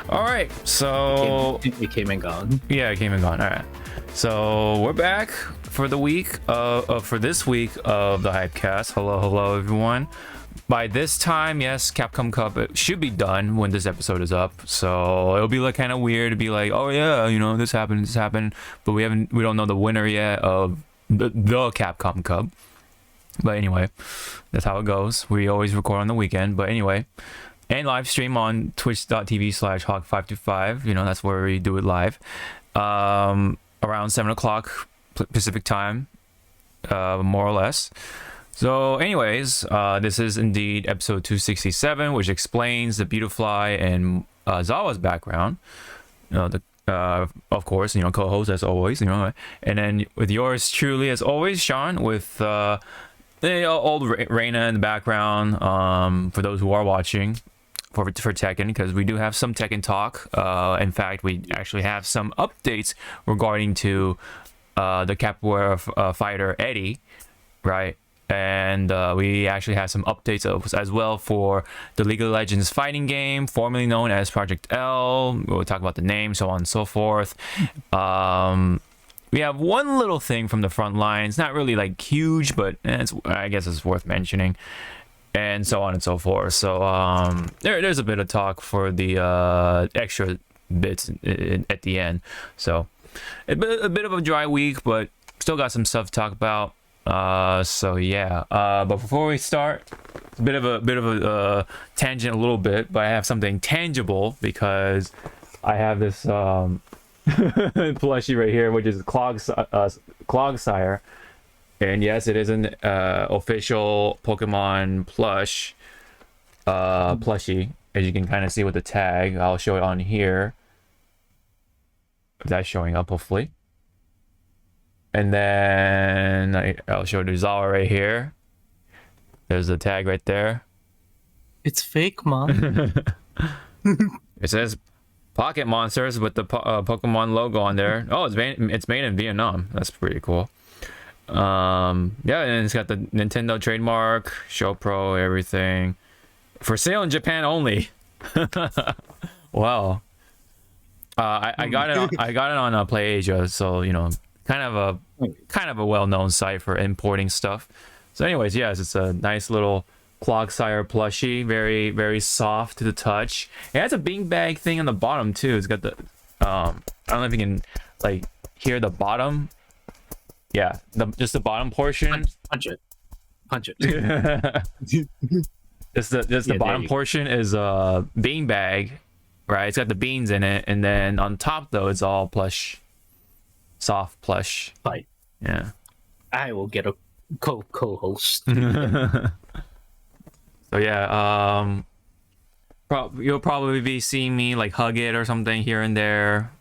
All right, so It came and gone. yeah, it came and gone. All right, so we're back for the week for this week of the Hypecast. Hello, everyone. By this time, yes, Capcom Cup it should be done when this episode is up. So it'll be like kind of weird to be like, oh yeah, you know, this happened, but we don't know the winner yet of the Capcom Cup. But anyway, that's how it goes. We always record on the weekend. But anyway, and live stream on twitch.tv/hog525. You know, that's where we do it live. Around 7 o'clock Pacific time, more or less. So anyways, this is indeed episode 267, which explains the Beautifly and Zawa's background. You know, of course, you know, co-host as always, you know, and then with yours truly as always, Sean, with the old Reina in the background, for those who are watching for Tekken, because we do have some Tekken talk. In fact, we actually have some updates regarding to the capoeira fighter Eddy, right? And we actually have some updates as well for the League of Legends fighting game, formerly known as Project L. We'll talk about the name, so on and so forth. We have one little thing from the front lines, not really like huge, but I guess it's worth mentioning, and so on and so forth. So there's a bit of talk for the extra bits at the end. So a bit of a dry week, but still got some stuff to talk about. So yeah, but before we start, a bit of a tangent a little bit, but I have something tangible because I have this plushie right here, which is Clogsire, and yes, it is an official Pokemon plushie, as you can kind of see with the tag. I'll show it on here. That's showing up hopefully. And then I'll show the Zawa right here. There's the tag right there. It's fake, Mom. It says Pocket Monsters with the Pokemon logo on there. Oh, it's made in Vietnam. That's pretty cool. Yeah, and it's got the Nintendo trademark, Show Pro, everything. For sale in Japan only. Wow. I got it on PlayAsia, so you know. Kind of a well-known site for importing stuff. So anyways, yes, it's a nice little Clogsire plushie, very very soft to the touch. It has a beanbag thing on the bottom too. It's got the I don't know if you can like hear the bottom. Yeah, just the bottom portion. Punch it. just the bottom portion is a beanbag, right? It's got the beans in it, and then on top though it's all plush. Soft plush. Fight. Yeah. I will get a co-host. So yeah, you'll probably be seeing me like hug it or something here and there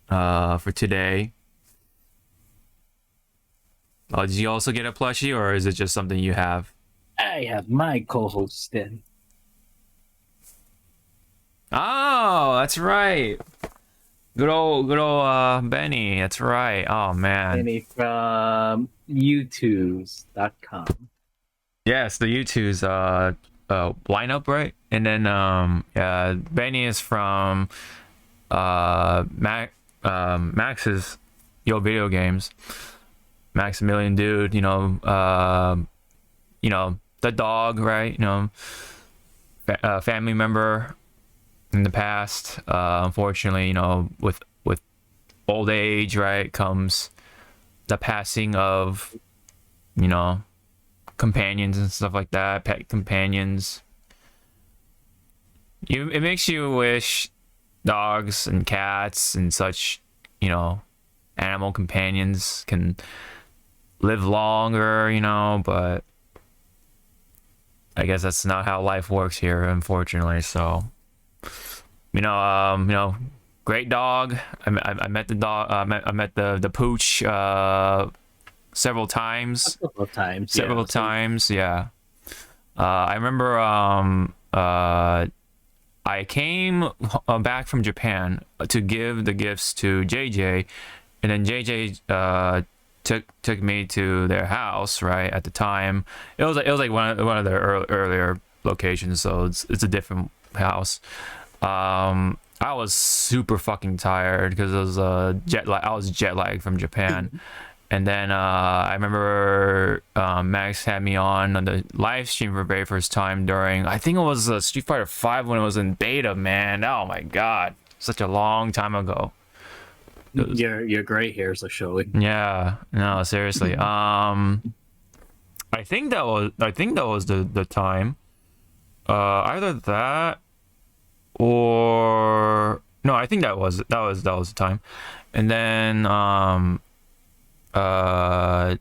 for today. Did you also get a plushie, or is it just something you have? I have my co-host then. Oh, that's right. Good old Benny. That's right. Oh man. Benny from YouTube's.com. Yes, the YouTube's lineup, right? And then Benny is from Max's Yo Video Games. Maximilian dude, you know, the dog, right? You know, family member in the past. Unfortunately, you know, with old age, right, comes the passing of, you know, companions and stuff like that, pet companions. It makes you wish dogs and cats and such, you know, animal companions can live longer, you know, but I guess that's not how life works here, unfortunately. So you know, great dog. I met the dog. I met the pooch several times. Several times. Yeah. I remember I came back from Japan to give the gifts to JJ, and then JJ took me to their house. Right at the time, it was like one of their earlier locations, so it's a different house. I was super fucking tired because it was I was jet lagged from Japan. And then I remember Max had me on the live stream for the very first time during, I think it was Street Fighter 5 when it was in beta, man. Oh my god, such a long time ago. Your gray hairs are showing. Yeah, no, seriously. I think that was the time. Either that or no, I think that was the time. And then I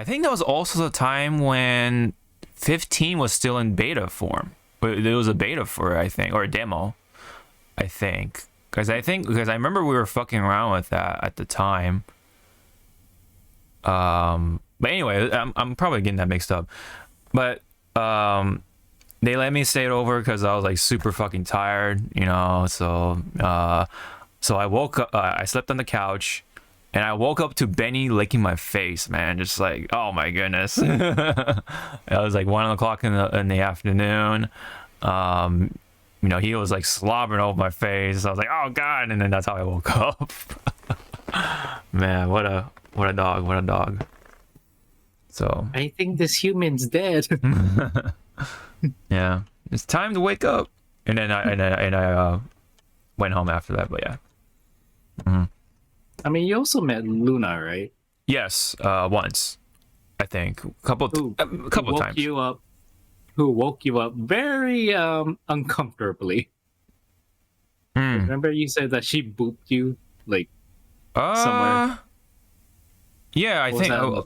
think that was also the time when 15 was still in beta form. There was a beta for it, I think, or a demo, I think. Because I remember we were fucking around with that at the time. But anyway, I'm probably getting that mixed up. But they let me stay over because I was like super fucking tired, you know. So I woke up. I slept on the couch, and I woke up to Benny licking my face, man. Just like, oh my goodness. It was like 1 o'clock in the afternoon. You know, he was like slobbering over my face. I was like, oh god, and then that's how I woke up. Man, what a dog. So I think this human's dead. yeah, it's time to wake up. And then I went home after that. But yeah. Mm-hmm. I mean, you also met Luna, right? Yes, once, I think, a couple times. Who woke you up very uncomfortably. Remember you said that she booped you like somewhere? Yeah, I think. No.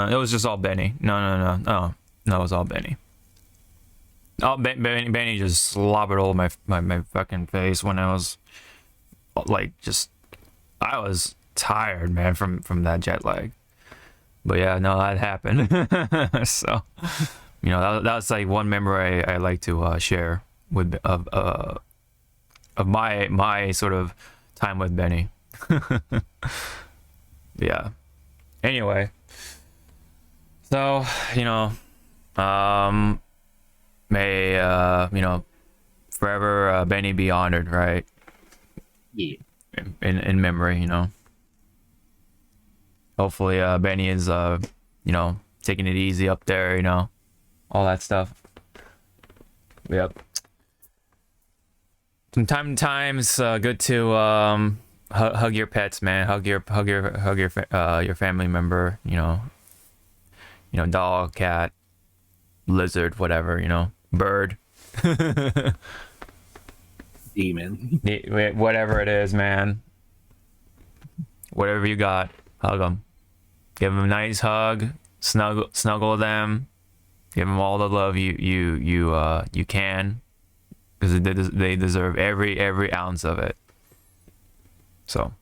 It was just all Benny. No, it was all Benny. Oh, Benny just slobbered all my fucking face when I was like I was tired, man, from that jet lag. But yeah, no, that happened. So, you know, that's like one memory I like to share with of my sort of time with Benny. Yeah. Anyway, so you know, may you know, forever Benny be honored, right? Yeah. In memory, you know. Hopefully Benny is you know, taking it easy up there, you know, all that stuff. Yep. From time to time it's good to hug your pets, man. Hug your family member, you know, dog, cat, lizard, whatever, you know, bird. Demon. Whatever it is, man. Whatever you got, hug them. Give them a nice hug, snuggle them, give them all the love you can, because they deserve every ounce of it. So,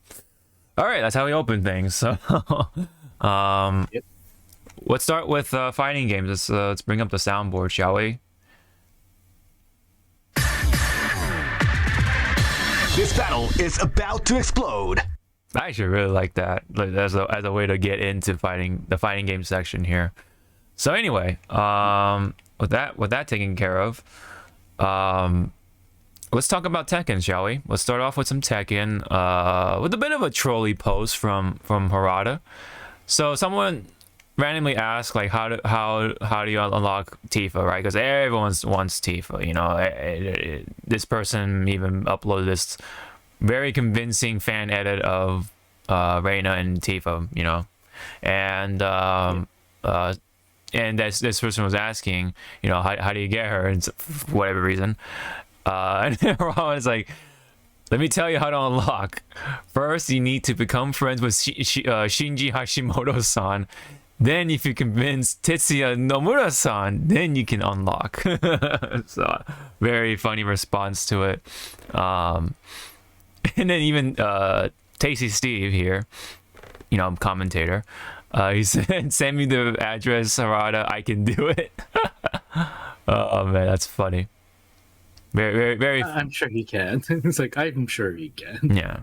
all right, that's how we open things. So, Yep. Let's start with fighting games. Let's bring up the soundboard, shall we? This battle is about to explode. I actually really like that as a way to get into the fighting game section here. So anyway, with that taken care of, let's talk about Tekken, shall we? Let's start off with some Tekken, with a bit of a trolley post from Harada. So someone randomly asked, like, how do you unlock Tifa, right? Because everyone wants Tifa, you know. This person even uploaded this very convincing fan edit of Reina and Tifa, you know, and this person was asking, you know, how do you get her, and for whatever reason, and Ron was like, let me tell you how to unlock. First, you need to become friends with Shinji Hashimoto-san. Then, if you convince Tetsuya Nomura-san, then you can unlock. So, very funny response to it. And then even Tasty Steve here, you know, commentator, he said, send me the address, Harada, I can do it. Oh man, that's funny. Very I'm sure he can. It's like, I'm sure he can. Yeah.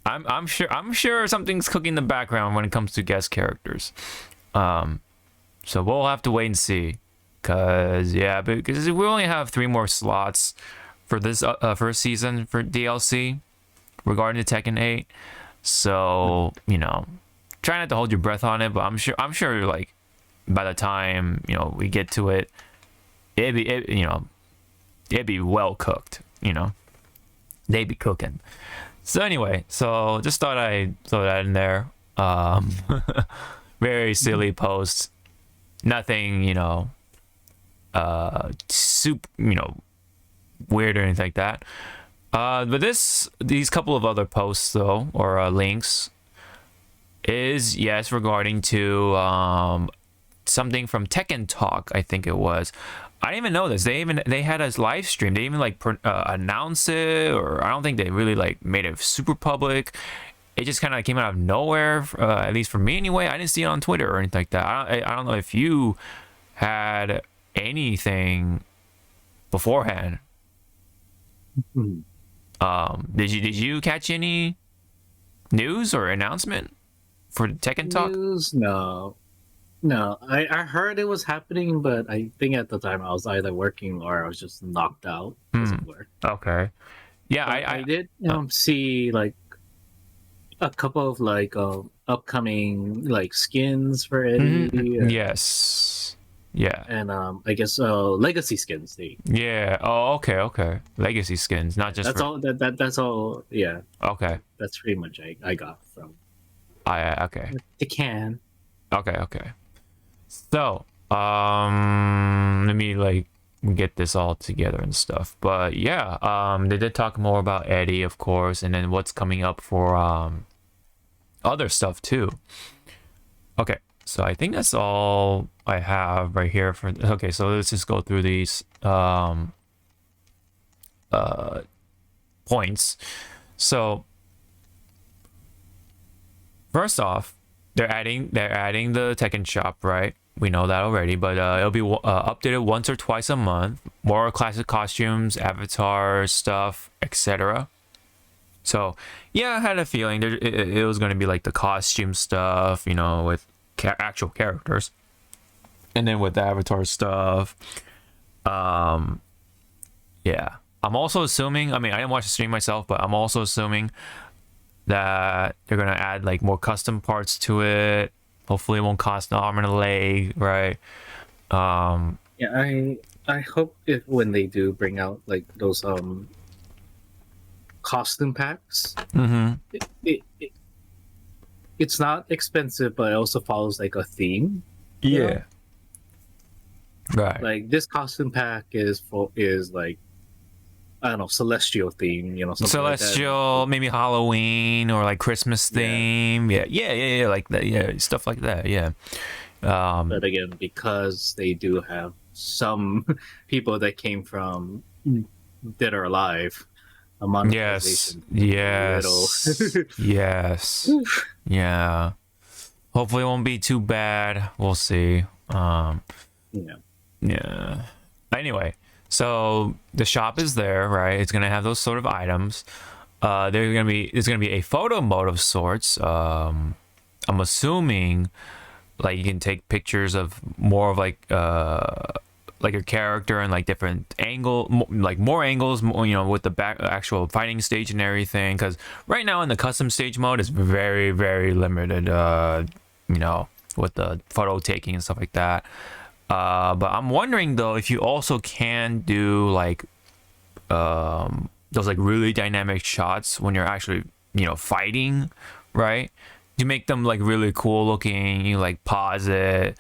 I'm sure something's cooking in the background when it comes to guest characters. So we'll have to wait and see. because we only have 3 more slots for this first season for DLC regarding to Tekken 8. So try not to hold your breath on it, but I'm sure like by the time we get to it, it'd be well cooked. They'd be cooking. So anyway, just thought I'd throw that in there. Very silly post. Nothing, super, weird or anything like that. But these couple of other posts though, or links, is regarding to something from Tekken Talk, I think it was. I didn't even know this. They had a live stream. They even like announce it, or I don't think they really like made it super public. It just kind of came out of nowhere, at least for me anyway. I didn't see it on Twitter or anything like that. I don't know if you had anything beforehand. Did you catch any news or announcement for Tekken Talk? News? No. I heard it was happening, but I think at the time I was either working or I was just knocked out because of work. Okay. Yeah, I did see like a couple of like upcoming like skins for Eddy. Yes. Yeah. And I guess legacy skins. Yeah. Oh, okay. Legacy skins, not just. That's all. That's all. Yeah. Okay. That's pretty much I got from. Okay. Tekken. Okay. So, let me like get this all together and stuff. But yeah, they did talk more about Eddy, of course, and then what's coming up for other stuff too. Okay, so I think that's all I have right here for. Okay, so let's just go through these points. So first off, they're adding the Tekken shop, right? We know that already, but it'll be updated once or twice a month. More classic costumes, avatar stuff, etc. So yeah, I had a feeling it was going to be like the costume stuff, with actual characters, and then with the avatar stuff. Yeah, I'm also assuming. I mean, I didn't watch the stream myself, but I'm also assuming that they're gonna add like more custom parts to it. Hopefully it won't cost an arm and a leg, right? Yeah, I hope when they do bring out like those costume packs, it's not expensive, but it also follows like a theme. Yeah. Right. Like this costume pack is like, I don't know, celestial theme, celestial, like maybe Halloween or like Christmas theme. Yeah, like that. Yeah, stuff like that. Yeah. But again, because they do have some people that came from Dead or Alive, a monetization. Yes. Yeah. Hopefully it won't be too bad. We'll see. Yeah. Anyway. So the shop is there, right? It's gonna have those sort of items. There's gonna be a photo mode of sorts. I'm assuming like you can take pictures of more of like your character and like different more angles, with the actual fighting stage and everything. Because right now in the custom stage mode is very, very limited. With the photo taking and stuff like that. But I'm wondering though if you also can do like those like really dynamic shots when you're actually fighting, right? You make them like really cool looking. You like pause it,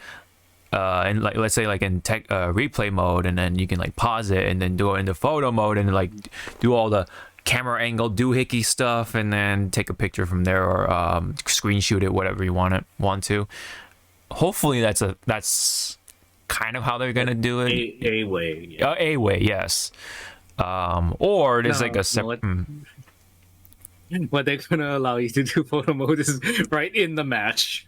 and like let's say like in replay mode, and then you can like pause it and then do it into photo mode and like do all the camera angle doohickey stuff, and then take a picture from there or screenshot it, whatever you want to. Hopefully that's kind of how they're gonna do it. A way. Yeah. A way, yes. Or there's like a separate. What they're gonna allow you to do photo mode is right in the match.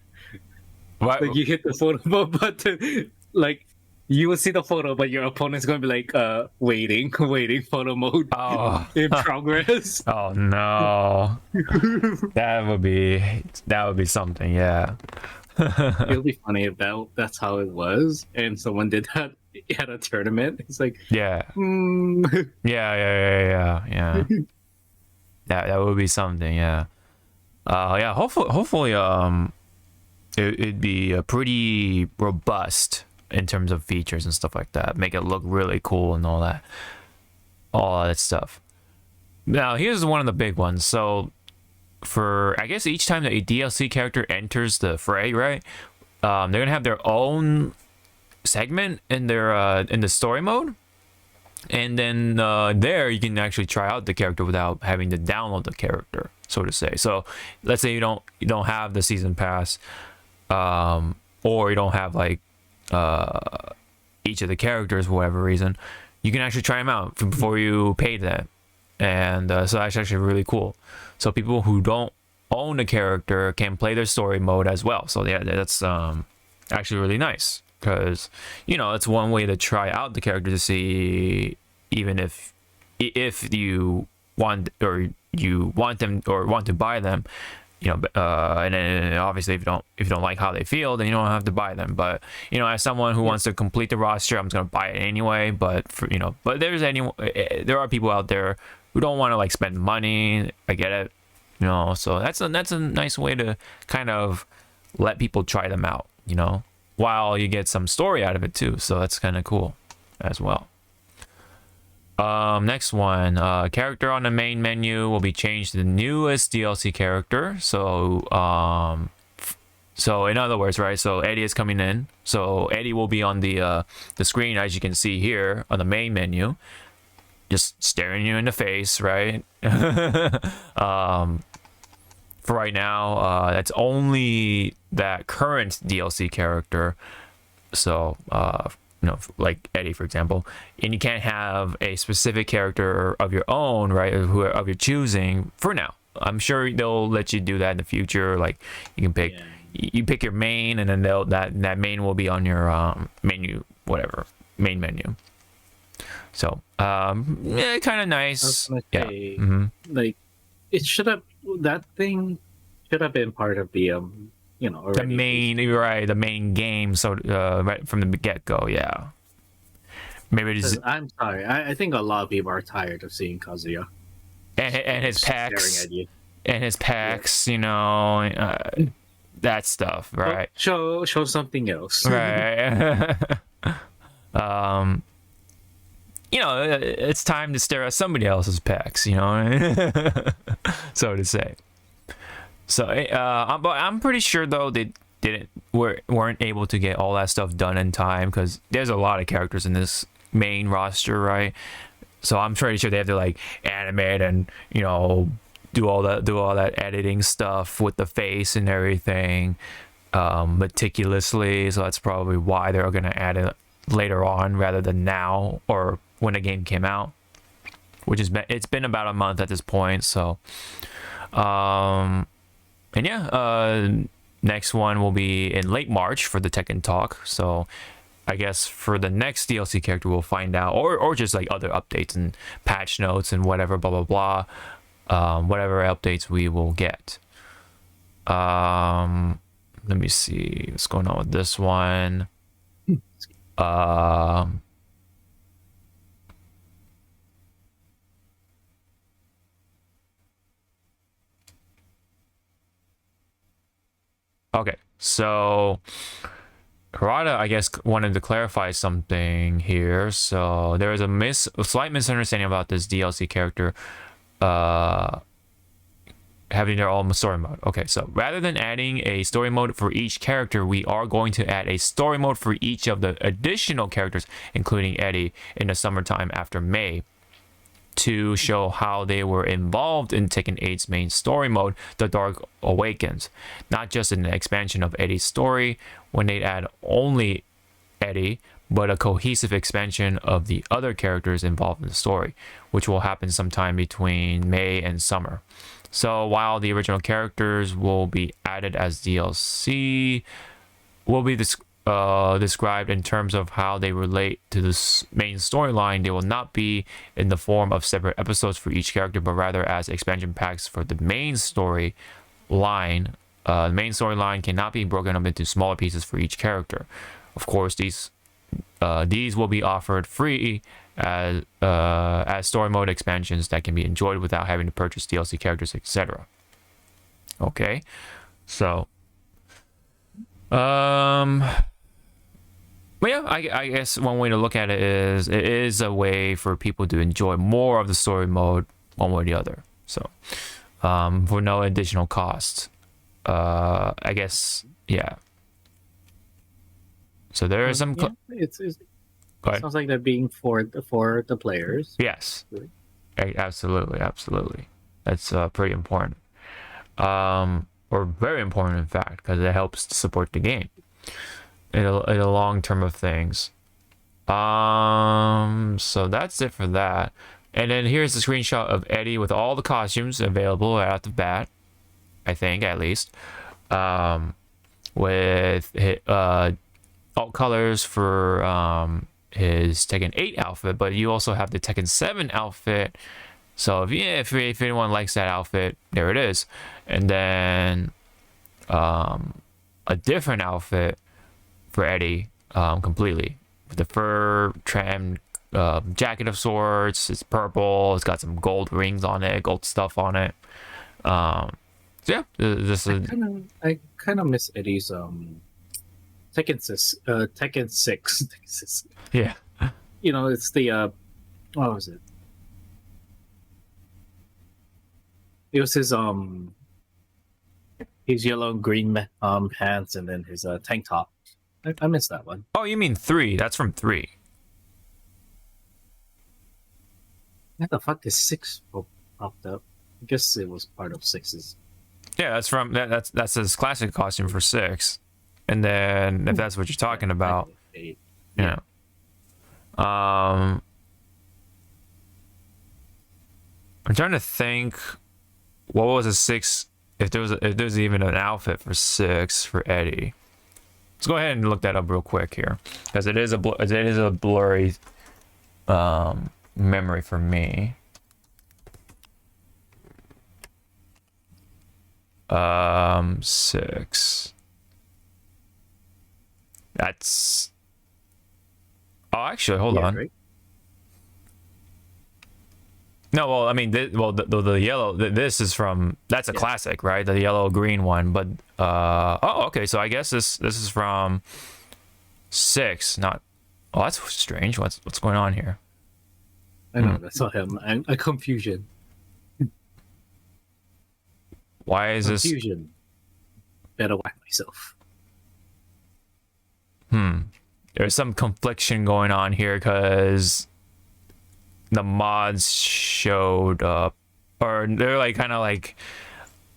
What? Like you hit the photo mode button, like you will see the photo, but your opponent's gonna be like, waiting photo mode in progress. Oh no, that would be something. Yeah. It'll be funny if that's how it was, and someone did that at a tournament. It's like, Yeah. mm. Yeah. That would be something. Yeah. Yeah. Hopefully, it'd be pretty robust in terms of features and stuff like that. Make it look really cool and all that stuff. Now, here's one of the big ones. So, for I guess each time that a DLC character enters the fray, right? They're gonna have their own segment in the story mode, and then there you can actually try out the character without having to download the character, so to say. So, let's say you don't have the season pass, or you don't have like each of the characters for whatever reason, you can actually try them out before you pay them. And so that's actually really cool. So people who don't own a character can play their story mode as well. So yeah, that's actually really nice, because it's one way to try out the character to see even if you want them or want to buy them, and then obviously if you don't like how they feel, then you don't have to buy them. But as someone who wants to complete the roster, I'm just gonna buy it anyway. But but there are people out there who don't want to like spend money. I get it, so that's a nice way to kind of let people try them out, while you get some story out of it too. So that's kind of cool as well. Next one, character on the main menu will be changed to the newest DLC character. So in other words, right? So Eddy is coming in. So Eddy will be on the screen, as you can see here on the main menu, just staring you in the face, right? For right now, that's only that current DLC character. So like Eddy, for example, and you can't have a specific character of your own, right, of your choosing for now. I'm sure they'll let you do that in the future. Like you can pick, you pick your main, and then that main will be on your menu, whatever main menu. So yeah, kind of nice. Yeah, like it should have that thing should have been part of the the main, right, the main game. So right from the get-go, yeah. Maybe it's, I'm sorry, I think a lot of people are tired of seeing Kazuya and his packs and his packs, that stuff, right? Show something else, right? It's time to stare at somebody else's packs, so to say. So, but I'm pretty sure though they weren't able to get all that stuff done in time, because there's a lot of characters in this main roster, right? So I'm pretty sure they have to like animate and do all that editing stuff with the face and everything meticulously. So that's probably why they're gonna add it later on rather than now or when the game came out, which it's been about a month at this point. So and yeah, next one will be in late March for the Tekken talk. So I guess for the next DLC character we'll find out, or just like other updates and patch notes and whatever, blah blah blah, whatever updates we will get. Let me see what's going on with this one. Okay, so Harada, I guess, wanted to clarify something here. So there is a slight misunderstanding about this DLC character having their own story mode. Okay, so rather than adding a story mode for each character, we are going to add a story mode for each of the additional characters, including Eddy, in the summertime after May, to show how they were involved in Tekken 8's main story mode, The Dark Awakens. Not just in the expansion of Eddy's story, when they add only Eddy, but a cohesive expansion of the other characters involved in the story, which will happen sometime between May and summer. So while the original characters will be added as DLC, will be described in terms of how they relate to the main storyline, they will not be in the form of separate episodes for each character, but rather as expansion packs for the main story line. The main storyline cannot be broken up into smaller pieces for each character. Of course, these these will be offered free as story mode expansions that can be enjoyed without having to purchase DLC characters, etc. Okay, so but yeah, I guess one way to look at it is a way for people to enjoy more of the story mode one way or the other. So for no additional cost. I guess, yeah. So there are some. It sounds like they're being for the players. Yes, absolutely. That's pretty important, or very important in fact, because it helps to support the game in a long term of things. So that's it for that. And then here's the screenshot of Eddy with all the costumes available right off the bat. I think at least, with alt colors for his Tekken 8 outfit, but you also have the Tekken 7 outfit. So if anyone likes that outfit, there it is. And then a different outfit for Eddy, completely, with the fur trimmed jacket of sorts. It's purple. It's got some gold rings on it, gold stuff on it. So yeah, this is. I kind of miss Eddy's Tekken 6. Yeah. You know, it's the what was it? It was his yellow and green pants and then his tank top. I missed that one. Oh, you mean 3? That's from 3. What the fuck is 6 popped up? I guess it was part of 6's. Yeah, that's from that's his classic costume for 6. And then if that's what you're talking about, yeah. I'm trying to think, what was a 6? If there's even an outfit for 6 for Eddy. Let's go ahead and look that up real quick here, because it is a blurry memory for me. 6. That's. Oh, actually, hold on. Right? No, well, I mean, the yellow. This is from. That's a classic, right? The yellow green one. But oh, okay. So I guess this is from 6. Not. Oh, that's strange. What's going on here? I know that's not him. A confusion. Why is confusion? Better whack myself. There's some confliction going on here because the mods showed up, or they're like kind of like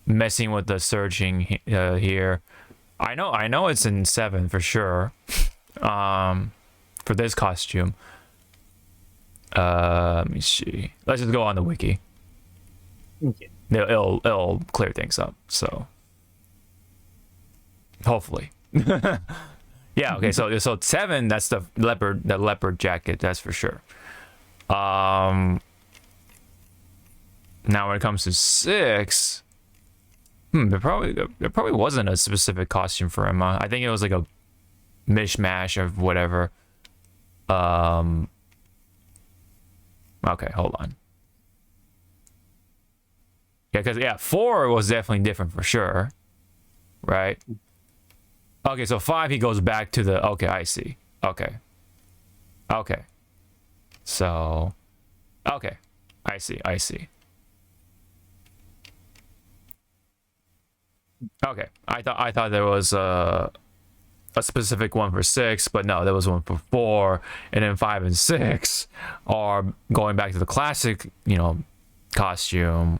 messing with the searching here. I know it's in 7 for sure. For this costume. Let me see. Let's just go on the wiki. Okay. It'll clear things up. So hopefully. Yeah. Okay. So 7. That's the leopard jacket. That's for sure. Now when it comes to 6, there probably wasn't a specific costume for him. I think it was like a mishmash of whatever. Okay, hold on. Yeah, because 4 was definitely different for sure, right? Okay, so 5 he goes back to the. Okay, I see. Okay. So, okay, I see. Okay, I thought there was a specific one for 6, but no, there was one for 4, and then 5 and 6 are going back to the classic, costume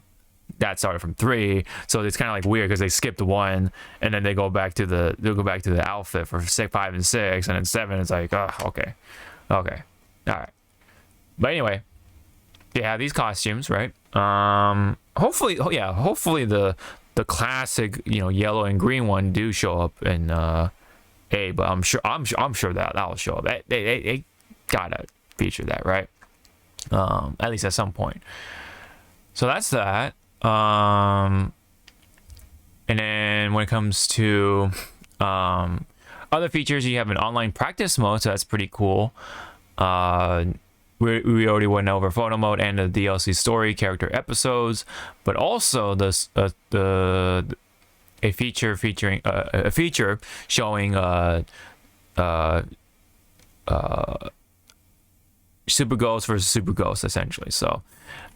that started from 3. So it's kind of like weird because they skipped 1 and then they go back to the outfit for 6, 5, and 6, and then 7 is like, oh, okay, all right. But anyway, they have these costumes, right? Hopefully the classic, yellow and green one do show up in A, but I'm sure that'll show up. They gotta feature that, right? At least at some point. So that's that. And then when it comes to other features, you have an online practice mode, so that's pretty cool. We already went over photo mode and the DLC story character episodes, but also a feature showing super ghosts versus super ghosts, essentially. So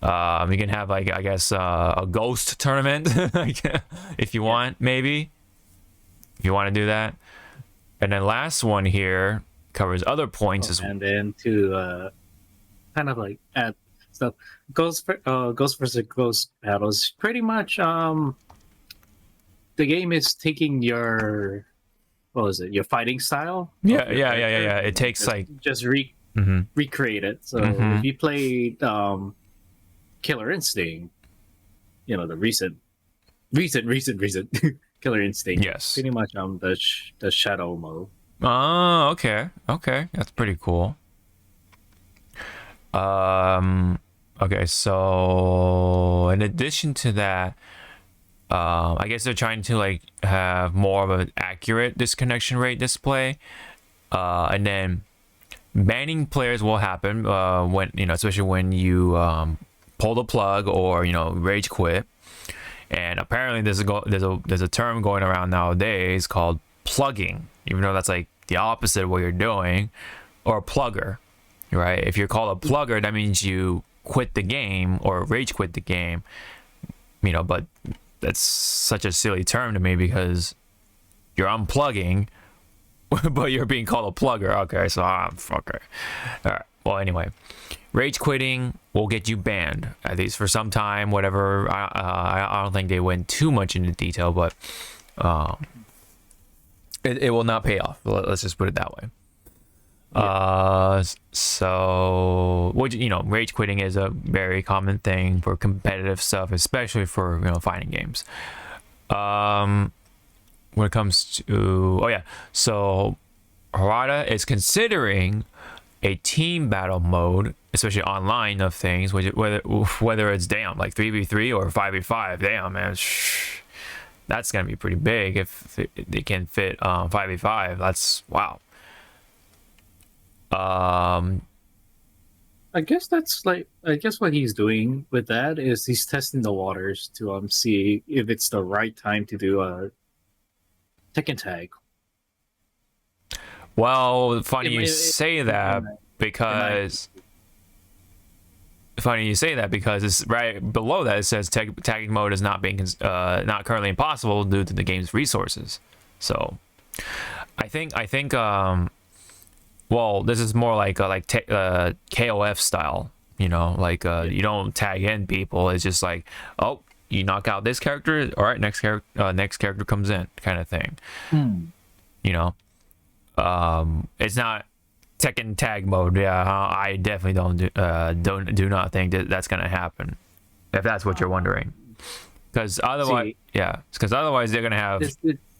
you can have, like, I guess a ghost tournament if you want, maybe, if you want to do that. And then last one here covers other points and then to kind of like add stuff, ghost versus ghost battles. Pretty much, the game is taking your, what was it, your fighting style. Yeah. It takes recreate it. So if you played Killer Instinct, you know, the recent Killer Instinct. Yes. Pretty much the shadow mode. Oh, okay, that's pretty cool. Okay, so in addition to that, I guess they're trying to like have more of an accurate disconnection rate display, and then banning players will happen when, you know, especially when you pull the plug or, you know, rage quit. And apparently there's a term going around nowadays called plugging, even though that's like the opposite of what you're doing, or a plugger, right? If you're called a plugger, that means you quit the game or rage quit the game, you know. But that's such a silly term to me because you're unplugging, but you're being called a plugger. Okay, so okay, all right. Well, anyway, rage quitting will get you banned, at least for some time, whatever. I don't think they went too much into detail, but it will not pay off. Let's just put it that way. Yeah. So, you know, rage quitting is a very common thing for competitive stuff, especially for, you know, fighting games. When it comes to, so Harada is considering a team battle mode, especially online of things, whether it's like 3v3 or 5v5. Damn, man, that's gonna be pretty big if they can fit 5v5. That's wow. I guess what he's doing with that is he's testing the waters to see if it's the right time to do a Tekken tag. Well, funny you say that because it's right below that. It says tagging mode is not not currently impossible due to the game's resources. So, I think well, this is more like KOF style. You know, like you don't tag in people. It's just like, oh, you knock out this character, all right, next character comes in, kind of thing. You know. It's not Tekken tag mode. Yeah, I definitely do not think that's gonna happen. If that's what you're wondering, because otherwise, they're gonna have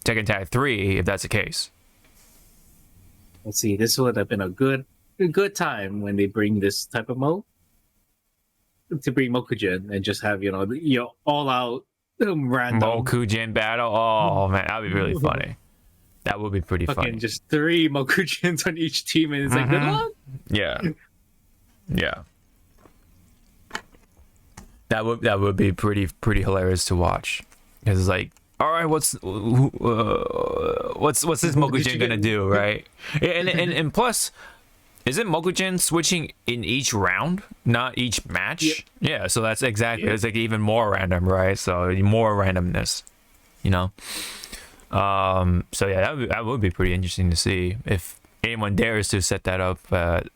Tekken Tag 3 if that's the case. Let's see. This would have been a good time when they bring this type of mode to bring Mokujin and just have your all out random Mokujin battle. Oh man, that'd be really funny. That would be pretty funny. Just 3 Mokujins on each team, and it's like, good luck. Yeah. That would be pretty hilarious to watch. Because it's like, all right, what's this Mokujin gonna do, right? And plus, isn't Mokujin switching in each round, not each match? Yep. Yeah, so that's exactly. It's like even more random, right? So more randomness, you know. So yeah, that would be pretty interesting to see if anyone dares to set that up at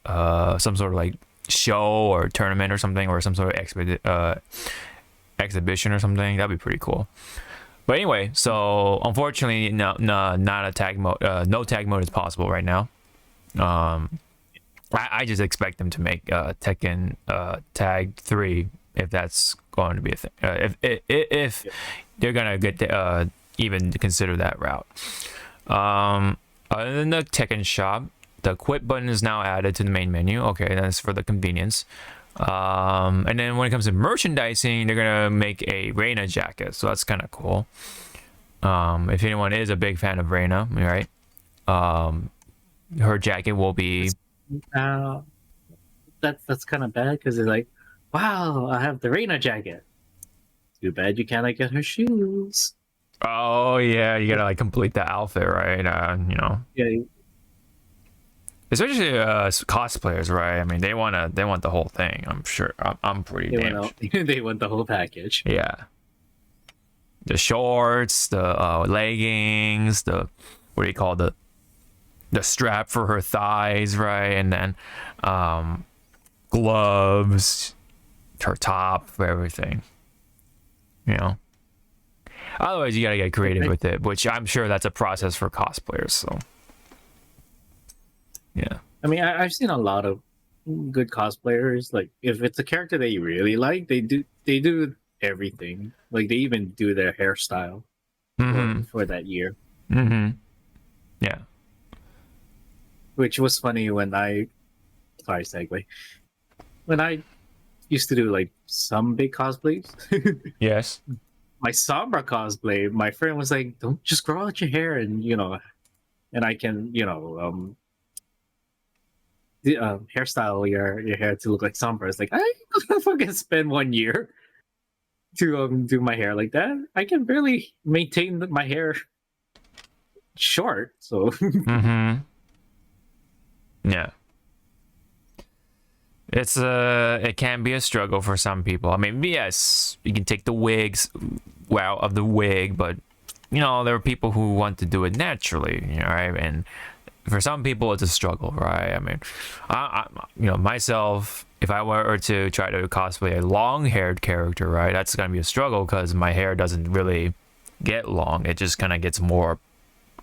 some sort of like show or tournament or something, or some sort of exhibition or something. That'd be pretty cool. But anyway, so unfortunately, not a tag mode. No tag mode is possible right now. I just expect them to make Tekken Tag 3 if that's going to be a thing. If they're gonna get even consider that route. Other than the Tekken shop, the quit button is now added to the main menu. Okay, that's for the convenience. And then when it comes to merchandising, they're gonna make a Reina jacket, so that's kind of cool. If anyone is a big fan of Reina, right? her jacket will be. Uh, that's kind of bad because it's like, wow, I have the Reina jacket. Too bad you cannot get her shoes. Oh yeah, you gotta like complete the outfit, right? You know, Yeah, especially cosplayers, right? I mean, they want the whole thing. I'm sure. I'm pretty they damn. want they want the whole package. Yeah. The shorts, the leggings, the what do you call the strap for her thighs, right? And then gloves, her top, everything. You know. Otherwise, you gotta get creative with it, which I'm sure that's a process for cosplayers. So, yeah. I mean, I've seen a lot of good cosplayers. Like, if it's a character that you really like, they do everything. Like, they even do their hairstyle for that year. Yeah. Which was funny when sorry, segue. When I used to do like some big cosplays. Yes. My Sombra cosplay, my friend was like, "Don't just grow out your hair, and and I can, hairstyle your hair to look like Sombra." It's like, I don't fucking spend 1 year to do my hair like that. I can barely maintain my hair short, so Yeah. It's it can be a struggle for some people. I mean, yes, you can take the wigs out of the wig, but there are people who want to do it naturally, right? And for some people, it's a struggle, right? I mean, I myself, if I were to try to cosplay a long-haired character, right, that's gonna be a struggle because my hair doesn't really get long; it just kind of gets more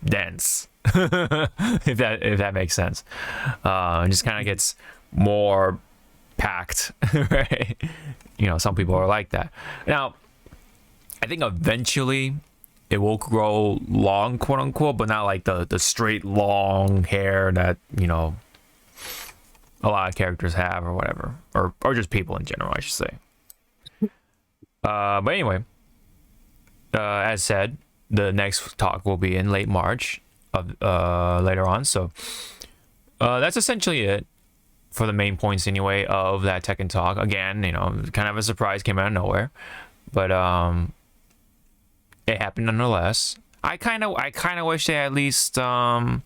dense, if that makes sense. It just kind of gets more packed, right? Some people are like that. Now, I think eventually it will grow long, quote unquote, but not like the straight long hair that a lot of characters have or whatever, or just people in general, I should say. But anyway, as said, the next talk will be in late March of later on. So that's essentially it for the main points anyway of that Tekken talk. Again, kind of a surprise, came out of nowhere, but it happened nonetheless. I kind of wish they at least do a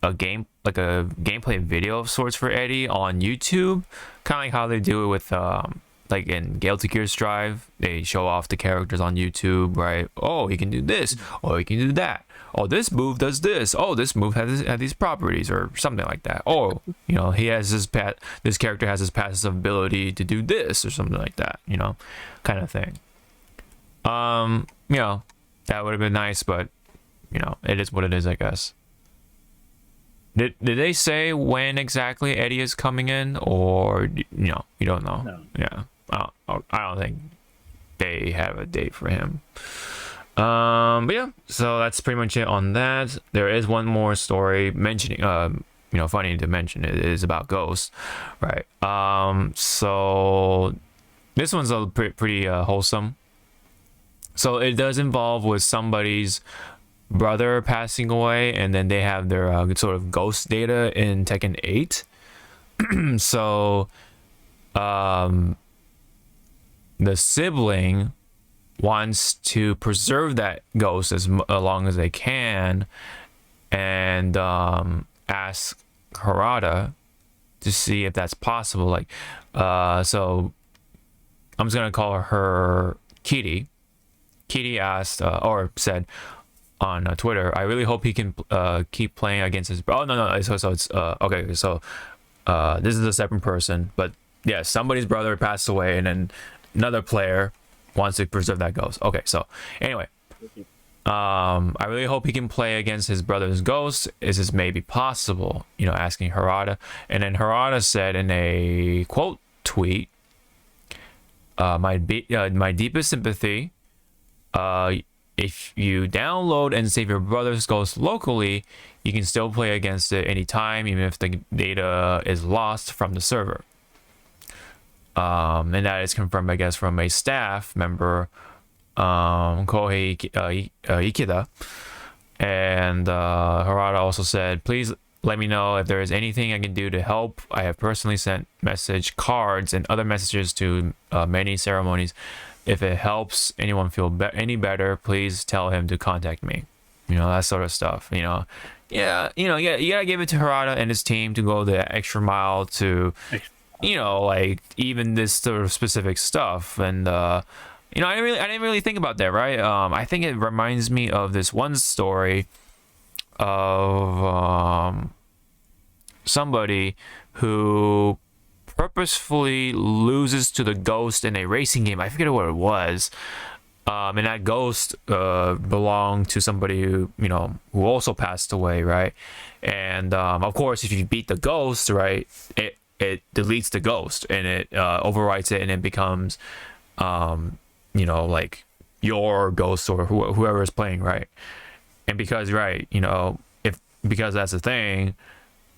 gameplay video of sorts for Eddy on YouTube, kind of like how they do it with like in Guilty Gear Strive. They show off the characters on YouTube, right? Oh, he can do this. Oh, he can do that. Oh, this move does this. Oh, this move has these properties or something like that. Oh, he has this character has his passive ability to do this or something like that, kind of thing. That would have been nice, but it is what it is, I guess. Did they say when exactly Eddy is coming in, or you don't know? No. Yeah, I don't think they have a date for him. But yeah, so that's pretty much it on that. There is one more story mentioning, funny to mention. It is about ghosts, right? So this one's a pretty wholesome. So it does involve with somebody's brother passing away, and then they have their sort of ghost data in Tekken 8. So the sibling wants to preserve that ghost as long as they can, and ask Harada to see if that's possible. Like, so I'm just gonna call her Kitty. Kitty asked or said on Twitter, I really hope he can keep playing against his. Oh no. So it's okay. So this is a separate person, but yeah, somebody's brother passed away, and then another player wants to preserve that ghost. Okay, so anyway, I really hope he can play against his brother's ghost. Is this maybe possible? Asking Harada, and then Harada said in a quote tweet, my deepest sympathy. If you download and save your brother's ghost locally, you can still play against it anytime, even if the data is lost from the server. And that is confirmed, I guess, from a staff member Kohei Ikeda, and Harada also said, please let me know if there is anything I can do to help. I have personally sent message cards and other messages to many ceremonies. If it helps anyone feel any better, please tell him to contact me. You know, that sort of stuff. You know, yeah, you gotta give it to Harada and his team to go the extra mile to, you know, like even this sort of specific stuff. And you know, I didn't really think about that, right? I think it reminds me of this one story of somebody who purposefully loses to the ghost in a racing game. I forget what it was. And that ghost belonged to somebody who, you know, who also passed away, right? And of course, if you beat the ghost, right, it deletes the ghost and it overwrites it, and it becomes, you know, like your ghost or whoever is playing, right? And because, right, you know, because that's the thing,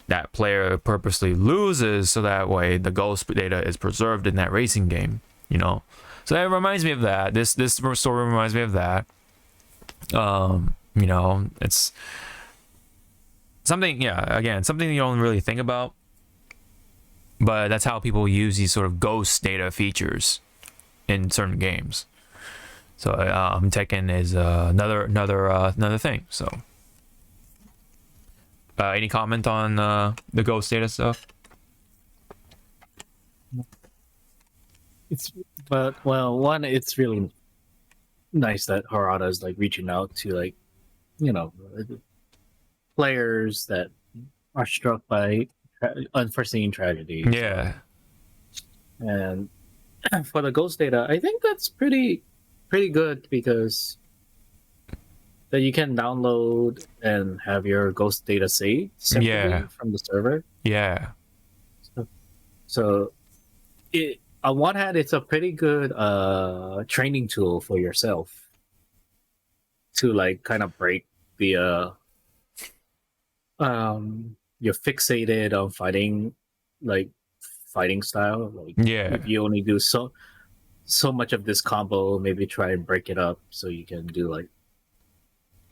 that player purposely loses so that way the ghost data is preserved in that racing game, you know. So that reminds me of that. This story reminds me of that. You know, it's something, yeah, again, something you don't really think about, but that's how people use these sort of ghost data features in certain games. So Tekken is another thing. So any comment on the ghost data stuff? One, it's really nice that Harada is like reaching out to, like, you know, players that are struck by unforeseen tragedy. Yeah. And for the ghost data, I think that's pretty good, because that you can download and have your ghost data saved separately from the server. Yeah. So it, on one hand, it's a pretty good training tool for yourself to, like, kind of break the you're fixated on fighting style. Like, if you only do so much of this combo, maybe try and break it up so you can do like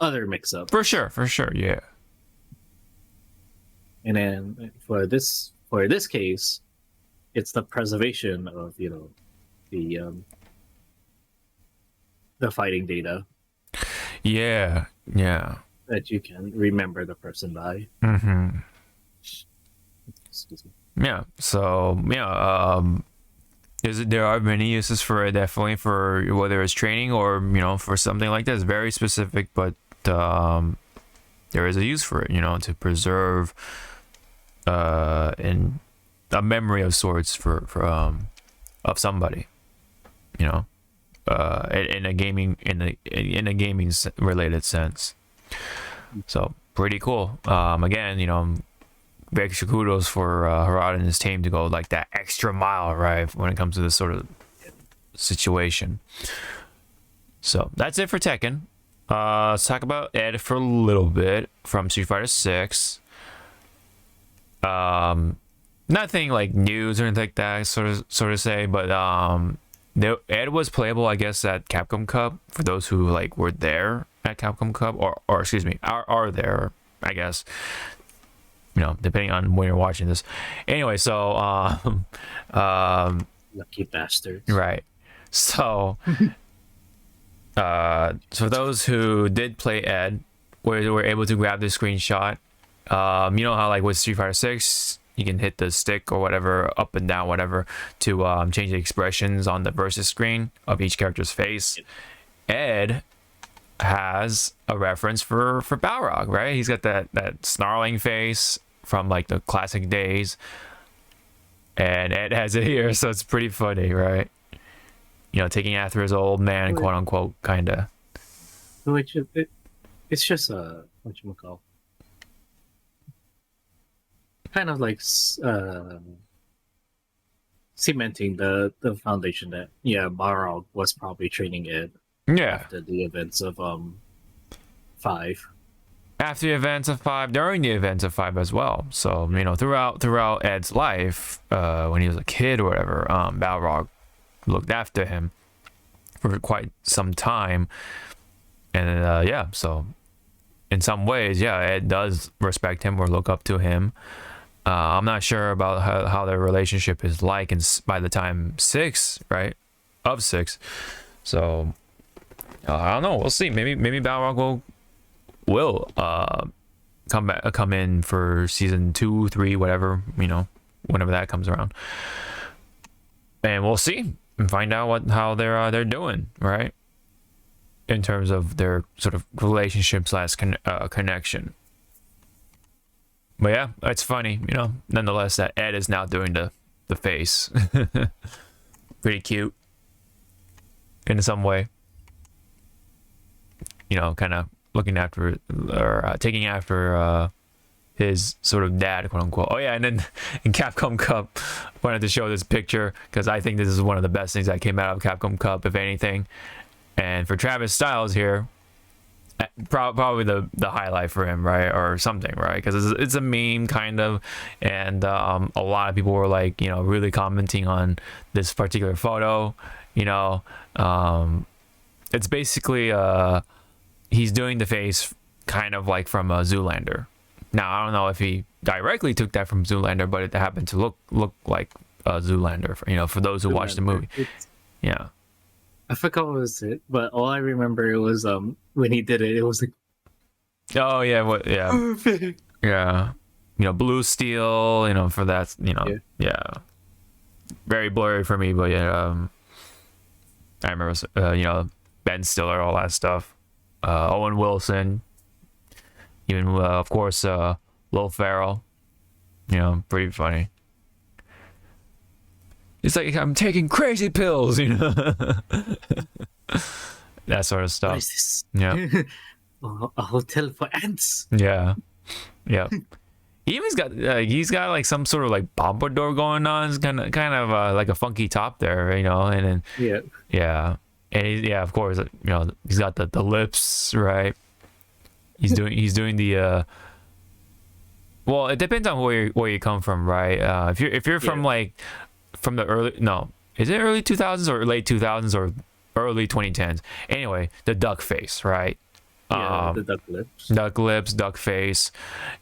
other mix-up. For sure, yeah. And then for this case, it's the preservation of, you know, the fighting data. Yeah. That you can remember the person by. Mm-hmm. Excuse me. Yeah. So there are many uses for it, definitely, for whether it's training or, you know, for something like this, very specific, but there is a use for it, you know, to preserve in a memory of sorts for of somebody, you know, in a gaming related sense. So pretty cool. Again, you know, big extra kudos for Harada and his team to go like that extra mile, right, when it comes to this sort of situation. So that's it for Tekken. Let's talk about Ed for a little bit from Street Fighter 6. Nothing like news or anything like that, sort of say, but Ed was playable, I guess, at Capcom Cup for those who like were there at Capcom Cup, or excuse me, are there, I guess. You know, depending on when you're watching this. Anyway, so lucky bastards. Right. So for those who did play Ed, were able to grab the screenshot. You know how like with Street Fighter 6, you can hit the stick or whatever, up and down, whatever, to change the expressions on the versus screen of each character's face. Ed has a reference for Balrog, right? He's got that snarling face from like the classic days, and Ed has it here, so it's pretty funny, right? You know, taking after his old man, quote unquote, kind of. Which it's just whatchamacall, kind of like cementing the foundation that Balrog was probably training Ed. After the events of 5. After the events of 5, during the events of 5 as well. So, you know, throughout Ed's life, when he was a kid or whatever, Balrog looked after him. for quite some time. And yeah, so in some ways, yeah, Ed does respect him or look up to him. I'm not sure about how their relationship is like by the time 6, right? Of 6. So I don't know. We'll see. Maybe Balrog will come in for season 2, 3, whatever, whenever that comes around. And we'll see and find out how they're doing, right? In terms of their sort of relationship / connection. But yeah, it's funny, nonetheless, that Ed is now doing the face. Pretty cute in some way. Kind of looking after or taking after his sort of dad, quote unquote. Oh yeah, and then in Capcom Cup, I wanted to show this picture because I think this is one of the best things that came out of Capcom Cup, if anything. And for Travis Styles here, probably the highlight for him, right, or something, right? Because it's a meme kind of, and a lot of people were like, really commenting on this particular photo. It's basically he's doing the face kind of like from Zoolander. Now I don't know if he directly took that from Zoolander, but it happened to look like Zoolander. For those who watched the movie. Yeah. I forgot what was it, but all I remember it was when he did it. It was like, oh yeah, yeah, perfect. Yeah, blue steel. For that, yeah, very blurry for me, but yeah, I remember, Ben Stiller, all that stuff, Owen Wilson, even of course, Will Ferrell. Pretty funny. It's like I'm taking crazy pills, that sort of stuff. What is this? Yeah. A hotel for ants. Yeah. Yeah. He's got like some sort of like pompadour going on. It's kind of like a funky top there, and then yeah, and of course, he's got the lips, right? He's doing the well, it depends on where you come from, right? If you're from like from the is it early 2000s or late 2000s or early 2010s? Anyway, the duck face, right? Yeah, the duck lips, duck face,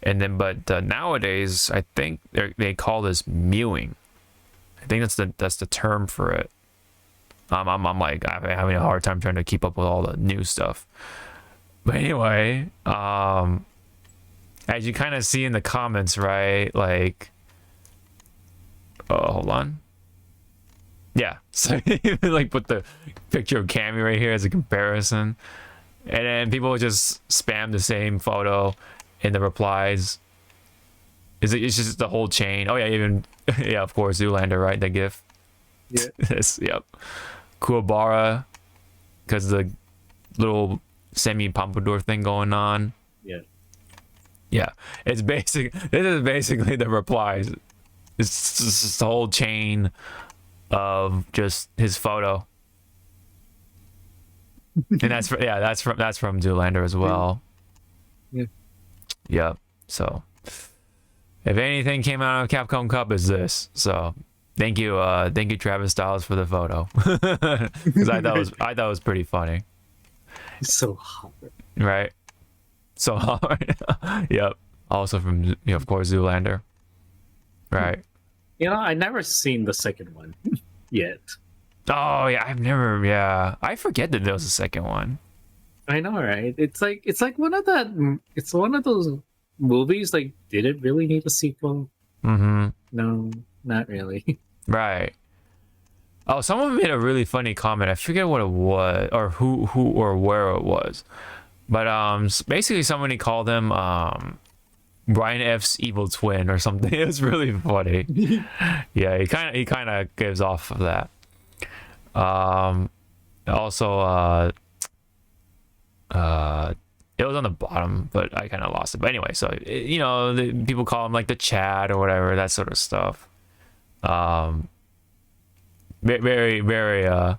and then but nowadays I think they call this mewing. I think that's the term for it. I'm like I'm having a hard time trying to keep up with all the new stuff. But anyway, as you kind of see in the comments, right? Like, oh, hold on. Yeah, so even like put the picture of Cammy right here as a comparison, and then people just spam the same photo in the replies. It's just the whole chain. Oh yeah, even yeah, of course, Zoolander, right? The GIF. Yeah. Yes, yep. Kuwabara, because the little semi pompadour thing going on. Yeah. Yeah, it's basic. This is basically the replies. It's just the whole chain of just his photo, and that's from Zoolander as well. Yeah. Yeah. So, if anything came out of Capcom Cup, is this. So, thank you, Travis Styles, for the photo, because I thought it was pretty funny. It's so hot. Right. So hard. Yep. Also from of course Zoolander. Right. I never seen the second one yet. Oh yeah, I forget that there was a second one. I know, right? It's like one of those movies. Like, did it really need a sequel? Mm-hmm. No, not really. Right. Oh, someone made a really funny comment. I forget what it was or who or where it was. But basically somebody called him Brian F's evil twin or something. It was really funny. Yeah, he kind of gives off of that. Also it was on the bottom, but I kind of lost it. But anyway, so people call him like the Chad or whatever, that sort of stuff. Very very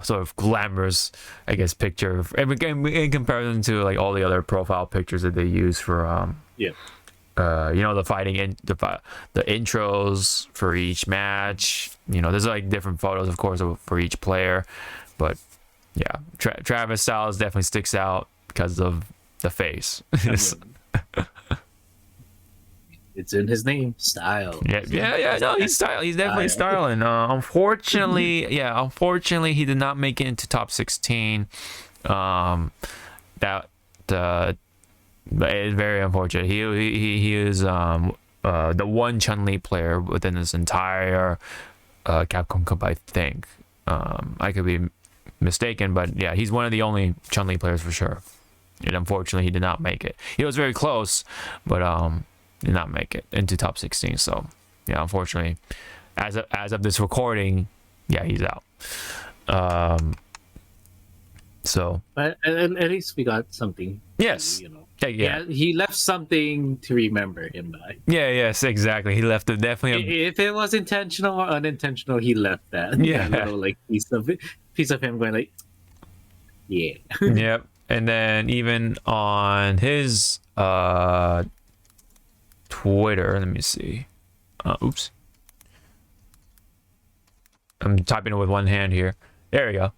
sort of glamorous, I guess, picture in comparison to like all the other profile pictures that they use for the fighting the intros for each match. There's like different photos, of course, for each player, But yeah, Travis Styles definitely sticks out because of the face. It's in his name, style. Yeah. No, he's style. He's definitely styling. Unfortunately, he did not make it into top 16. That is very unfortunate. He is the one Chun-Li player within this entire Capcom Cup, I think. I could be mistaken, but yeah, he's one of the only Chun-Li players for sure. And unfortunately, he did not make it. He was very close, but did not make it into top 16. So yeah, unfortunately, as of this recording, yeah, he's out. So But at least we got something. Yes. Yeah. He left something to remember him by. Yeah. Yes. Exactly. He left it definitely. If it was intentional or unintentional, he left that. Yeah. That little like piece of him going like, yeah. Yep. And then even on his Twitter, let me see. Oops. I'm typing it with one hand here. There we go.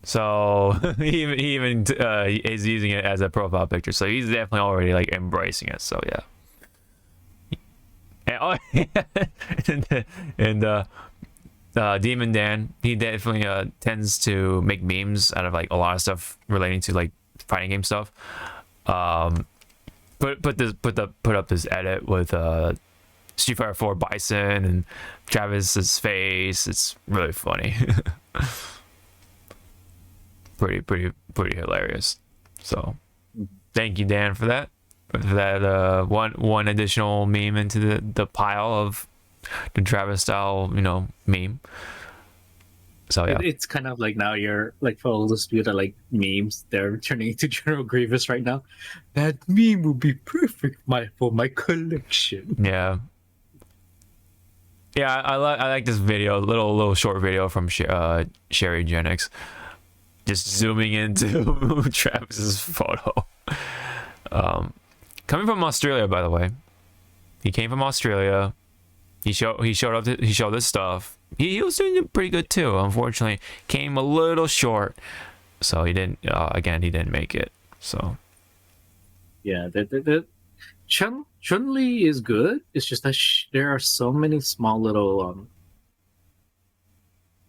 So he even is using it as a profile picture. So he's definitely already like embracing it. So yeah. And Demon Dan, he definitely tends to make memes out of like a lot of stuff relating to like fighting game stuff. Put up this edit with Street Fighter 4 Bison and Travis's face. It's really funny. pretty hilarious. So thank you, Dan, for that. One additional meme into the pile of the Travis style, meme. So yeah, it's kind of like now you're like for all those people that like memes, they're turning into General Grievous right now. That meme would be perfect for my collection. Yeah. I like this video, little short video from Sherry Genix, just zooming into Travis's photo. Coming from Australia, by the way. He came from Australia. He showed his stuff. He was doing pretty good too. Unfortunately, came a little short, so he didn't. He didn't make it. So yeah, the Chun-Li is good. It's just that there are so many small little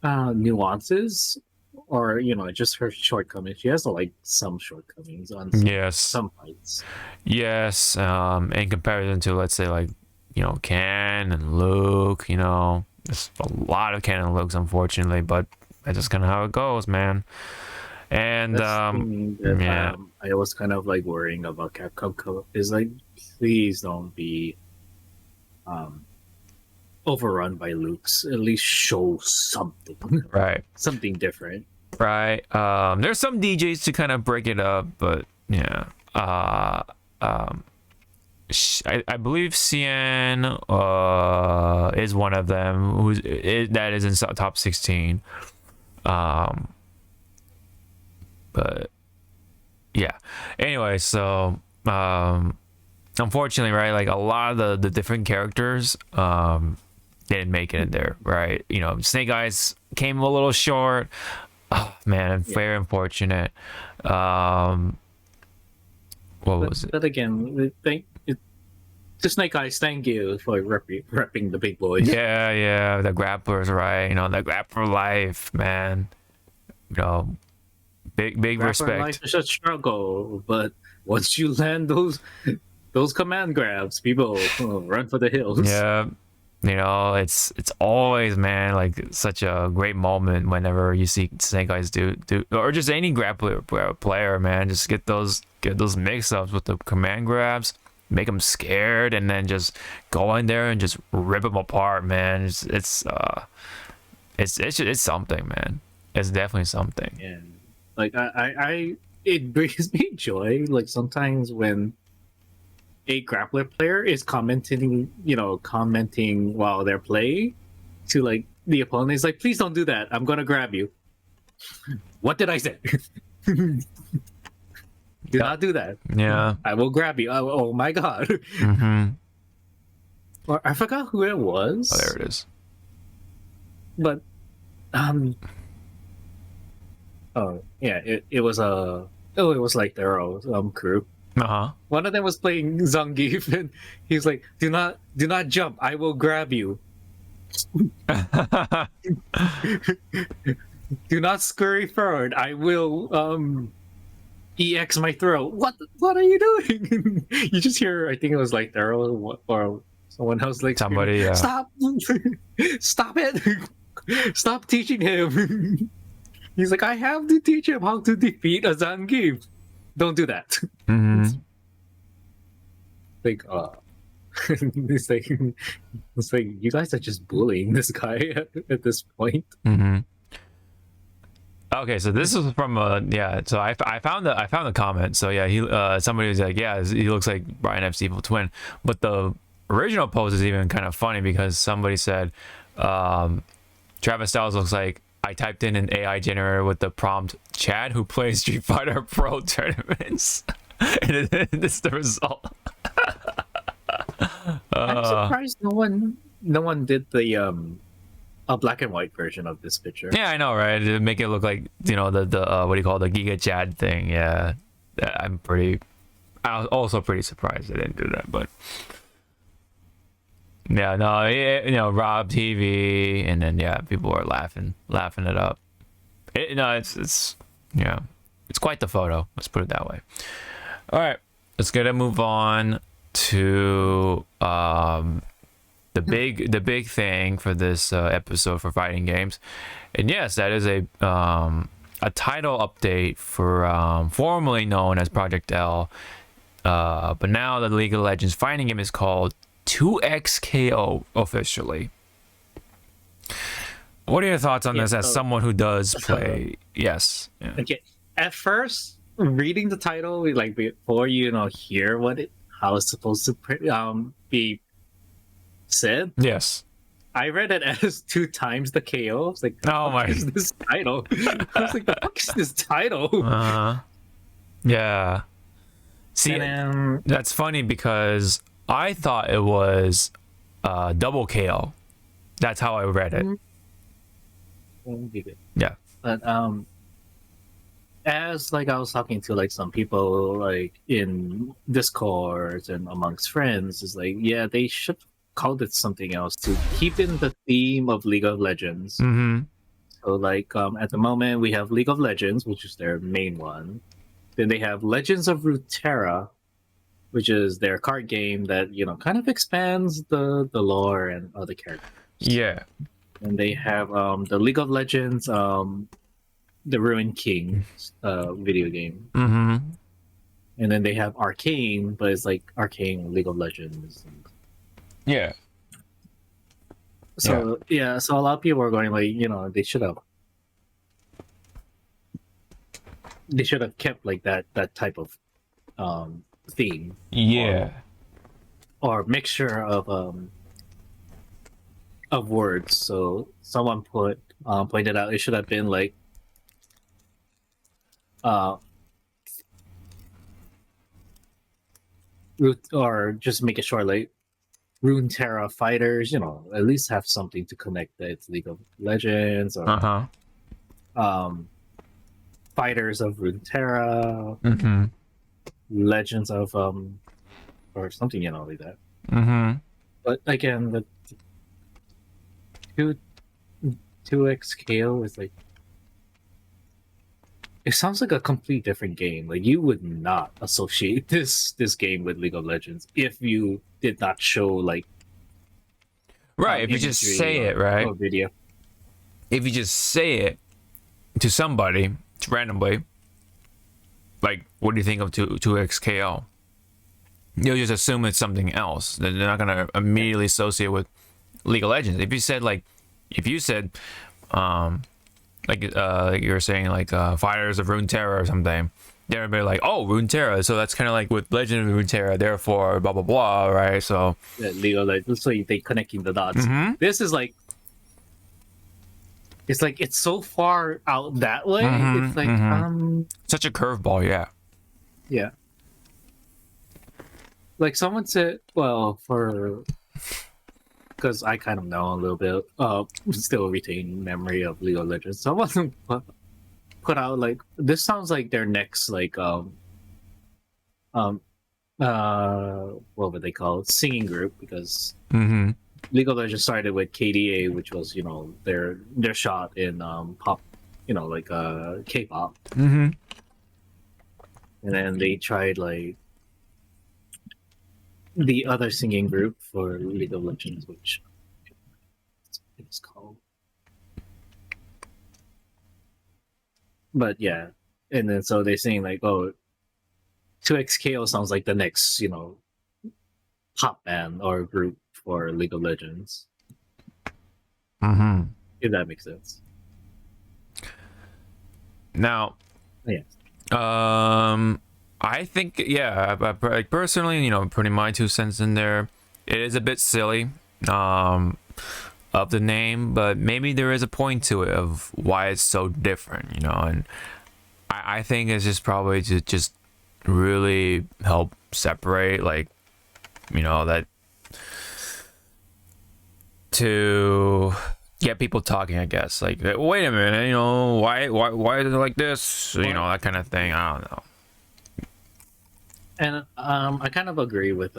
nuances, or just her shortcomings. She has like some shortcomings on some fights. Yes, in comparison to, let's say, like Ken and Luke, there's a lot of Ken and Lukes, unfortunately, but that's just kind of how it goes, man. And I was kind of like worrying about Capcom is like, please don't be overrun by Lukes. At least show something, right? Something different, right? There's some DJs to kind of break it up, but yeah. I believe CN is one of them that is in top 16. But yeah. Anyway, so unfortunately, right, like a lot of the different characters didn't make it in there, right? Snake Eyes came a little short. Oh man, very unfortunate. What was it? But again, to Snake Eyes, thank you for repping the big boys. Yeah, the grapplers, right? The grappler life, man. Big grappler respect. Life is a struggle, but once you land those command grabs, people run for the hills. Yeah, it's always, man, like such a great moment whenever you see Snake Eyes do or just any grappler player, man, just get those mix-ups with the command grabs, make them scared, and then just go in there and just rip them apart, man. It's something, man. It's definitely something. Yeah, like it brings me joy. Like sometimes when a grappler player is commenting while they're playing to like the opponent, is like, please don't do that. I'm gonna grab you. What did I say? Do not do that. Yeah. I will grab you. Oh my god. Mm-hmm. Or I forgot who it was. Oh, there it is. But Oh yeah, it was a it was like their crew. Uh One of them was playing Zangief, and he's like, do not jump, I will grab you. huh. Do not scurry forward, I will EX my throat. What are you doing? You just hear, I think it was like Daryl or someone else like Somebody, screaming, yeah. stop, stop it, stop teaching him. He's like, I have to teach him how to defeat a Zangief. Don't do that. hmm Like, it's like, it's like you guys are just bullying this guy at this point. hmm Okay, so this is from yeah. So I found the comment. So yeah, he somebody was like, yeah, he looks like Brian F's evil twin. But the original post is even kind of funny because somebody said, Travis Styles looks like I typed in an AI generator with the prompt Chad who plays Street Fighter Pro tournaments, and it's the result. I'm surprised no one did the a black and white version of this picture. Yeah, I know, right? To make it look like, you know, the what do you call it, the Giga Chad thing. Yeah, I was also pretty surprised they didn't do that, but yeah, no, you know, Rob TV, and then yeah, people are laughing it up. It's yeah, it's quite the photo. Let's put it that way. All right, let's get to move on to the big thing for this episode for fighting games, and yes, that is a title update for formerly known as Project L, but now the League of Legends fighting game is called 2XKO officially. What are your thoughts on this as someone who does play? Yes. Yeah. Okay, at first, reading the title, like before hear how it's supposed to be said. Yes. I read it as 2 times the KO. I was like, oh my, is this title? I was like, the fuck is this title? Yeah. See, that's funny because I thought it was double KO. That's how I read it. Yeah. But as like I was talking to like some people like in Discord and amongst friends, is like, yeah, they should called it something else to keep in the theme of League of Legends. Mm-hmm. So like at the moment we have League of Legends, which is their main one. Then they have Legends of Runeterra, which is their card game that kind of expands the lore and other characters. Yeah. And they have the League of Legends, the Ruined King video game. Mm-hmm. And then they have Arcane, but it's like Arcane League of Legends. Yeah. So yeah, so a lot of people are going like, they should have kept like that type of theme. Yeah. Or mixture of words. So someone pointed out it should have been like or just make it short like Runeterra fighters, at least have something to connect that it's League of Legends or fighters of Runeterra, Legends of or something, like that. But again, the 2XKO is like, it sounds like a complete different game. Like you would not associate this game with League of Legends if you did not show like right. If you just say it, right? Video. If you just say it to somebody randomly, like, what do you think of 2XKO? You'll just assume it's something else. They're not gonna immediately associate with League of Legends. If you said like you were saying like Fighters of Runeterra or something, they're like, oh, Runeterra, so that's kind of like with Legend of Runeterra, therefore blah blah blah, right? So yeah, League of Legends, so they connecting the dots. This is like, it's so far out that way. It's like such a curveball. Yeah, like someone said, well, because I kind of know a little bit, still retain memory of League of Legends. Someone put out like this sounds like their next like um what would they call it, singing group, because Mm-hmm. League of Legends started with KDA, which was their shot in pop, like K-pop, Mm-hmm. and then they tried like the other singing group for League of Legends, which it's called. But yeah, and then so they're saying like, oh, 2XKO sounds like the next, pop band or group for League of Legends, Mm-hmm. if that makes sense. Now, Yeah. I think, yeah, like personally, putting my 2 cents in there, it is a bit silly, of the name, but maybe there is a point to it of why it's so different, and I think it's just probably to just really help separate, like, that to get people talking, I guess. Like, wait a minute, why is it like this? That kind of thing. I don't know. And I kind of agree with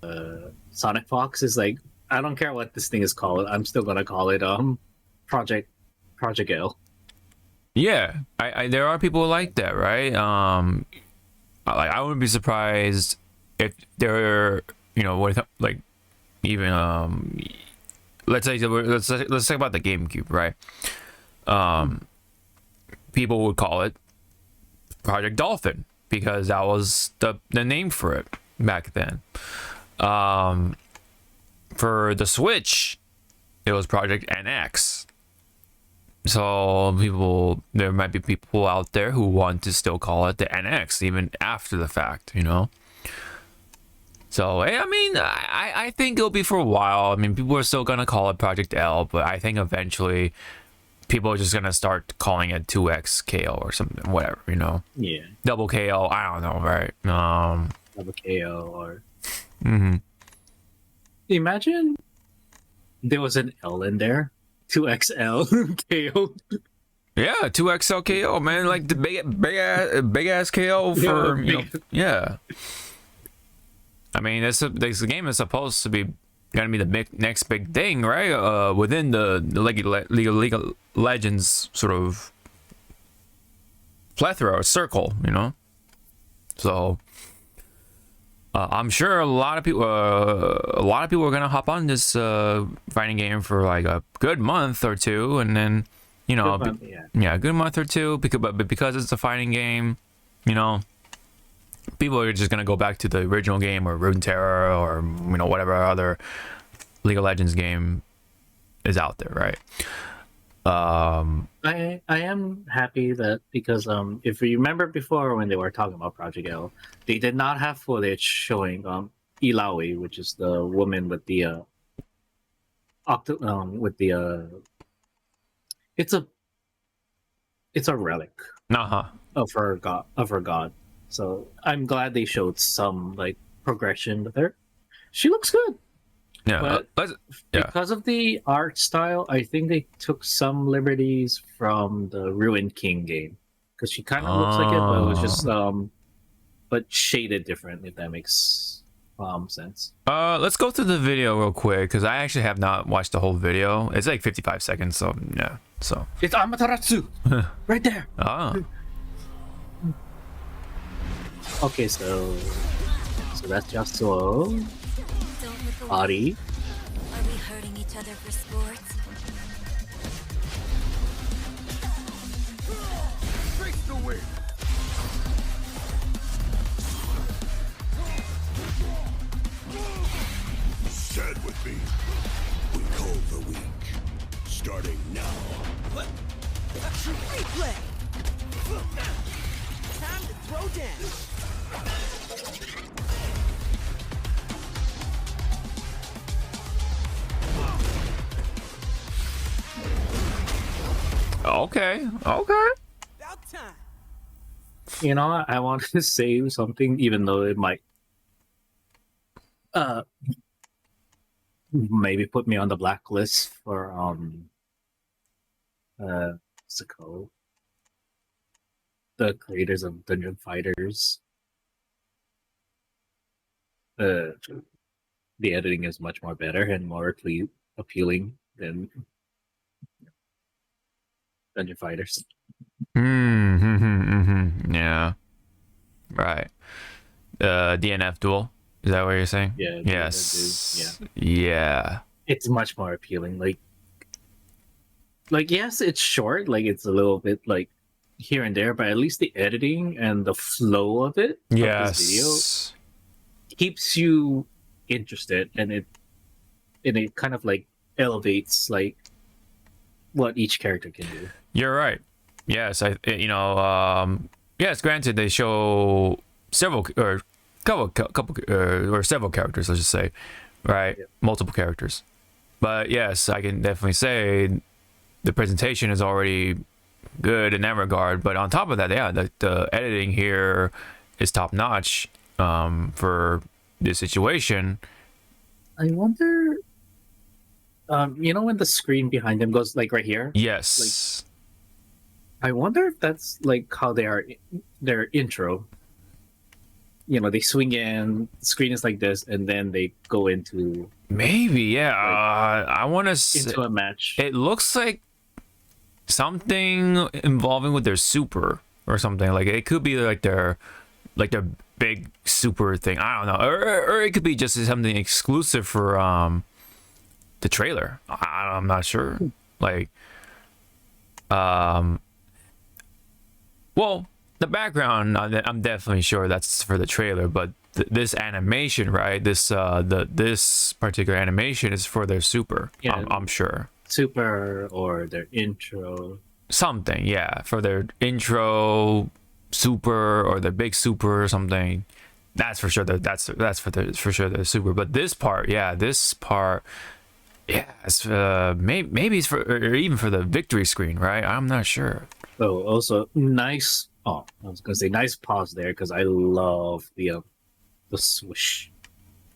Sonic Fox. Is like, I don't care what this thing is called. I'm still gonna call it Project L. Yeah, I there are people like that, right? Like, I wouldn't be surprised if there, with like even let's talk about the GameCube, right? People would call it Project Dolphin because that was the name for it back then. For the Switch, it was Project NX. So there might be people out there who want to still call it the NX even after the fact, So, I mean, I think it'll be for a while. I mean, people are still gonna call it Project L, but I think eventually people are just gonna start calling it 2XKO or something, whatever, Yeah, Double KO, I don't know, right? double KO or. Mm-hmm. Imagine there was an L in there, 2XL KO. Yeah, 2XL KO, man, like the big ass KO for yeah. I mean, this game is supposed to be gonna be the next big thing, right? Within the League of Legends sort of plethora or circle, So I'm sure a lot of people are gonna hop on this fighting game for like a good month or two, and then Good month, yeah. a good month or two, because it's a fighting game, people are just gonna go back to the original game or Runeterra or whatever other League of Legends game is out there, right? I am happy that because if you remember before when they were talking about Project L, they did not have footage showing Ilaoi, which is the woman with the it's a relic of her god. So I'm glad they showed some like progression with her. She looks good. Yeah, But because of the art style, I think they took some liberties from the Ruined King game, because she kind of looks like it, but it was just but shaded different. If that makes sense. Let's go through the video real quick because I actually have not watched the whole video. It's like 55 seconds, so yeah. So It's Amaterasu right there. Okay, so that's Yasuo. Ari. Are we hurting each other for sports? Stand with me. We call the weak. Starting now. What? Replay! Time to throw down. okay. About time. I wanted to say something, even though it might maybe put me on the blacklist for what's it called? the creators of Dungeon Fighters. The editing is much more better and more appealing than Dungeon Fighters. Yeah. Right. DNF duel. Is that what you're saying? Yeah. Yes. Yeah. It's much more appealing. Like yes, it's short. Like it's a little bit like here and there, but at least the editing and the flow of it, of this video, keeps you interested, and it kind of like elevates like what each character can do. You're right. Yes, yes, granted they show several or couple or several characters, let's just say, right? Yep. Multiple characters. But yes, I can definitely say the presentation is already good in that regard. But on top of that, yeah, the editing here is top notch for this situation. I wonder, when the screen behind them goes like right here. Yes. I wonder if that's like how they are their intro. They swing in, the screen is like this, and then they go into Maybe, yeah. I want to into a match. It looks like something involving with their super or something. Like it could be like their big super thing. I don't know, or it could be just something exclusive for the trailer. I'm not sure. Like, well, the background, I'm definitely sure that's for the trailer, but this animation, right? This this particular animation is for their super. Yeah. I'm sure. Super or their intro. Something, yeah, for their intro super or the big super or something. That's for sure. That's for sure the super. But this part, yeah, it's maybe it's for, or even for the victory screen, right? I'm not sure. Oh, also nice. Oh, I was gonna say nice pause there because I love the swoosh.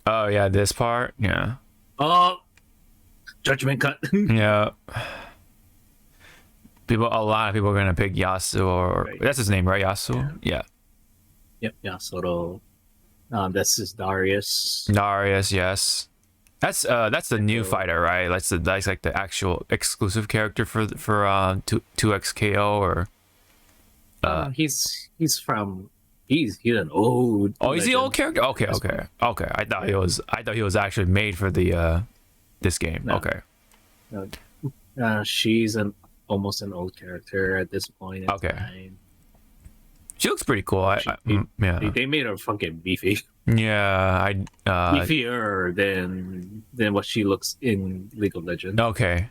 Oh yeah, this part, yeah. Oh, judgment cut. Yeah. A lot of people are gonna pick Yasu, or Right. That's his name, right? Yasu. Yeah. Yep, yeah. So that's his Darius. Darius, yes. That's the new fighter, right? That's like the actual exclusive character for 2XKO or. He's an old. Oh, is he legend. old character? Okay. I thought he was actually made for the this game. No. Okay. She's almost an old character at this point. In Okay. time. She looks pretty cool. Yeah. They made her fucking beefy. Yeah. Beefier than what she looks in League of Legends. Okay.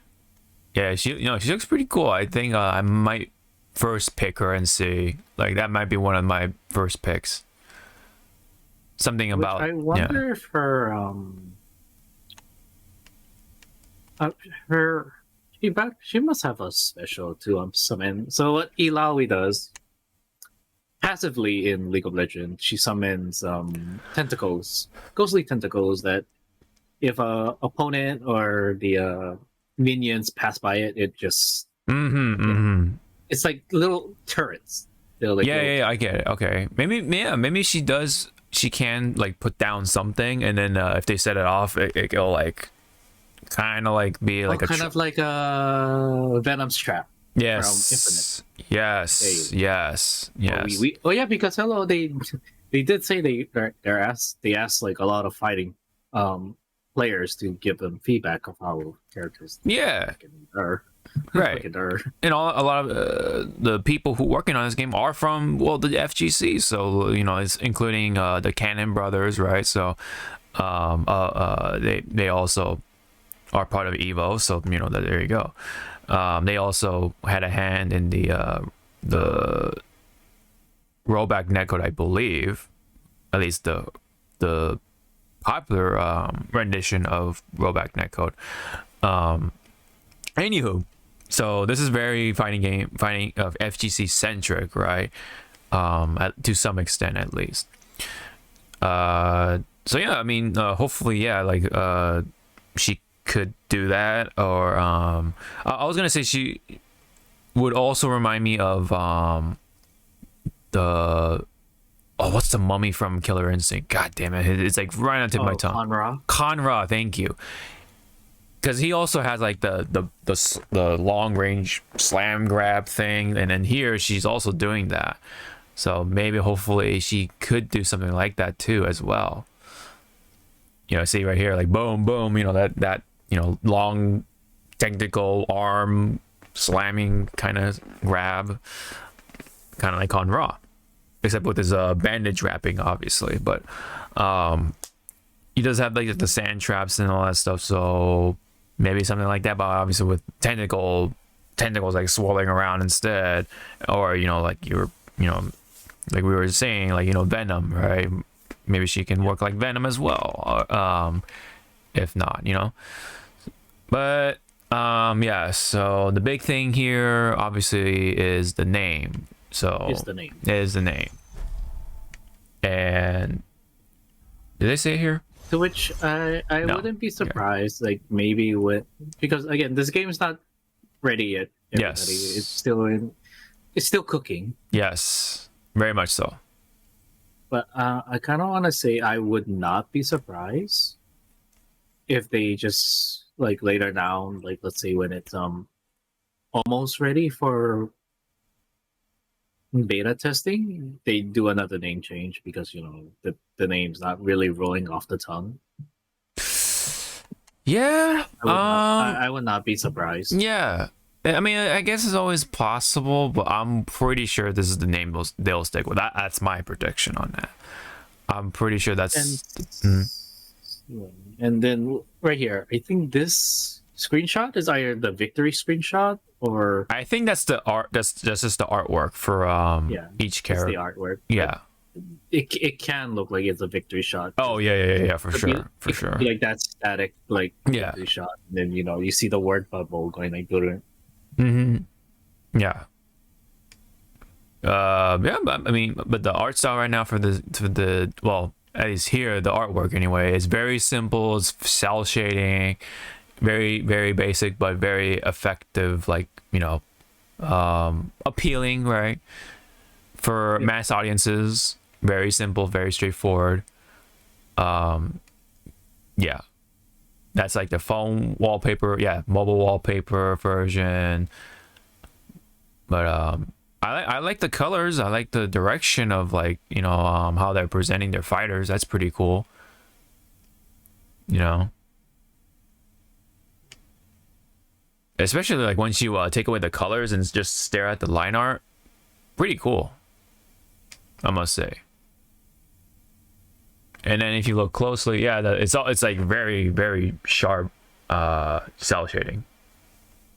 Yeah. She looks pretty cool. I think I might first pick her and see. Like that might be one of my first picks. Something about. I wonder if her she must have a special to summon. So what Ilaoi does passively in League of Legends, she summons tentacles, ghostly tentacles that if a opponent or the minions pass by it, it just it's like little turrets. They're like Yeah, I get it. Okay, maybe she can like put down something, and then if they set it off, it'll like kind of like be like kind of like a Venom's trap. Yes. Yes. Yes. Yes. Because they did say they asked like a lot of fighting players to give them feedback of how characters are. Right. And a lot of the people who working on this game are from the FGC, so it's including the Cannon brothers, right? So they also are part of Evo, so there you go. They also had a hand in the rollback netcode, I believe, at least the popular rendition of rollback netcode. Anywho, so this is very fighting of FGC centric, right? To some extent, at least. So yeah, I mean, hopefully, yeah, like she could do that, or I was gonna say she would also remind me of what's the mummy from Killer Instinct? God damn it, it's like right on the tip of my tongue. Conra. Conra, thank you. Because he also has like the long range slam grab thing, and then here she's also doing that. So maybe hopefully she could do something like that too as well. You know, see right here, like boom, boom. You know that long technical arm slamming kind of grab, kind of like on Raw, except with his bandage wrapping, obviously. But he does have like the sand traps and all that stuff, so maybe something like that. But obviously with tentacles like swirling around instead, or like like we were saying, like Venom, right? Maybe she can work like Venom as well, if not, but yeah, so the big thing here obviously is the name. So Is the name. And did they say it here? To which I No. wouldn't be surprised, like maybe because again, this game is not ready yet. Everybody. Yes. It's still cooking. Yes, very much so. But I kind of want to say I would not be surprised if they just like later down, like let's say when it's almost ready for beta testing, they do another name change because the name's not really rolling off the tongue. Yeah. I would not be surprised. Yeah. I mean, I guess it's always possible, but I'm pretty sure this is the name they'll stick with. That's my prediction on that. I'm pretty sure that's. And then right here, I think this screenshot is either the victory screenshot or I think that's the art. That's just the artwork for each it's character. the artwork. Yeah. It can look like it's a victory shot. Oh yeah, for Could be- sure, for it could sure. be like that static like Yeah. victory shot. And then you see the word bubble going like through. Yeah. Yeah, but I mean, but the art style right now for the well, at least here, the artwork anyway, is very simple. It's cell shading, very very basic, but very effective. Like appealing, right? For mass audiences, very simple, very straightforward. Yeah, that's like the phone wallpaper, mobile wallpaper version. But I like the colors. I like the direction of how they're presenting their fighters. That's pretty cool. Especially like once you take away the colors and just stare at the line art, pretty cool, I must say. And then if you look closely, it's like very very sharp cell shading,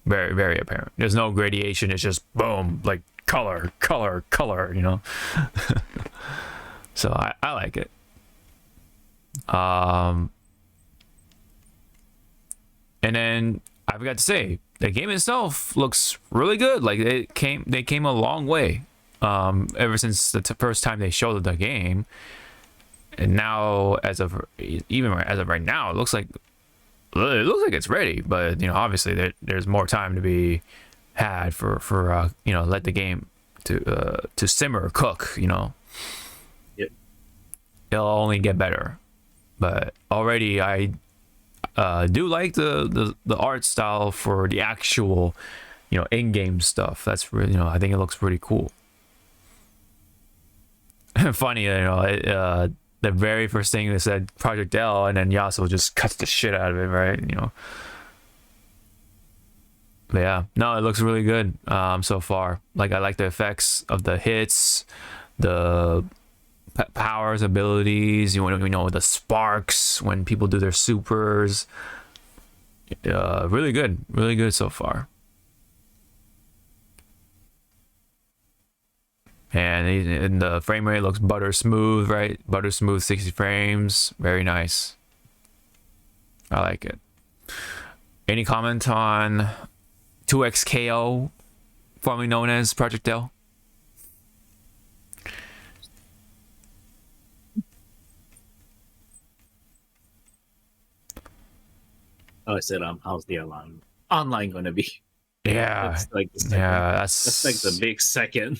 very very apparent. There's no gradation. It's just boom, like color. So I like it. And then I forgot to say, the game itself looks really good. Like they came a long way ever since the first time they showed the game, and now as of right now, it looks like it's ready. But obviously there's more time to be had for let the game to simmer, cook. Yep. It'll only get better. But already I do like the art style for the actual in-game stuff. That's really I think it looks pretty cool. Funny, the very first thing they said Project L, and then Yasuo just cuts the shit out of it, right? But yeah, no, it looks really good so far. Like I like the effects of the hits, the powers, abilities, the sparks when people do their supers. Really good so far. And the frame rate looks butter smooth, right? Butter smooth, 60 frames, very nice. I like it. Any comment on 2XKO, formerly known as Project L? Oh, I said how's the online going to be? Yeah, That's like the second. yeah, That's like the big second.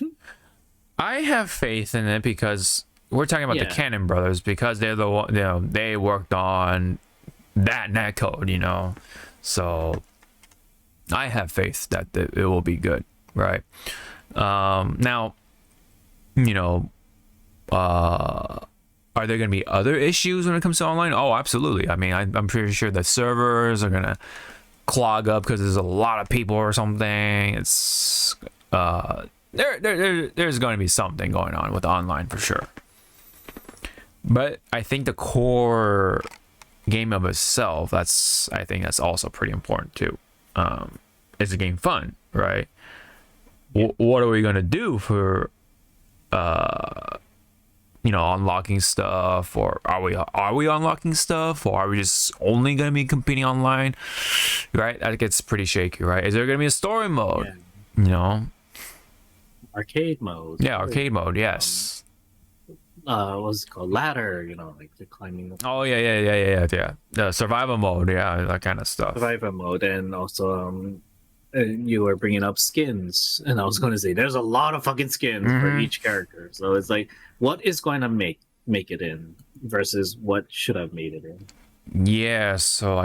I have faith in it because we're talking about the Cannon brothers, because they're the one, they worked on that netcode, so I have faith that it will be good, right? Now, are there going to be other issues when it comes to online? Oh, absolutely. I mean, I'm pretty sure the servers are going to clog up because there's a lot of people or something. It's there's going to be something going on with online for sure. But I think the core game of itself, I think that's also pretty important too. Is the game fun, right? What are we going to do for unlocking stuff, or are we unlocking stuff, or are we just only going to be competing online, right? That gets pretty shaky, right? Is there going to be a story mode? Arcade mode. Yeah, arcade mode. Yes. What's it called? Ladder. Like the climbing. Oh yeah. The survival mode. Yeah, that kind of stuff. Survival mode, and also you were bringing up skins, and I was going to say there's a lot of fucking skins for each character. So it's like, what is going to make it in versus what should have made it in? Yeah. So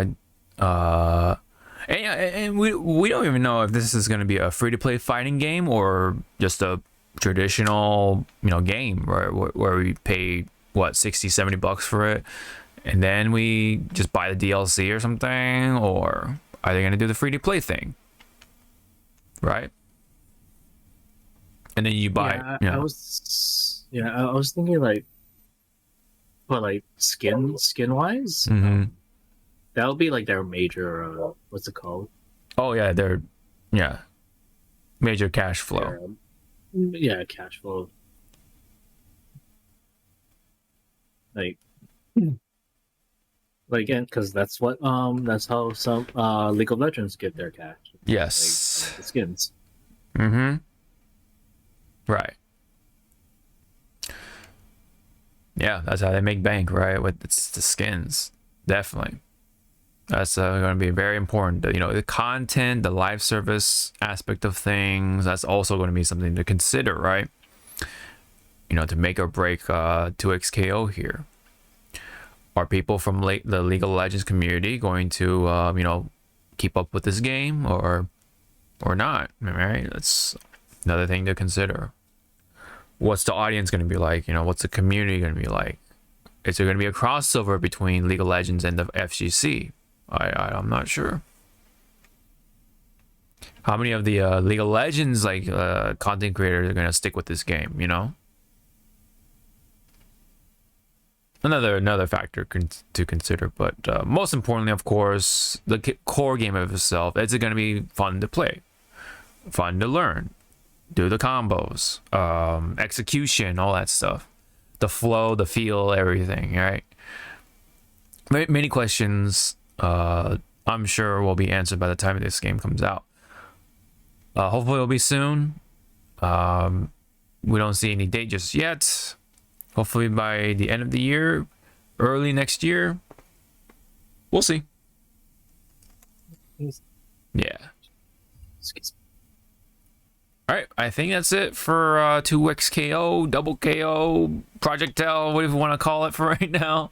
and we don't even know if this is going to be a free-to-play fighting game or just a traditional game where we pay $60-$70 for it, and then we just buy the DLC or something, or are they going to do the free-to-play thing, right? And then you buy. I was thinking like, well, like skin wise. That'll be like their major, what's it called? Oh yeah, major cash flow. Cash flow. Like again, because that's how some League of Legends get their cash. Yes. Like, the skins. Right. Yeah, that's how they make bank, right? With the skins, definitely. That's going to be very important. The content, the live service aspect of things, that's also going to be something to consider, right? To make or break 2XKO here. Are people from the League of Legends community going to, keep up with this game or not? Right? That's another thing to consider. What's the audience going to be like? What's the community going to be like? Is there going to be a crossover between League of Legends and the FGC? I'm not sure. How many of the League of Legends content creators are going to stick with this game? Another factor to consider, but most importantly, of course, the core game of itself. Is it going to be fun to play, fun to learn, do the combos, execution, all that stuff, the flow, the feel, everything, right? Many questions, I'm sure, will be answered by the time this game comes out. Hopefully it'll be soon. We don't see any date just yet. Hopefully by the end of the year, early next year. We'll see. Yeah. All right, I think that's it for 2XKO, Double KO, Project L, whatever you want to call it for right now.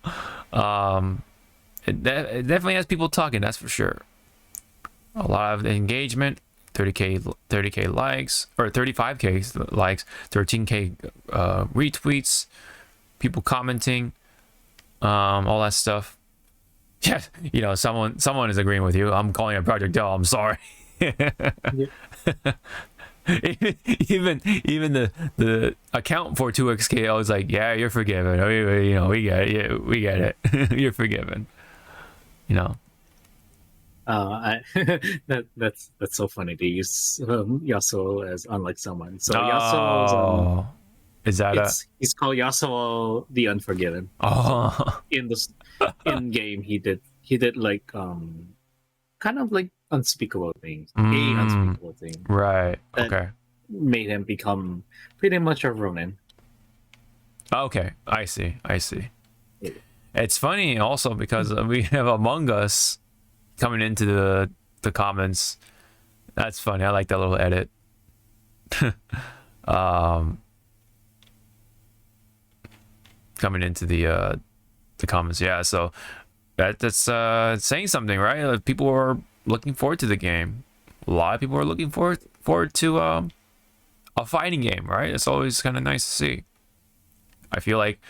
It definitely has people talking, that's for sure. A lot of engagement, 30k likes, or 35k likes, 13k retweets, people commenting, all that stuff. Yeah, someone is agreeing with you. I'm calling it Project L. I'm sorry. Even the account for 2XKL is like, yeah, you're forgiven. We get it. Yeah, we get it. You're forgiven. That's so funny to use Yasuo as unlike someone. So Yasuo is he's called Yasuo the Unforgiven. In game he did like kind of like unspeakable things. Unspeakable thing. Right. Okay. Made him become pretty much a Ronin. Okay, I see. Yeah. It's funny also because we have Among Us coming into the comments. That's funny. I like that little edit. coming into the comments. Yeah, so that's saying something, right? People are looking forward to the game. A lot of people are looking forward to a fighting game, right? It's always kind of nice to see. I feel like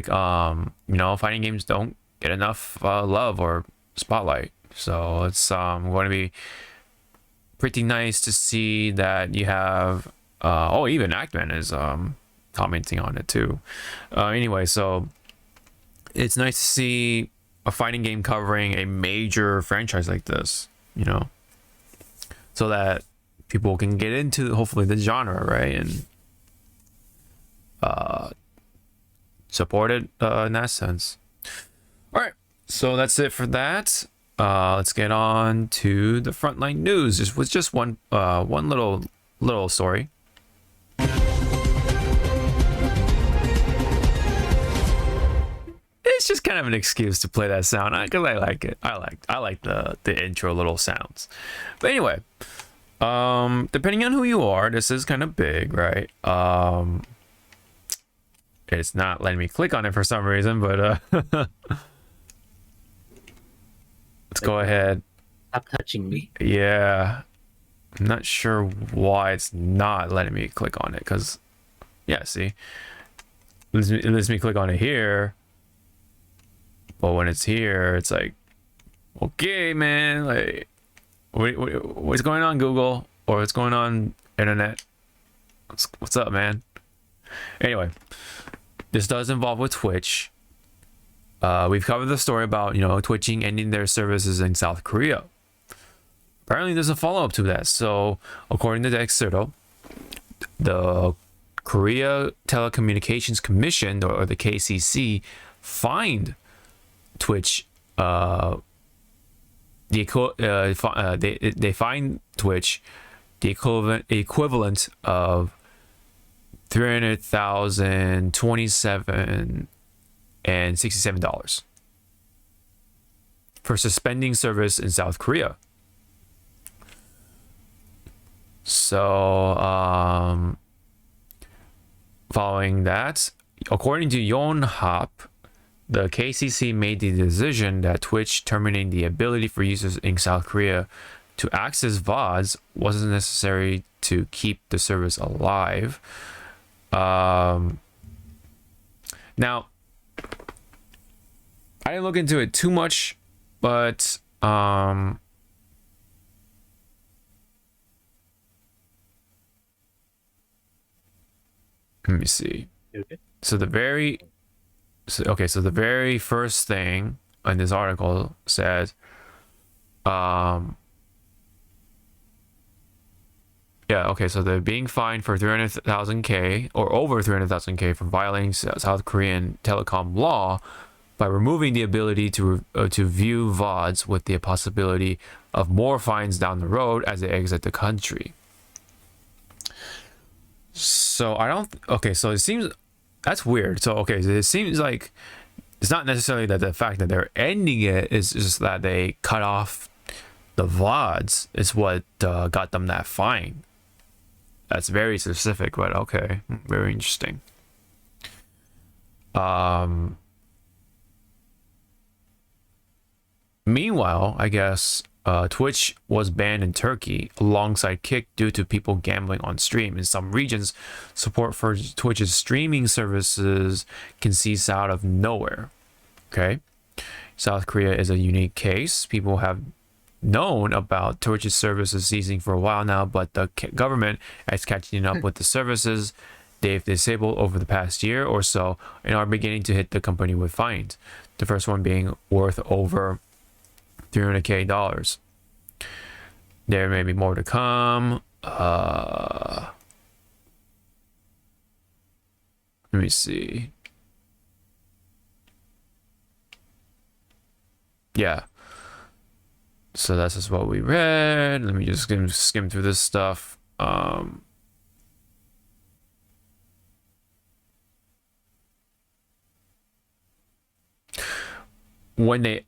fighting games don't get enough love or spotlight, so it's going to be pretty nice to see that you have even Actman is commenting on it too. Anyway, so it's nice to see a fighting game covering a major franchise like this, so that people can get into hopefully the genre, right, and support it in that sense. All right, so that's it for that. Let's get on to the frontline news. This was just one little story. It's just kind of an excuse to play that sound because I like it. I like the intro little sounds. But anyway, depending on who you are, this is kind of big, right? It's not letting me click on it for some reason, but let's go ahead. Stop touching me. Yeah, I'm not sure why it's not letting me click on it. Because, yeah, see, it lets me click on it here, but when it's here, it's like, okay, man, like, what's going on, Google, or what's going on, internet? What's up, man? Anyway, this does involve with Twitch. We've covered the story about Twitching ending their services in South Korea. Apparently, there's a follow-up to that. So, according to Dexerto, the Korea Telecommunications Commission, or the KCC, fined Twitch. They fined Twitch the equivalent of 300,027 and $67 for suspending service in South Korea. So, following that, according to Yonhap, the KCC made the decision that Twitch terminating the ability for users in South Korea to access VODs wasn't necessary to keep the service alive. Now, I didn't look into it too much, but let me see. Okay. So the very first thing in this article says, so they're being fined for 300,000 or over 300,000 for violating South Korean telecom law by removing the ability to view VODs, with the possibility of more fines down the road as they exit the country. So so it seems that's weird. So it seems like it's not necessarily that the fact that they're ending it, is just that they cut off the VODs is what got them that fine. That's very specific, but okay, very interesting. Meanwhile, I guess Twitch was banned in Turkey alongside Kick due to people gambling on stream. In some regions, support for Twitch's streaming services can cease out of nowhere. Okay, South Korea is a unique case. People have known about Twitch's services ceasing for a while now, but the government is catching up with the services they've disabled over the past year or so and are beginning to hit the company with fines. The first one being worth over $300,000. There may be more to come. Let me see. Yeah. So that's just what we read. Let me just skim through this stuff. When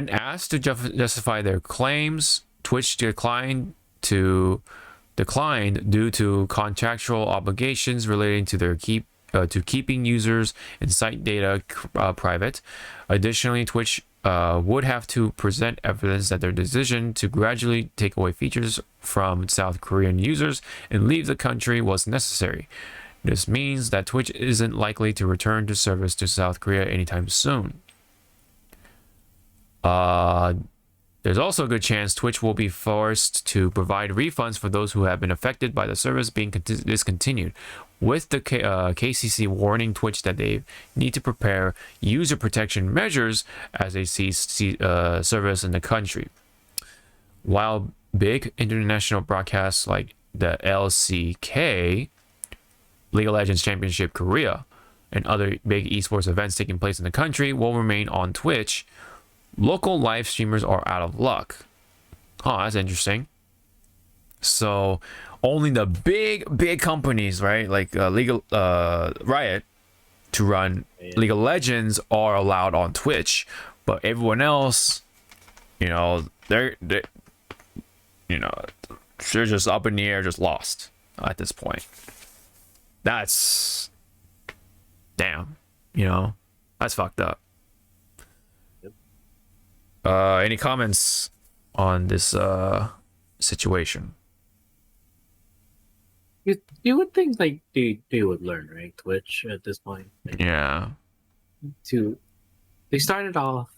asked to justify their claims, Twitch declined due to contractual obligations relating to their to keeping users and site data private. Additionally, Twitch would have to present evidence that their decision to gradually take away features from South Korean users and leave the country was necessary. This means that Twitch isn't likely to return to service to South Korea anytime soon. There's also a good chance Twitch will be forced to provide refunds for those who have been affected by the service being discontinued, with the KCC warning Twitch that they need to prepare user protection measures as they cease service in the country. While big international broadcasts like the LCK, League of Legends Championship Korea, and other big esports events taking place in the country will remain on Twitch, local live streamers are out of luck. Oh, that's interesting. So only the big companies, right, like Riot, to run League of Legends are allowed on Twitch, but everyone else, they're just up in the air, just lost at this point. That's damn, that's fucked up. Any comments on this situation? You would think like they would learn, right? Twitch at this point. Like, Yeah. They started off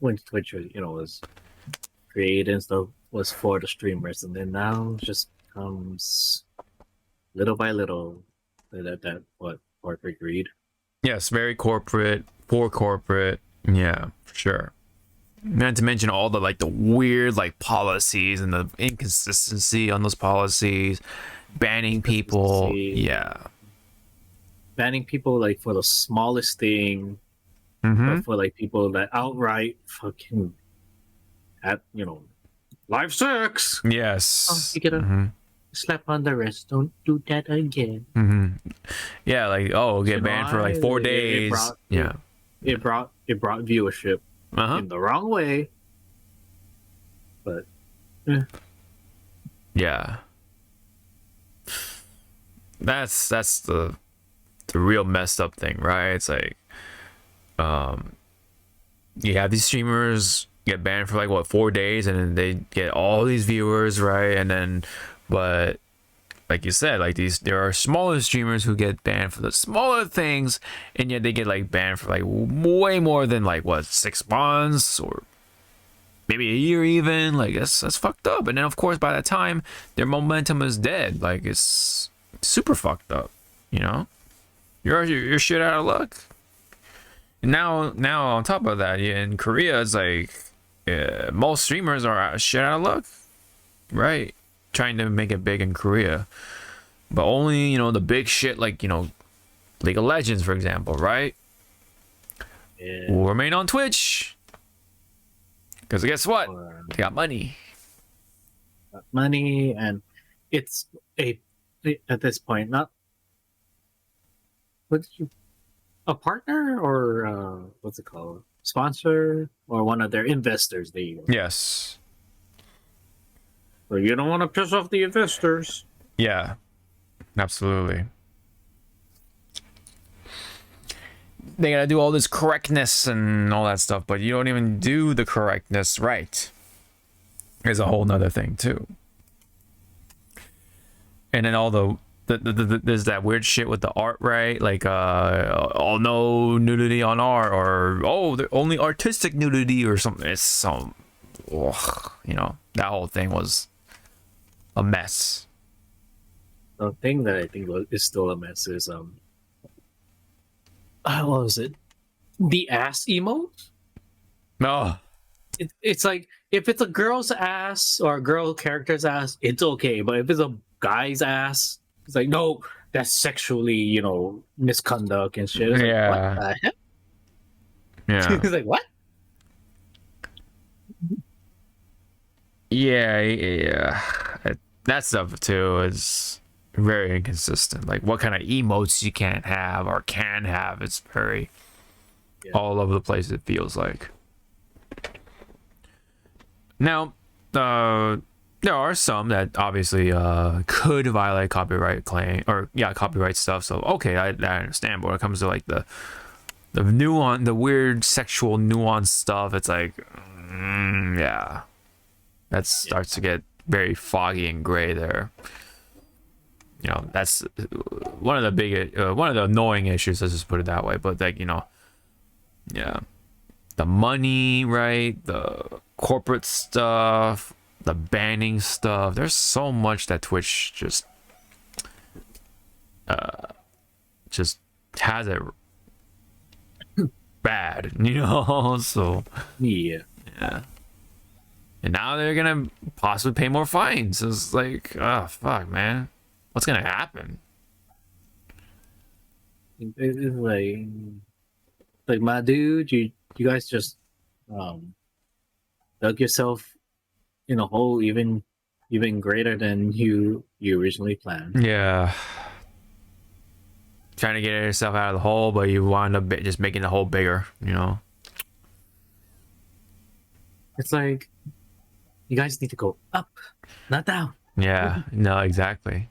when Twitch was created and stuff was for the streamers, and then now it just comes little by little that what corporate greed. Yes, very corporate, poor corporate. Yeah, for sure. Not to mention all the the weird policies and the inconsistency on those policies, banning people. Yeah, banning people for the smallest thing, mm-hmm. or for people that outright fucking at live sex. Yes. Oh, you gotta slap on the wrist. Don't do that again. Mm-hmm. Yeah, get banned for 4 days. It brought viewership. In the wrong way, but yeah, that's the real messed up thing, right? It's you have these streamers get banned for 4 days, and then they get all these viewers, right? And then, but like you said, there are smaller streamers who get banned for the smaller things, and yet they get banned for way more than 6 months or maybe a year even. That's fucked up. And then of course by that time their momentum is dead. It's super fucked up. You're shit out of luck. And now on top of that, in Korea it's most streamers are shit out of luck, right? Trying to make it big in Korea, but only the big shit League of Legends, for example, right? Yeah. Will remain on Twitch because guess what? They got money. And it's at this point not a partner or what's it called, sponsor, or one of their investors. Yes. So you don't want to piss off the investors. Yeah, absolutely. They gotta do all this correctness and all that stuff, but you don't even do the correctness right. Is a whole nother thing too. And then all there's that weird shit with the art, right? No nudity on art, or the only artistic nudity or something. It's some, that whole thing was a mess. The thing that I think is still a mess is what was it? The ass emote? No. It's if it's a girl's ass or a girl character's ass, it's okay. But if it's a guy's ass, it's no, that's sexually, misconduct and shit. It's Yeah. What the heck? Yeah. It's what? Yeah. That stuff too is very inconsistent. What kind of emotes you can't have or can have. It's very all over the place, it feels like. Now, there are some that obviously could violate copyright claim or copyright stuff. So okay, I understand. But when it comes to like the nuance, the weird sexual nuance stuff, it's like that starts to get very foggy and gray there. You know, that's one of the one of the annoying issues. Let's just put it that way. But like, you know, yeah, the money, right? The corporate stuff, the banning stuff. There's so much that Twitch just has it bad, you know. So Yeah. And now they're gonna possibly pay more fines. It's like, oh fuck, man, what's gonna happen? It's like my dude, you guys just dug yourself in a hole even greater than you originally planned. Yeah. Trying to get yourself out of the hole, but you wind up just making the hole bigger, you know? It's like, you guys need to go up, not down. Yeah, no, exactly.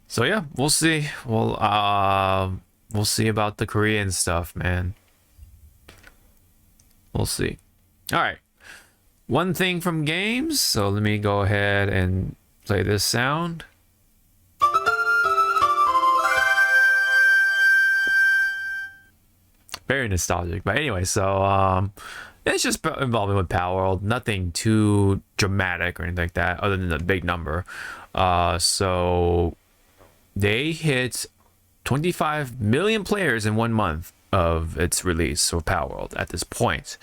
So yeah, we'll see. We'll see about the Korean stuff, man. We'll see. All right. One thing from games. So let me go ahead and play this sound. Very nostalgic. But anyway, so it's just involving with Power World. Nothing too dramatic or anything like that, other than the big number. So they hit 25 million players in 1 month of its release, so Power World at this point.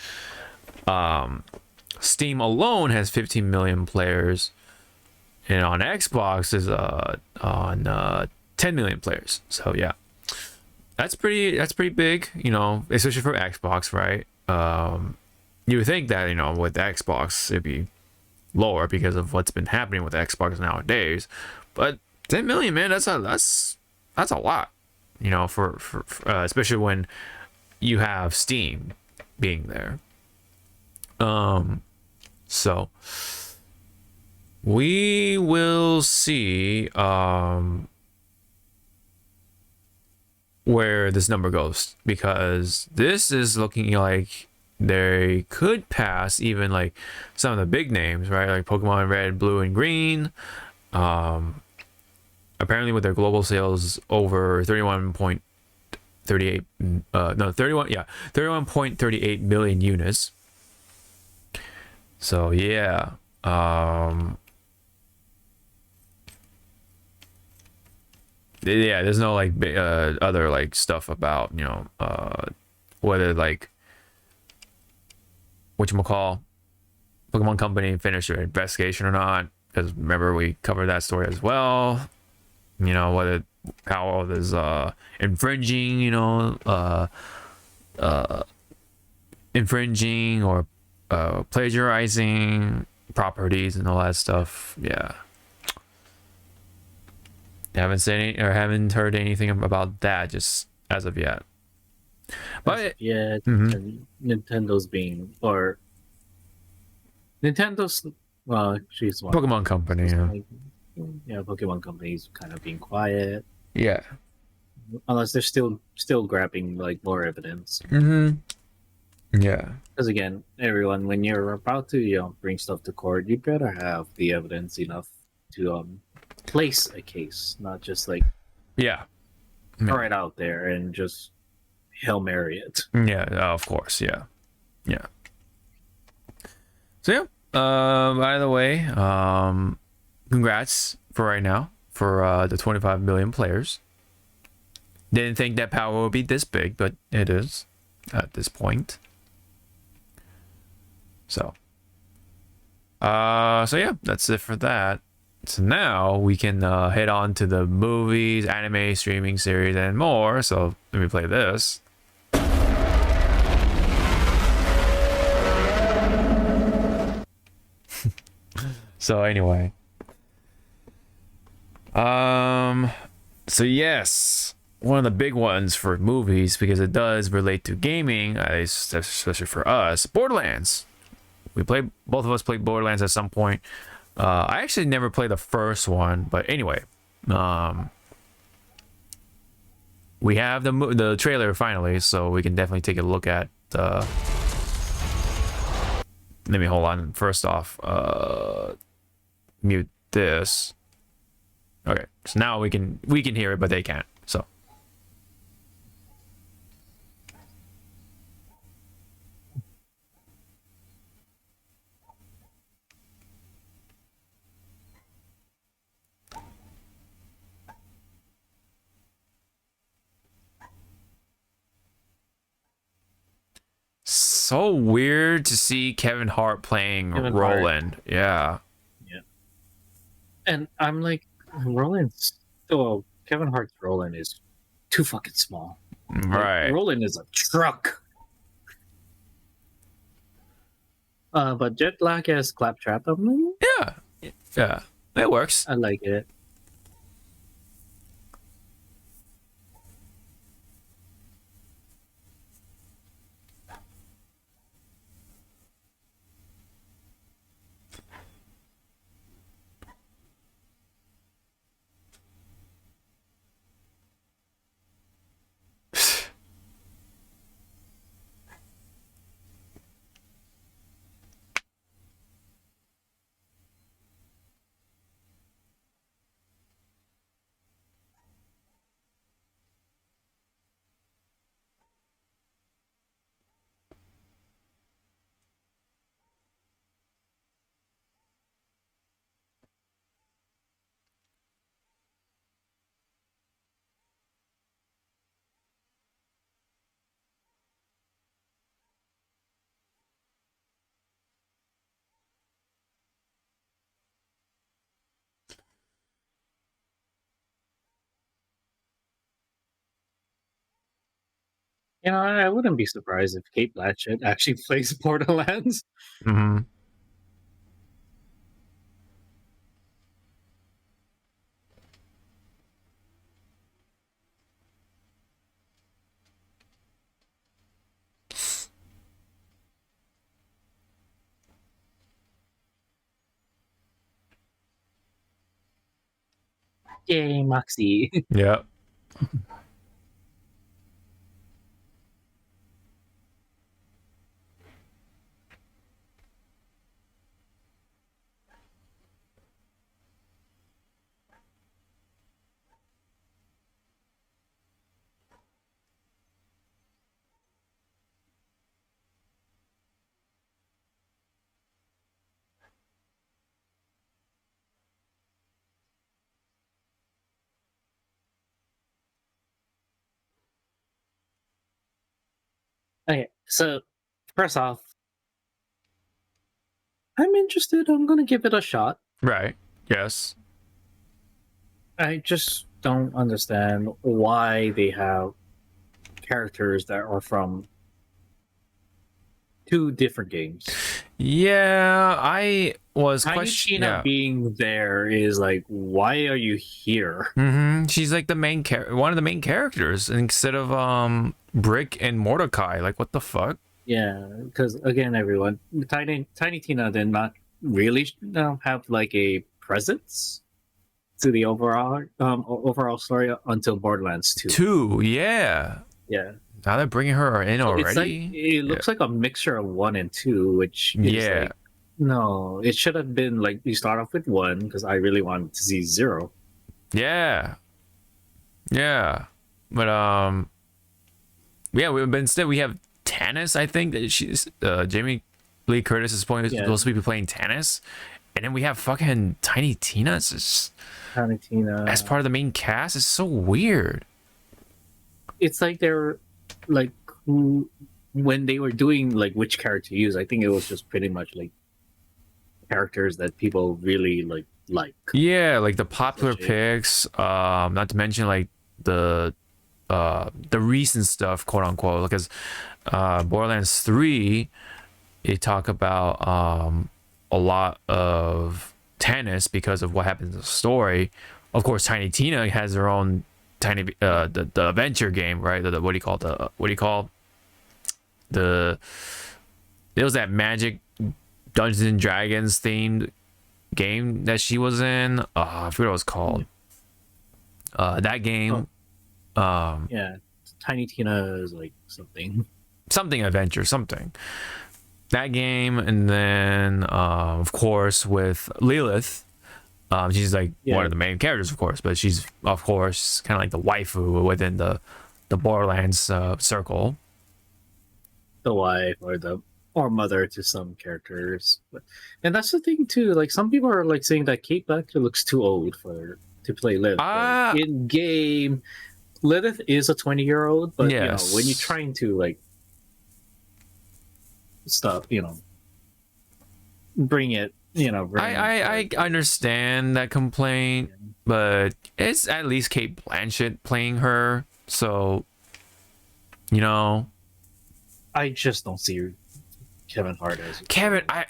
Steam alone has 15 million players, and on Xbox is on 10 million players. So yeah, that's pretty big, you know, especially for Xbox, right? You would think that, you know, with Xbox it'd be lower because of what's been happening with Xbox nowadays, but 10 million, man, that's a lot, you know, for especially when you have Steam being there. So we will see where this number goes, because this is looking like they could pass even like some of the big names, right? Like Pokemon Red, Blue, and Green. Apparently with their global sales over 31.38 million units. So yeah, there's no like other like stuff about, you know, whether like whatchamacall, Pokemon Company finished their investigation or not, because remember we covered that story as well. You know, whether Power is infringing, you know, infringing or plagiarizing properties and all that stuff. Yeah, haven't heard anything about that just as of yet. But yeah, Nintendo's being, or Nintendo's, well, she's one. Pokemon Company, yeah, Pokemon Company's kind of being quiet. Yeah, unless they're still grabbing like more evidence. Yeah, because again, everyone, when you're about to, you know, bring stuff to court, you better have the evidence enough to place a case, not just like throw it out there and just Hail Mary it. Yeah, of course, yeah. So yeah, by the way, congrats for right now for the 25 million players. Didn't think that Power would be this big, but it is at this point. So yeah, that's it for that. So now we can head on to the movies, anime, streaming series, and more. So let me play this. So anyway, so yes, one of the big ones for movies, because it does relate to gaming, especially for us, Borderlands both of us played Borderlands at some point. I actually never played the first one, but anyway, we have the trailer finally, so we can definitely take a look at. Let me hold on. First off, mute this. Okay, so now we can hear it, but they can't. So. So weird to see Kevin Hart playing Roland. Yeah. Yeah. And I'm like, Kevin Hart's Roland is too fucking small. Right. Like, Roland is a truck. But Jet Black as Claptrap, I'm like, Yeah. It works. I like it. You know, I wouldn't be surprised if Kate Blanchett actually plays Borderlands. Mm-hmm. Yay, Moxie. Yeah. Okay, so first off, I'm interested. I'm gonna give it a shot. Right. Yes. I just don't understand why they have characters that are from two different games. Yeah, I was Tiny questioning. Tina Yeah. being there is like, why are you here? Mm-hmm. She's like the main one of the main characters instead of Brick and Mordecai. Like, what the fuck? Yeah, because again, everyone, Tiny Tina did not really have like a presence to the overall story until Borderlands 2. 2. Yeah. Yeah, Now they're bringing her in so it's like already. it looks like a mixture of 1 and 2, which is Yeah. like, no, it should have been like you start off with 1 because I really wanted to see 0. Yeah. Yeah. But yeah, but instead we have Tannis. I think that she's Jamie Lee Curtis is supposed to be playing Tannis, and then we have fucking Tiny Tina. It's just, Tiny Tina as part of the main cast. It's so weird. It's like they're like when they were doing like which character to use. I think it was just pretty much like characters that people really like. Yeah, like the popular picks. Not to mention like the recent stuff, quote unquote, because Borderlands 3, they talk about a lot of Tannis because of what happens in the story. Of course, Tiny Tina has her own tiny the adventure game, right? What do you call it was that magic Dungeons and Dragons themed game that she was in. I forget what it was called. That game. Yeah, Tiny Tina is like something adventure, something. That game, and then of course with Lilith. She's like one of the main characters, of course, but she's of course kind of like the waifu within the Borderlands circle. The wife or mother to some characters, and that's the thing too. Like some people are like saying that Kate Blanchett looks too old to play Lilith. In game, Lilith is a 20-year-old, but yes. you know when you're trying to like stuff, bring it. I understand that complaint, but it's at least Kate Blanchett playing her, so I just don't see Kevin Hart as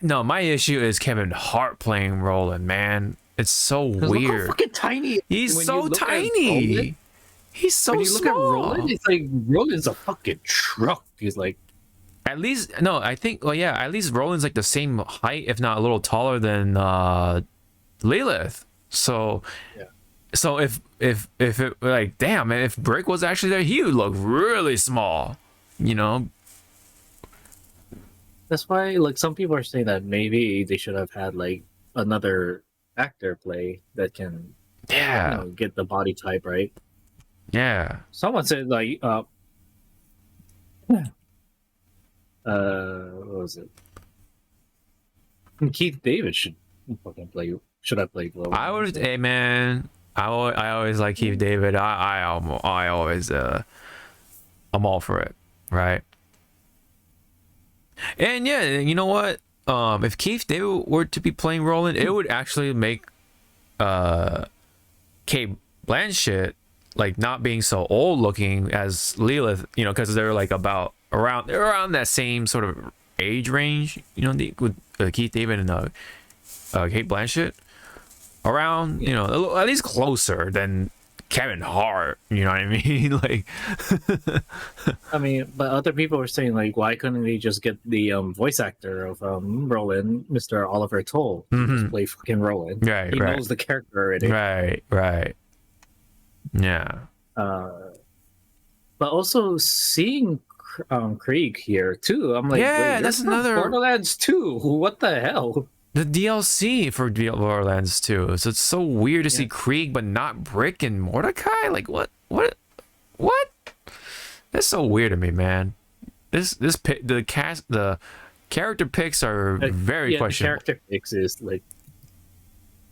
my issue is Kevin Hart playing Roland, man. It's so weird. Look how fucking tiny. He's so tiny. He's so when you look small. at Roland, it's like Roland's a fucking truck. He's like. At least I think at least Roland's like the same height, if not a little taller than Lilith. So if it like damn man, if Brick was actually there, he would look really small. That's why like some people are saying that maybe they should have had like another actor play that can get the body type right. Yeah. Someone said like what was it? Keith David should fucking play. Should I play Glow? I would. Hey man, I always like Keith David. I always I'm all for it, right? And yeah, you know what? If Keith David were to be playing Roland, it would actually make Kate Blanchett like not being so old looking as Lilith, because they're like around that same sort of age range, with Keith David and Kate Blanchett around, at least closer than Kevin Hart. You know what I mean? Like, I mean, but other people were saying like, why couldn't they just get the voice actor of Roland, Mr. Oliver Toll, to just play fucking Roland? Right, he knows the character already. Right. Yeah. But also seeing Krieg here too. I'm like, yeah, wait, that's another Borderlands 2. What the hell? The DLC for Borderlands 2. So it's so weird to see Krieg but not Brick and Mordecai. Like what? That's so weird to me, man. The character picks are very questionable. The character picks is like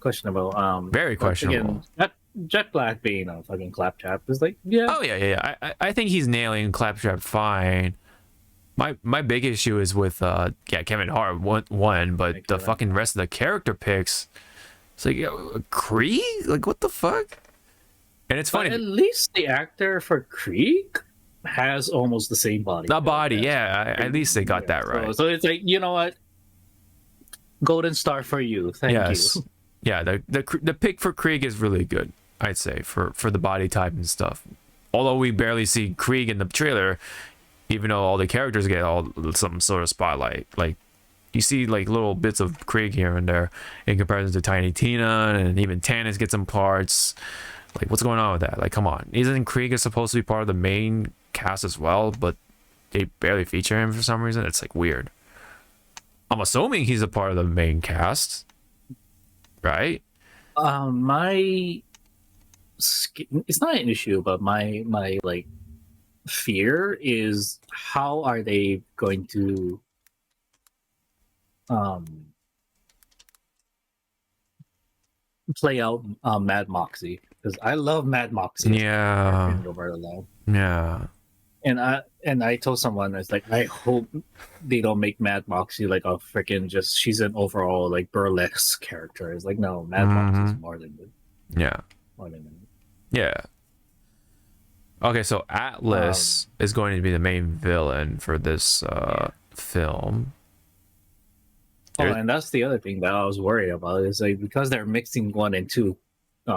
questionable. Very questionable. Again, Jet Black being a fucking Claptrap is like, yeah. Oh yeah. I think he's nailing Claptrap fine. My big issue is with Kevin Hart one, but the fucking rest of the character picks, it's like Krieg, like what the fuck? And it's funny. But at least the actor for Krieg has almost the same body. The body, yeah. At least they got that right. So it's like, you know what? Golden star for you. Thank you. Yeah, the pick for Krieg is really good, I'd say, for the body type and stuff. Although we barely see Krieg in the trailer, even though all the characters get some sort of spotlight. Like, you see like little bits of Krieg here and there in comparison to Tiny Tina, and even Tannis gets some parts. Like, what's going on with that? Like, come on. Isn't Krieg supposed to be part of the main cast as well, but they barely feature him for some reason? It's like weird. I'm assuming he's a part of the main cast, right? It's not an issue, but my like fear is how are they going to play out Mad Moxie, because I love Mad Moxie. Yeah. Yeah. And I told someone, it's like, I hope they don't make Mad Moxie like a freaking just she's an overall like burlesque character. It's like, no, Mad Moxie is more than that. Yeah. More than that. Yeah. Okay, so Atlas is going to be the main villain for this film. Oh, and that's the other thing that I was worried about is like because they're mixing 1 and 2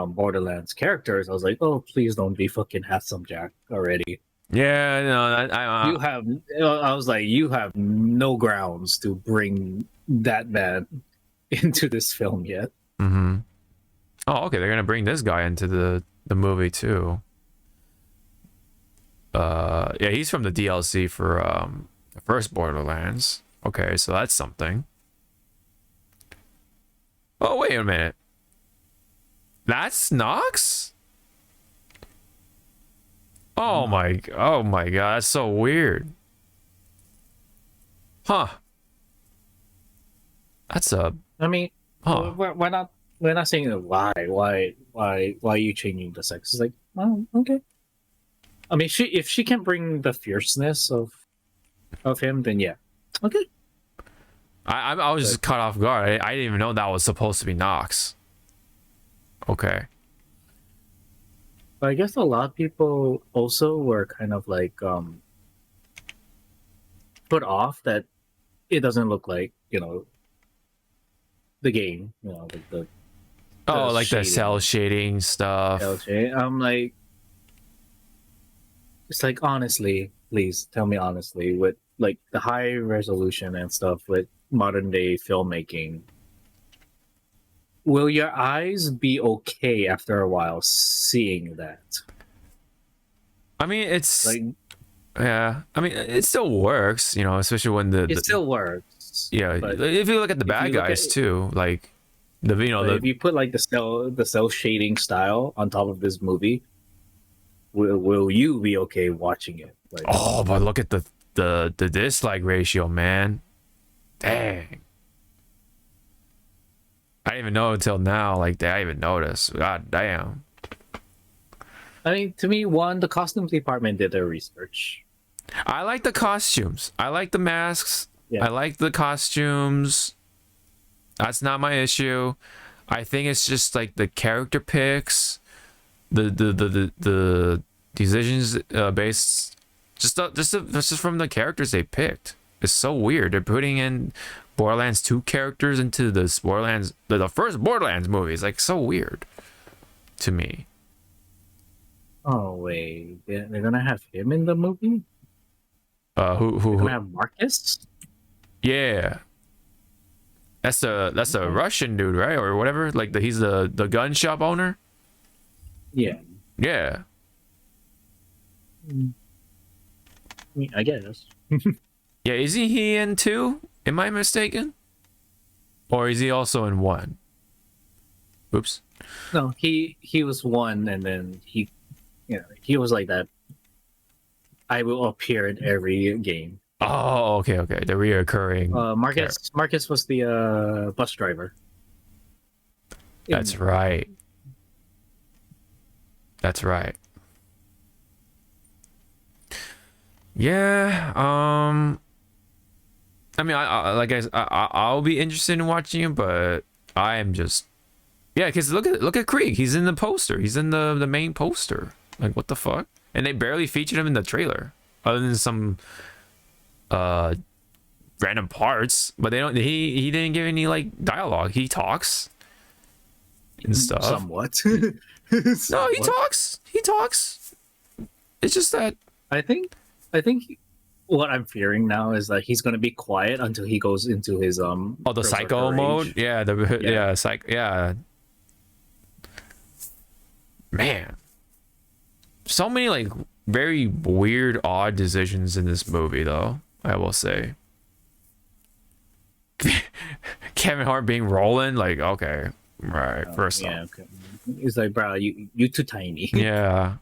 Borderlands characters. I was like, oh, please don't be fucking Handsome Jack already. Yeah, no, You have. I was like, you have no grounds to bring that man into this film yet. mm-hmm. Oh, okay. They're gonna bring this guy into the movie too. Yeah, he's from the DLC for the first Borderlands. Okay, so that's something. Oh, wait a minute. That's Nox? Oh my god, that's so weird. Huh. That's a I mean, huh. we're not. We're not saying why are you changing the sex? It's like, oh, okay. I mean, if she can bring the fierceness of him, then yeah, okay. I was just caught off guard. I didn't even know that was supposed to be Nox. Okay. But I guess a lot of people also were kind of like put off that it doesn't look like, the game, like the Oh, like the cell shading stuff. cell shading. I'm like, it's like, honestly, please tell me honestly, with like the high resolution and stuff with modern day filmmaking, will your eyes be okay after a while seeing that? I mean, it's Like, yeah. I mean, it still works, especially when the still works. yeah. but If you look at the if bad you look guys at- too, like the if you put like the cell shading style on top of this movie, will you be okay watching it? Like, oh, but look at the dislike ratio, man. Dang. I didn't even know until now. Like, I even noticed. God damn. I mean, to me, the costumes department did their research. I like the costumes. I like the masks. Yeah. I like the costumes. That's not my issue. I think it's just like the character picks, the decisions based, just from the characters they picked. It's so weird. They're putting in Borderlands 2 characters into this Borderlands, the first Borderlands movie. It's like so weird to me. Oh wait, they're gonna have him in the movie? They're They're gonna have Marcus? Yeah. That's a Russian dude, right? Or whatever. Like he's the gun shop owner. Yeah. Yeah. I mean, I guess. Yeah, isn't he in 2? Am I mistaken? Or is he also in 1? Oops. No, he was one, and then he was like that. I will appear in every game. Oh, okay. The reoccurring. Marcus was the bus driver. That's right. That's right. Yeah. I mean, I'll be interested in watching it, but I am just because look at Krieg. He's in the poster. He's in the main poster. Like, what the fuck? And they barely featured him in the trailer, other than some random parts. But they don't. He didn't give any like dialogue. He talks and stuff. Somewhat. No, he talks. He talks. It's just that I think what I'm fearing now is that he's gonna be quiet until he goes into his the berserker psycho rage. mode. Yeah, Yeah. yeah. Man, so many like very weird, odd decisions in this movie, though. I will say. Kevin Hart being Roland, like, okay, right. First off, Okay. He's like, bro, you too tiny. yeah.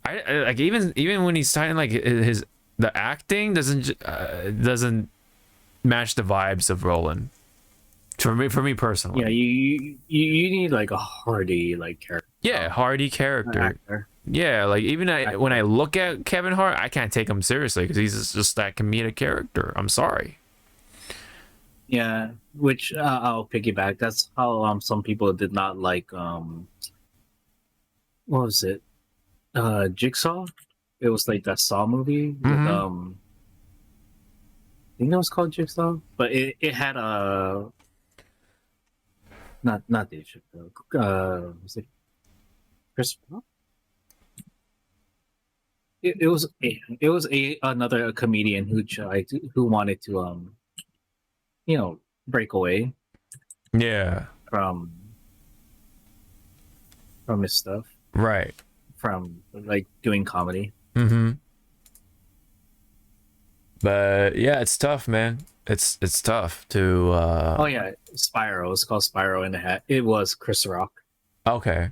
I like even when he's signing like the acting doesn't match the vibes of Roland. For me personally. Yeah, you need like a hardy like character. Yeah, hardy character. Actor. Yeah, like even when I look at Kevin Hart, I can't take him seriously because he's just that comedic character. I'm sorry. Yeah, which I'll piggyback. That's how some people did not like what was it? Jigsaw. It was like that Saw movie with Mhm. I think that was called Jigsaw, but it had a not Dave Chappelle. Was it Chris Rock? it was another comedian who wanted to break away Yeah. from his stuff, Right. from like doing comedy. Mm-hmm. But yeah, it's tough, man. It's tough to. Oh yeah, Spyro. It's called Spyro in the Hat. It was Chris Rock. Okay.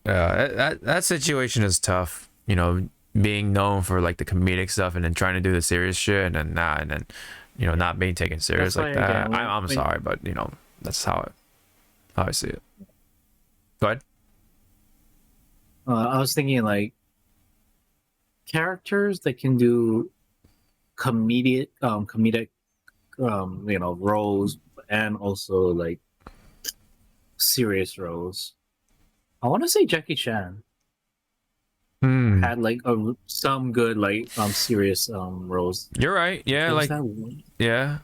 That situation is tough. You know, being known for like the comedic stuff and then trying to do the serious shit and then not, and then not being taken serious That's like why, that. again, I'm sorry, but that's how I see it. Go ahead. I was thinking like characters that can do comedic roles and also like serious roles. I want to say Jackie Chan had like some good like serious roles. You're right. Yeah, There was like yeah.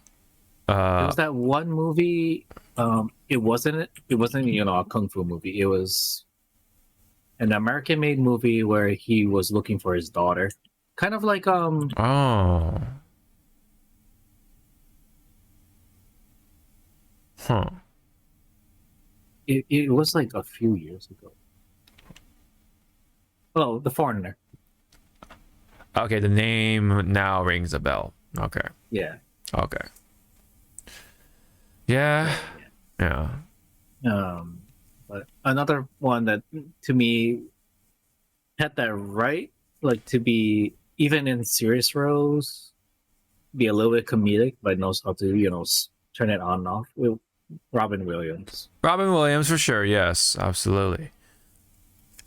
there was that one movie. It wasn't a kung fu movie. It was an American-made movie where he was looking for his daughter, kind of like Oh. Huh. It was like a few years ago. Oh, The Foreigner. Okay, the name now rings a bell. Okay. Yeah. Okay. Yeah. Yeah. But another one that to me had that right, like to be even in serious roles, be a little bit comedic, but knows how to turn it on and off. With Robin Williams. Robin Williams for sure. Yes, absolutely.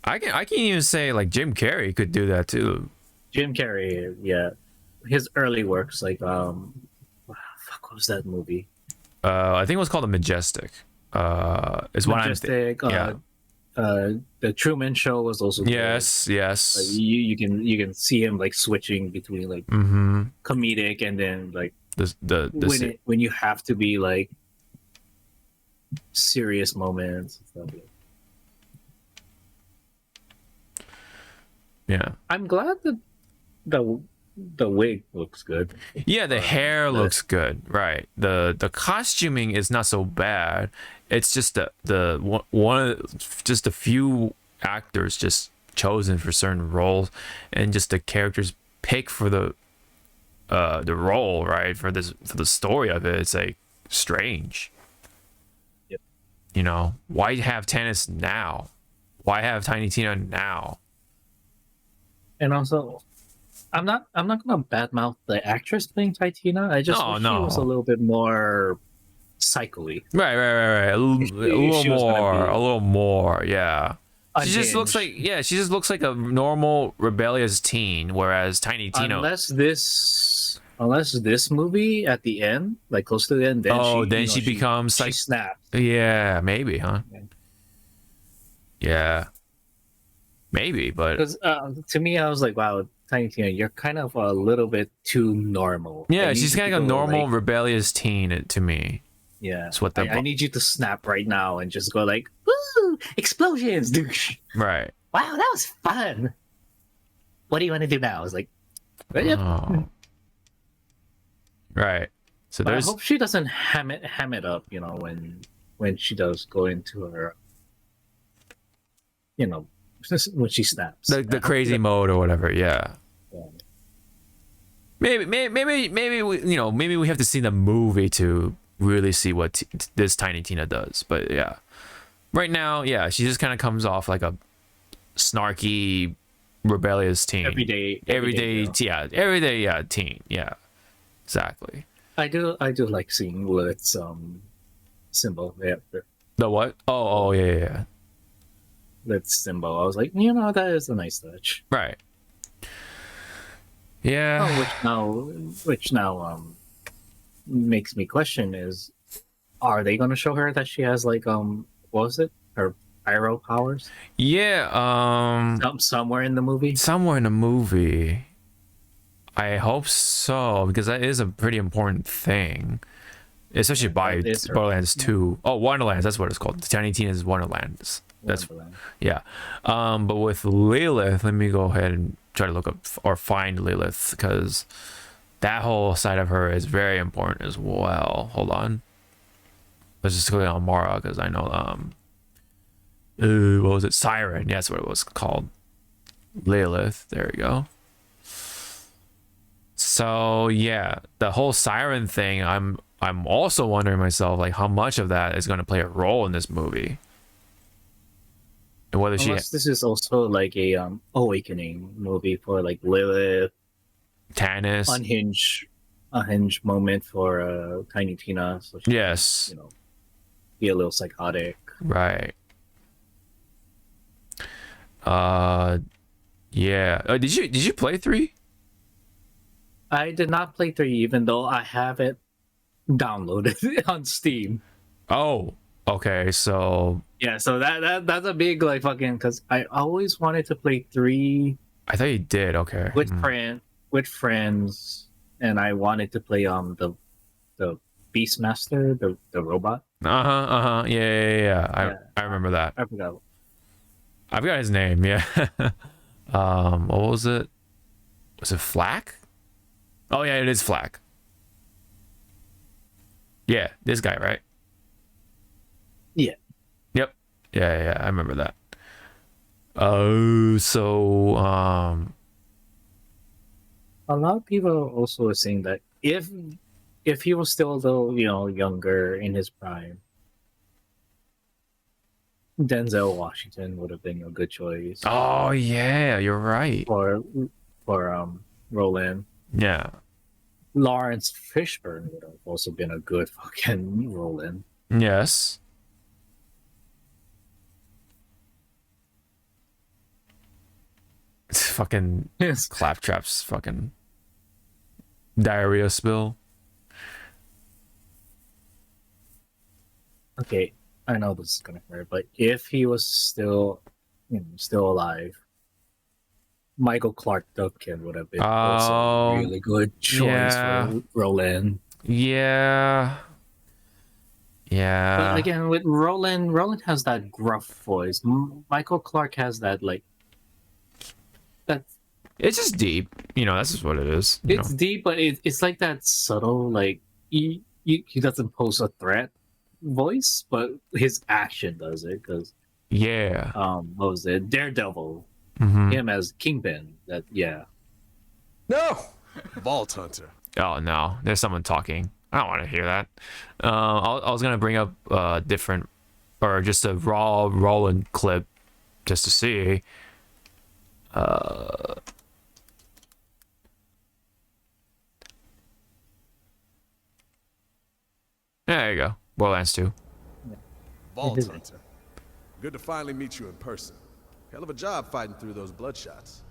I can even say like Jim Carrey could do that too. Jim Carrey, yeah, his early works like what was that movie? I think it was called The Majestic. Is what I'm Majestic. yeah. The Truman Show was also good. Yes. Yes. Like, you can see him like switching between like Mm-hmm. comedic and then like The when you have to be like serious moments and stuff. yeah. I'm glad that the wig looks good. Yeah, the hair looks good, right? The costuming is not so bad. It's just just a few actors just chosen for certain roles, and just the characters picked for the role, right? For the story of it, it's like strange. Yep. Why have Tennis now? Why have Tiny Tina now? And also, I'm not gonna badmouth the actress playing Titina. I just wish she was a little bit more psycho-y. Right. A little more. Yeah. She just looks like a normal rebellious teen, whereas Tiny Tina. Unless this movie at the end, like close to the end, then she becomes she snaps. Yeah, maybe, huh? Yeah, maybe, but Because to me, I was like, wow, Tiny Tina, you're kind of a little bit too normal. yeah, she's kind of a normal rebellious teen to me. Yeah, That's what I need you to snap right now and just go like, woo, explosions, douche. Right. Wow, that was fun. What do you want to do now? I was like, yep. Oh. Right. So But I there's hope she doesn't ham it up, when she does go into her, when she snaps. the crazy mode or whatever. Yeah. Maybe we have to see the movie to really see what this Tiny Tina does. But yeah, right now, yeah, she just kind of comes off like a snarky, rebellious teen. Everyday teen. Yeah, exactly. I do like seeing Lilith's symbol. Yeah, The what? Oh, yeah. Lilith's symbol. I was like, that is a nice touch. Right. Yeah. Which now makes me question is, are they going to show her that she has like what was it, her pyro powers? Yeah. Somewhere in the movie. Somewhere in the movie. I hope so, because that is a pretty important thing, especially by Borderlands 2. Oh, Wonderlands. That's what it's called. Tiny Tina's Wonderlands. That's Borderlands. yeah. But with Lilith, let me go ahead and try to look up or find Lilith, because that whole side of her is very important as well. Hold on. Let's just click on Mara, because I know what was it? Siren. Yeah, that's what it was called. Lilith. There we go. So yeah, the whole Siren thing, I'm also wondering myself, like, how much of that is going to play a role in this movie, and whether Unless this is also like a awakening movie for like Lilith, Tannis. unhinged moment for Tiny Tina. So she Yes. can, be a little psychotic. Right. Yeah. Did you play 3? I did not play 3, even though I have it downloaded on Steam. Oh, okay. So Yeah, so that's a big like fucking, because I always wanted to play 3 I thought you did. Okay. with friends, and I wanted to play the Beastmaster, the robot. Yeah. I remember that. I forgot. I've got his name. Yeah. What was it? Was it Flack? Oh yeah, it is Flack. Yeah, this guy, right? Yeah. Yep. Yeah. I remember that. Oh, so A lot of people are also saying that if he was still a little, younger in his prime, Denzel Washington would have been a good choice oh yeah, you're right. for Roland. Yeah. Lawrence Fishburne would have also been a good fucking Roland. Yes. It's fucking Yes. Claptrap's fucking diarrhea spill. Okay, I know this is gonna hurt, but if he was still alive, Michael Clark Duncan would have been also a really good choice for Roland. Yeah. But again, with Roland has that gruff voice. Michael Clark has that like that. It's just deep. That's just what it is. It's deep, but it's like that subtle, like he doesn't pose a threat voice, but his action does it. Because Yeah. what was it? Daredevil. Mhm. Him as Kingpin. No! Vault Hunter. Oh no, there's someone talking. I don't want to hear that. I was gonna bring up different, or just a raw Roland clip, just to see. There you go. Borderlands 2. Vault Hunter. Good to finally meet you in person. Hell of a job fighting through those bloodshots.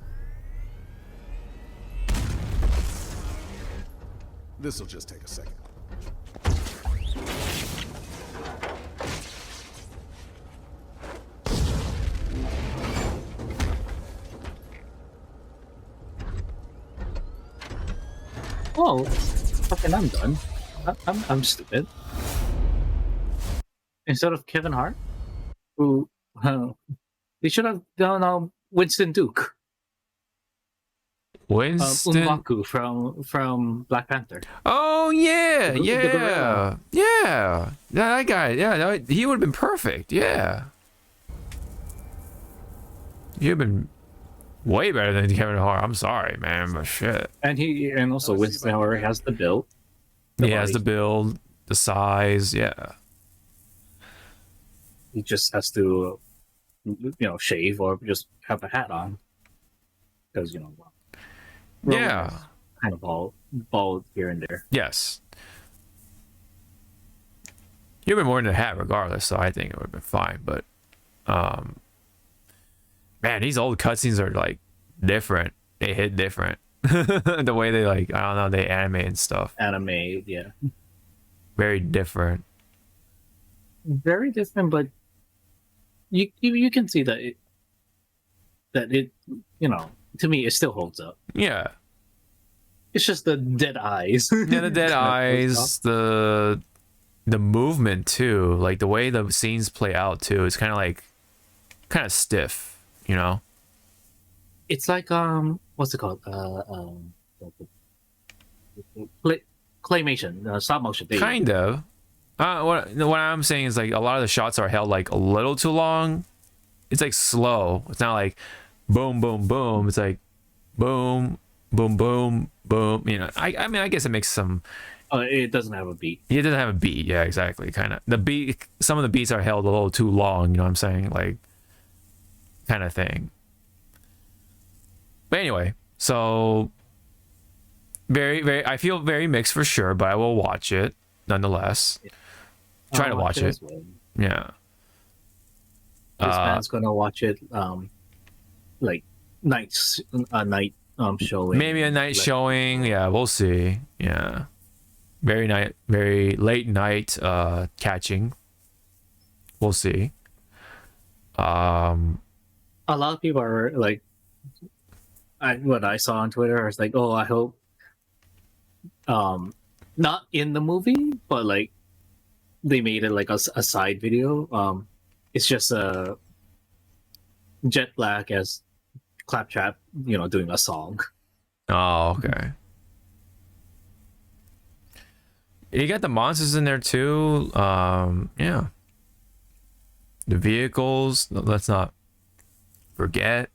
This'll just take a second. Oh, fucking! I'm done. I'm stupid. Instead of Kevin Hart, who they should have done Winston Duke, Winston. M'Baku from Black Panther. Oh yeah, The yeah, gorilla. yeah. That guy. Yeah, he would have been perfect. Yeah. You've been way better than Kevin Hart. I'm sorry, man, but shit. And also Winston Howard has the build. He has the body. build, the size. Yeah. He just has to, shave or just have a hat on, because Yeah. kind of bald here and there. Yes. You've been more than a hat regardless, so I think it would have been fine. But, man, these old cutscenes are like different. They hit different. The way they I don't know, they animate and stuff. Anime, yeah, Very different. very different, but you can see that it to me it still holds up. Yeah. It's just the dead eyes. Yeah, the dead eyes, the movement too, like the way the scenes play out too. It's kind of like kind of stiff, you know. It's like what's it called? Claymation, stop motion. There you go. Kind of. What I'm saying is like a lot of the shots are held like a little too long. It's like slow. It's not like boom, boom, boom. It's like boom, boom, boom, boom. You know, I mean, I guess it makes some. It doesn't have a beat. It doesn't have a beat. Yeah, exactly. Kind of the beat. Some of the beats are held a little too long. You know what I'm saying? Like, kind of thing. But anyway, so very. I feel very mixed for sure, but I will watch it nonetheless. Try to watch it. As well. Yeah. This man's gonna watch it. Like night showing. Maybe a night showing. Yeah, we'll see. Yeah. Very late night catching. We'll see. A lot of people are like, what I saw on Twitter is like, oh, I hope, not in the movie, but like they made it like a side video. It's just Jet Black as Claptrap, you know, doing a song. Oh, okay. You got the monsters in there too. Yeah. The vehicles, let's not forget.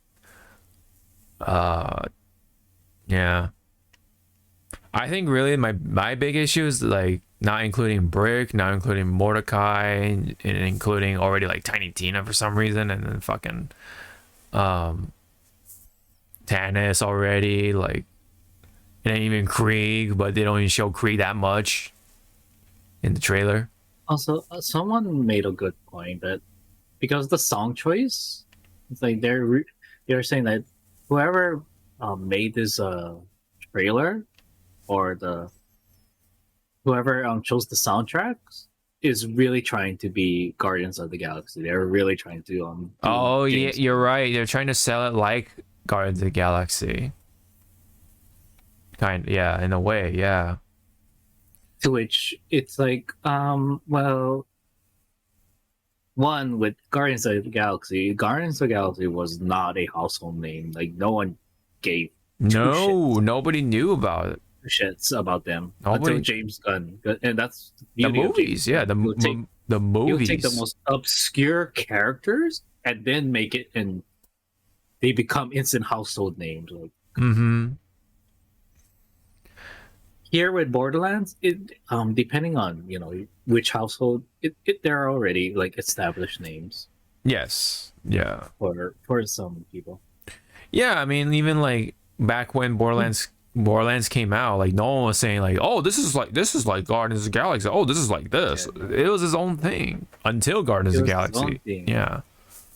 Yeah. I think really my big issue is like not including Brick, not including Mordecai, and including already like Tiny Tina for some reason, and then fucking Tannis already, like, and then even Krieg, but they don't even show Krieg that much in the trailer. Also, someone made a good point that because the song choice, it's like they're saying that whoever made this trailer or whoever chose the soundtracks is really trying to be Guardians of the Galaxy. They're really trying to oh yeah, you're right. They're trying to sell it like Guardians of the Galaxy. Yeah, in a way, yeah. To which it's like, well, one with Guardians of the Galaxy was not a household name. Like no one gave nobody knew about it. Shits about them until James Gunn, and that's the movies. Yeah, the movies. You'll take the most obscure characters and then make it, and they become instant household names. Like, here with Borderlands, it depending on which household, there are already like established names. Yes, yeah. For some people. Yeah, I mean, even like back when Borderlands came out, like no one was saying like, oh, this is like Guardians of the Galaxy. Oh, this is like this. Yeah, no. It was his own thing until Guardians of the Galaxy. Yeah.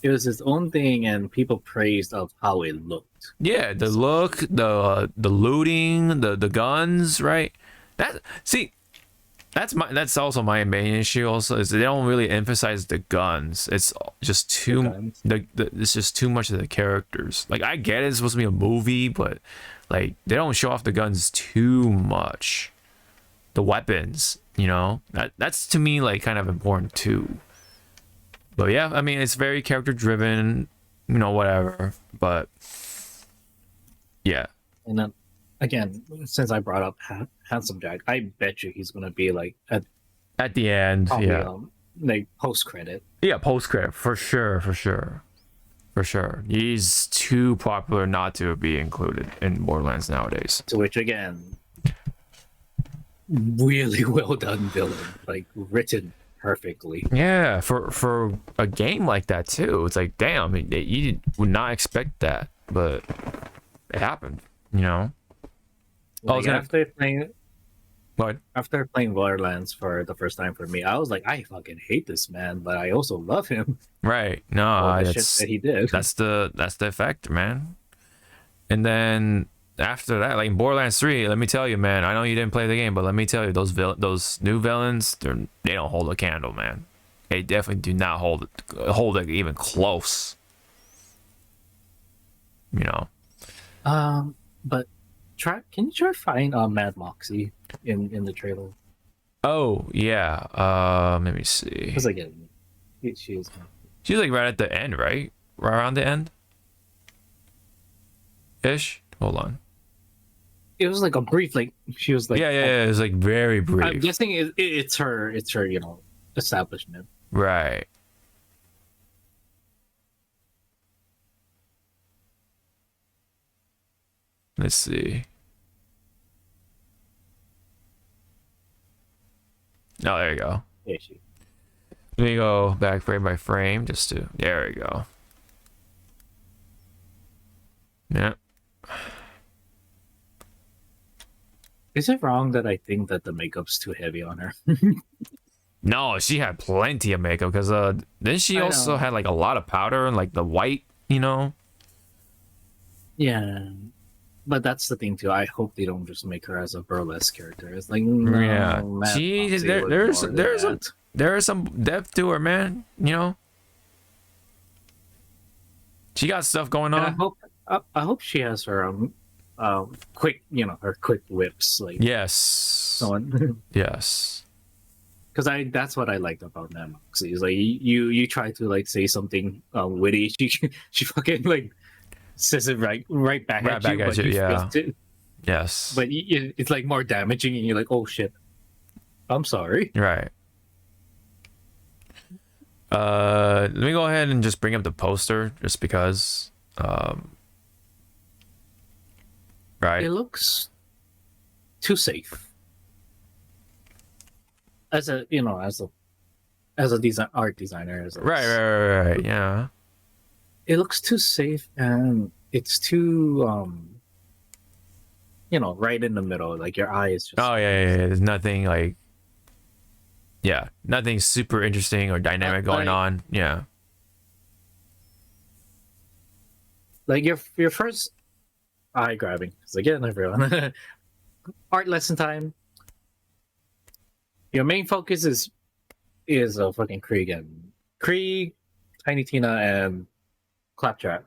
It was his own thing, and people praised of how it looked. Yeah, the look, the looting, the guns, right? That's also my main issue. Also, is they don't really emphasize the guns. It's just it's just too much of the characters. Like I get it, it's supposed to be a movie, but like they don't show off the guns too much. The weapons, that's to me like kind of important too. But yeah, I mean, it's very character driven, whatever. But yeah. And then again, since I brought up Handsome Jack, I bet you he's gonna be like at the end, probably, yeah, like post credit. Yeah, post credit for sure. He's too popular not to be included in Borderlands nowadays. To which again, really well done villain, like written perfectly. Yeah, for a game like that too. It's like, damn, you would not expect that, but it happened. Like after playing Borderlands for the first time for me, I was like, I fucking hate this man, but I also love him. Right? No, the shit that he did. That's the effect, man. And then after that, like in Borderlands 3, let me tell you, man. I know you didn't play the game, but let me tell you, those new villains, they don't hold a candle, man. They definitely do not hold it even close. But can you try to find Mad Moxie in the trailer? Oh yeah. Let me see. Because again, she's like right at the end, right? around the end ish. Hold on. It was like a brief, like she was like, Yeah. It was like very brief. I'm guessing it's her, establishment. Right. Let's see. Oh, there you go. Yeah, she. Let me go back frame by frame just to. There we go. Yeah. Is it wrong that I think that the makeup's too heavy on her? No, she had plenty of makeup because then she also had like a lot of powder and like the white, you know. Yeah, but that's the thing too. I hope they don't just make her as a burlesque character. It's like, no, Yeah, Matt she Foxy there's would more than that. there's some depth to her, man. You know, she got stuff going And on. I hope she has her quick, her quick whips, like Yes. so on. Yes. Because that's what I liked about them. Is like you try to like say something witty, she fucking like says it right back Right at back you, at but you, yeah. flipped it. Yes. But it's like more damaging, and you're like, oh shit, I'm sorry. Right. Let me go ahead and just bring up the poster just because. Right. It looks too safe. As a art designer, Right. Yeah. It looks too safe, and it's too right in the middle. Like your eye is just. Oh yeah. There's nothing like. Yeah, nothing super interesting or dynamic going on. Yeah. Like your first eye grabbing. Because again, everyone, art lesson time. Your main focus is fucking Krieg, Tiny Tina, and Claptrap.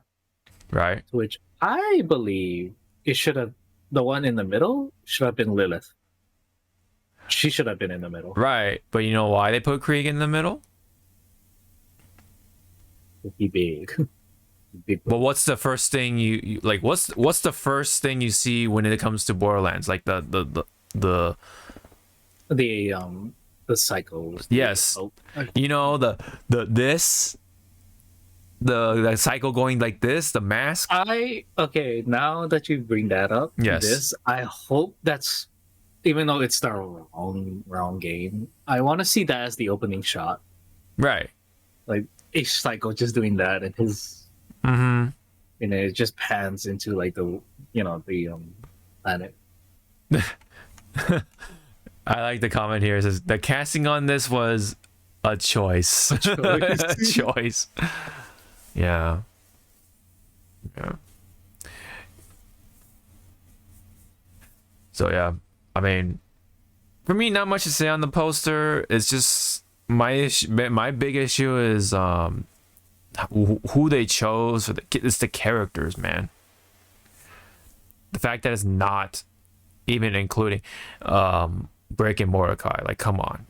Right. Which I believe the one in the middle should have been Lilith. She should have been in the middle. Right. But you know why they put Krieg in the middle? Be big. But what's the first thing you like? What's the first thing you see when it comes to Borderlands? Like the cycles. Yes. You know the cycle going like this, the mask. Okay, now that you bring that up, Yes. I hope that's, even though it's the wrong game, I want to see that as the opening shot. Right. Like Ace Psycho just doing that, and his, it just pans into like the planet. I like the comment here. It says the casting on this was a choice. A choice. Yeah. So yeah, I mean, for me, not much to say on the poster. It's just my big issue is who they chose. It's the characters, man. The fact that it's not even including Brick and Mordecai. Like, come on.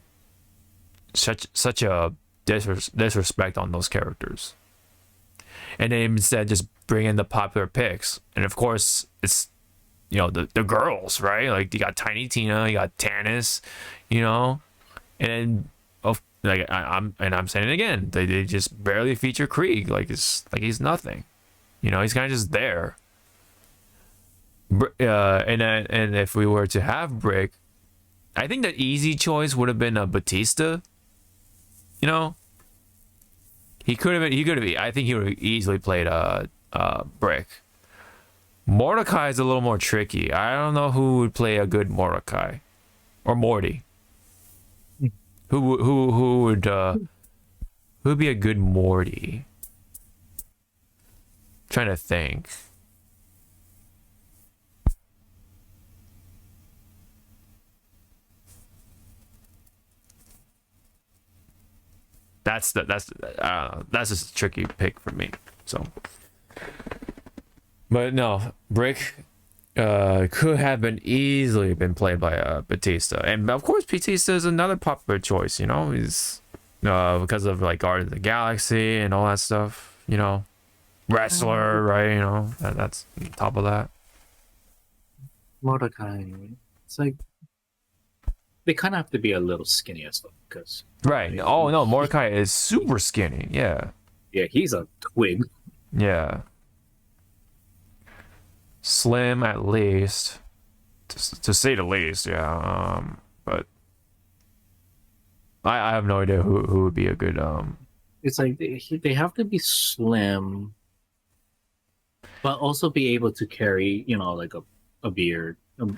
Such a disrespect on those characters. And then instead just bring in the popular picks. And of course, it's the girls, right? Like you got Tiny Tina, you got Tannis, and then I'm saying it again, they just barely feature Krieg, like he's nothing, he's kind of just there. And if we were to have Brick, I think the easy choice would have been Batista. He could have. I think he would have easily played Brick. Mordecai is a little more tricky. I don't know who would play a good Mordecai or Morty. Who would be a good Morty? I'm trying to think. That's just a tricky pick for me. So, but no, Brick could have easily been played by Batista, and of course Batista is another popular choice. He's because of like Guardians of the Galaxy and all that stuff. wrestler, right? You know, that's on top of that. Mordecai. It's like they kind of have to be a little skinny as well, because Right. Oh no, Mordecai is super skinny. Yeah. yeah, he's a twig. Yeah. Slim at least, to say the least. Yeah. But I have no idea who would be a good It's like they have to be slim, but also be able to carry, like a beard, the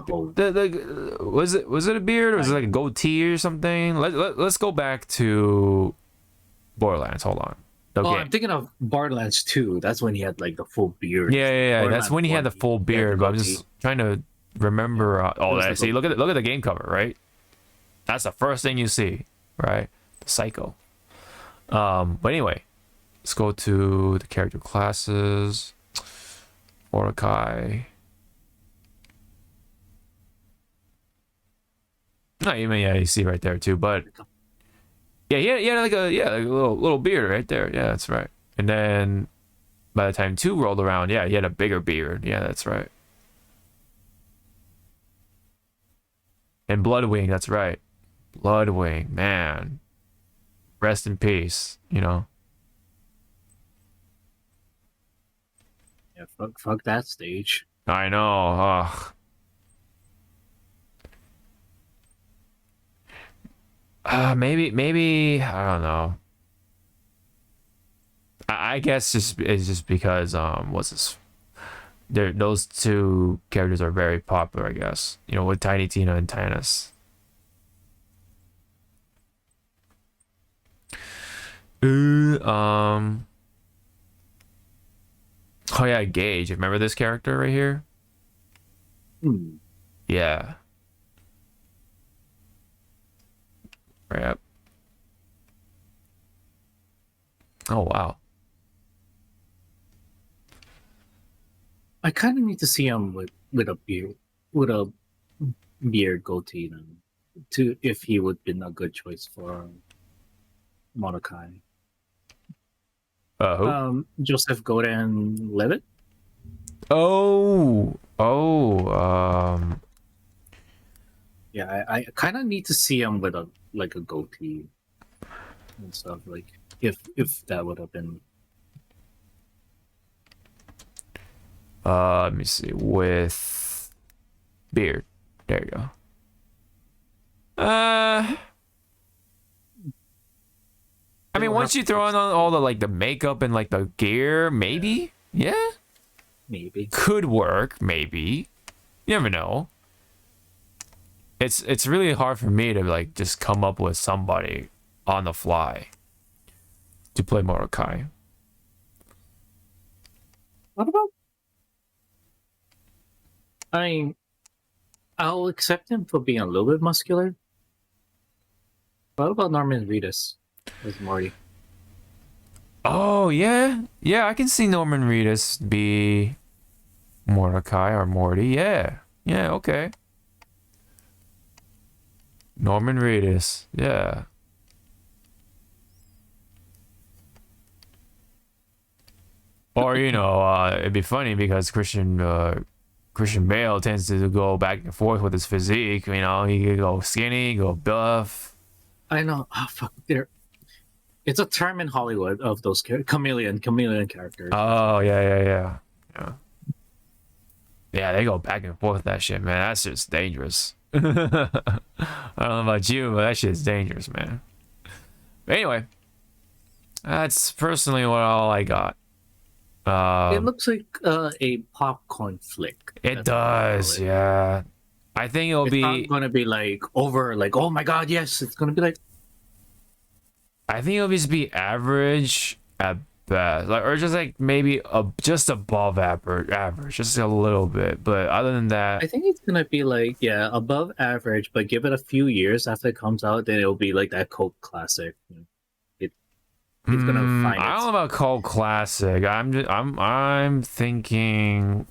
whole. the was it a beard or was it like a goatee or something? Let's go back to Borderlands. Hold on. Okay. Oh, I'm thinking of Borderlands 2. That's when he had like the full beard. Yeah. That's when he had the full beard. But I'm just trying to remember. See, look at the game cover, right? That's the first thing you see, right? The Psycho. But anyway, let's go to the character classes. Mordecai. No, you see right there too, but yeah, he had like a little beard right there. Yeah, that's right. And then by the time 2 rolled around, yeah, he had a bigger beard. Yeah, that's right. And Bloodwing, that's right. Bloodwing, man. Rest in peace, Yeah, fuck that stage. I know. Ugh. Maybe I don't know. I guess it's just because what's this? Those 2 characters are very popular, I guess. With Tiny Tina and Tinus. Oh yeah, Gage. Remember this character right here? Yeah. Right. Oh wow. I kind of need to see him with a beard goatee then, to if he would been a good choice for Mordecai. Who? Joseph Gordon-Levitt. Oh. Yeah, I kind of need to see him with a goatee and stuff, like if that would have been. Let me see. With beard. There you go. I mean, once you throw in all the makeup and the gear, maybe, yeah, Maybe could work. Maybe, you never know. It's really hard for me to just come up with somebody on the fly to play Mordecai. What about? I'll accept him for being a little bit muscular. What about Norman Reedus as Morty? Oh yeah, I can see Norman Reedus be Mordecai or Morty. Yeah, okay. Norman Reedus, yeah. Or it'd be funny because Christian Bale tends to go back and forth with his physique. He could go skinny, go buff. I know. Oh fuck! It's a term in Hollywood of those chameleon characters. Oh yeah. Yeah, they go back and forth with that shit, man. That's just dangerous. I don't know about you, but that shit's dangerous, man. But anyway, that's personally all I got. It looks like a popcorn flick. It does, yeah. I think it's not gonna be oh my god, yes, it's gonna be like. I think it'll just be average at best, or just maybe just above average, just a little bit. But other than that, I think it's gonna be above average, but give it a few years after it comes out, then it'll be that cult classic. It's gonna find. I don't know about cult classic. I'm thinking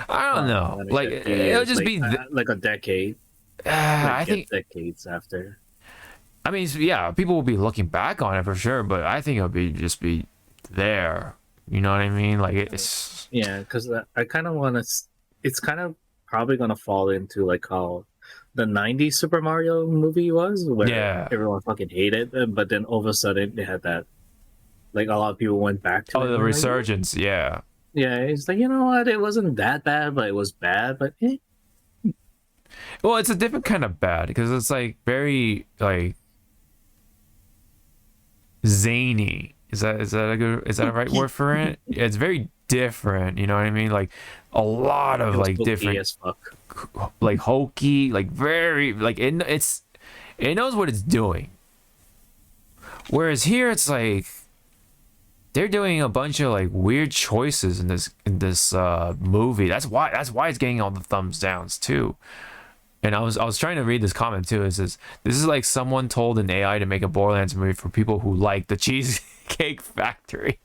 I don't know. It'll just be a decade. I think decades after. I mean, yeah, people will be looking back on it for sure, but I think it'll be just be there. You know what I mean? Like it's Yeah, because I kind of want to. It's kind of probably gonna fall into like how the '90s Super Mario movie was, where Yeah. everyone fucking hated it, but then all of a sudden they had that. Like a lot of people went back to it. oh, the and were like, resurgence. Yeah. yeah, it's like, you know what? It wasn't that bad, but it was bad. But Well, it's a different kind of bad because it's like very like zany. Is that a right word for it? Yeah, it's very different. You know what I mean? Like a lot of it was like hokey different, as fuck. like hokey, like very like it knows what it's doing. Whereas here it's like they're doing a bunch of like weird choices in this movie. That's why it's getting all the thumbs downs too. And I was trying to read this comment too. It says this is like someone told an AI to make a Borderlands movie for people who like the Cheesecake Factory.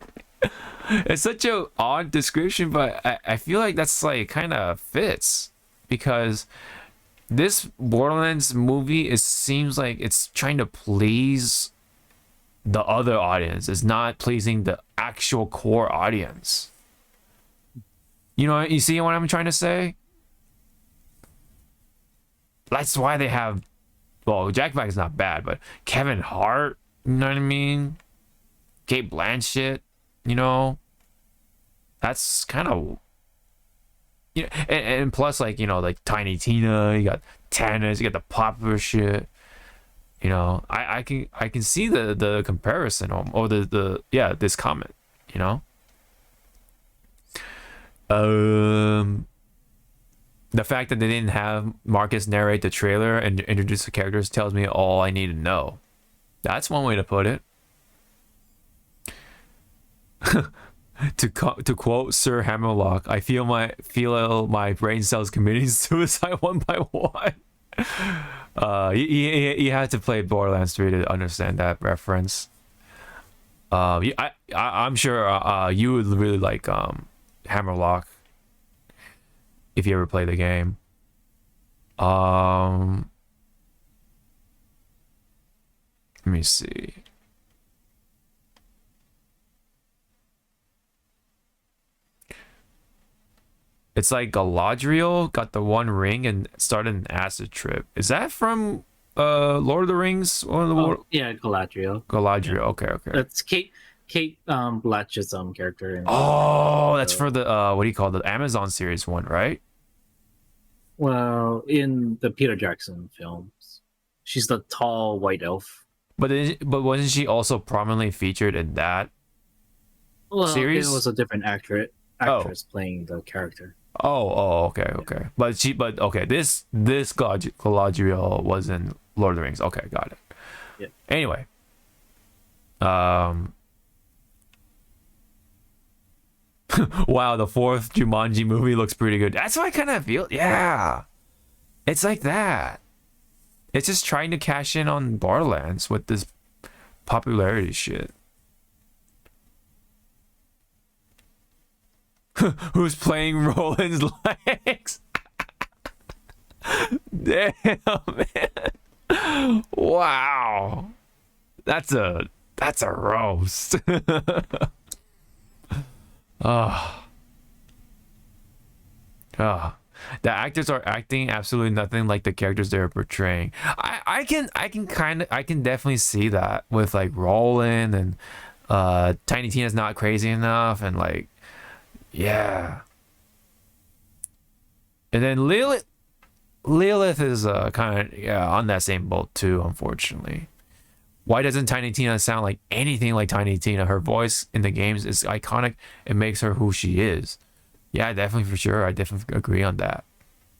It's such a odd description, but I feel like that's like kind of fits because this Borderlands movie seems like it's trying to please the other audience. It's not pleasing the actual core audience. You know, you see what I'm trying to say? That's why they have, well, Jack Black is not bad, but Kevin Hart, you know what I mean? Kate Blanchett, you know? That's kind of, you know, and plus, like, you know, like Tiny Tina, you got Tannis, you got the popular shit. You know, I can see the comparison or the this comment, you know? The fact that they didn't have Marcus narrate the trailer and introduce the characters tells me all I need to know. That's one way to put it. To quote Sir Hammerlock, I feel my brain cells committing suicide one by one. You had to play Borderlands 3 to understand that reference. I'm sure you would really like Hammerlock if you ever play the game. Let me see. It's like Galadriel got the One Ring and started an acid trip. Is that from Lord of the Rings? Yeah, Galadriel. Galadriel. Yeah. Okay. That's Kate Blanchett's character. Oh, that's for the what do you call the Amazon series one, right? Well, in the Peter Jackson films, she's the tall white elf. But wasn't she also prominently featured in that series? It was a different actress playing the character. Okay. But this Galadriel was in Lord of the Rings. Okay, got it. Yeah. Anyway, wow, the fourth Jumanji movie looks pretty good. That's what I kind of feel. Yeah, it's like that. It's just trying to cash in on Borderlands with this popularity shit. Who's playing Roland's legs? Damn, man. Wow. That's a roast. The actors are acting absolutely nothing like the characters they're portraying. I can definitely see that with like Roland and Tiny Tina's not crazy enough and like yeah. And then Lilith is kind of on that same boat too, unfortunately. Why doesn't Tiny Tina sound like anything like Tiny Tina? Her voice in the games is iconic. It makes her who she is. Yeah, definitely for sure. I definitely agree on that.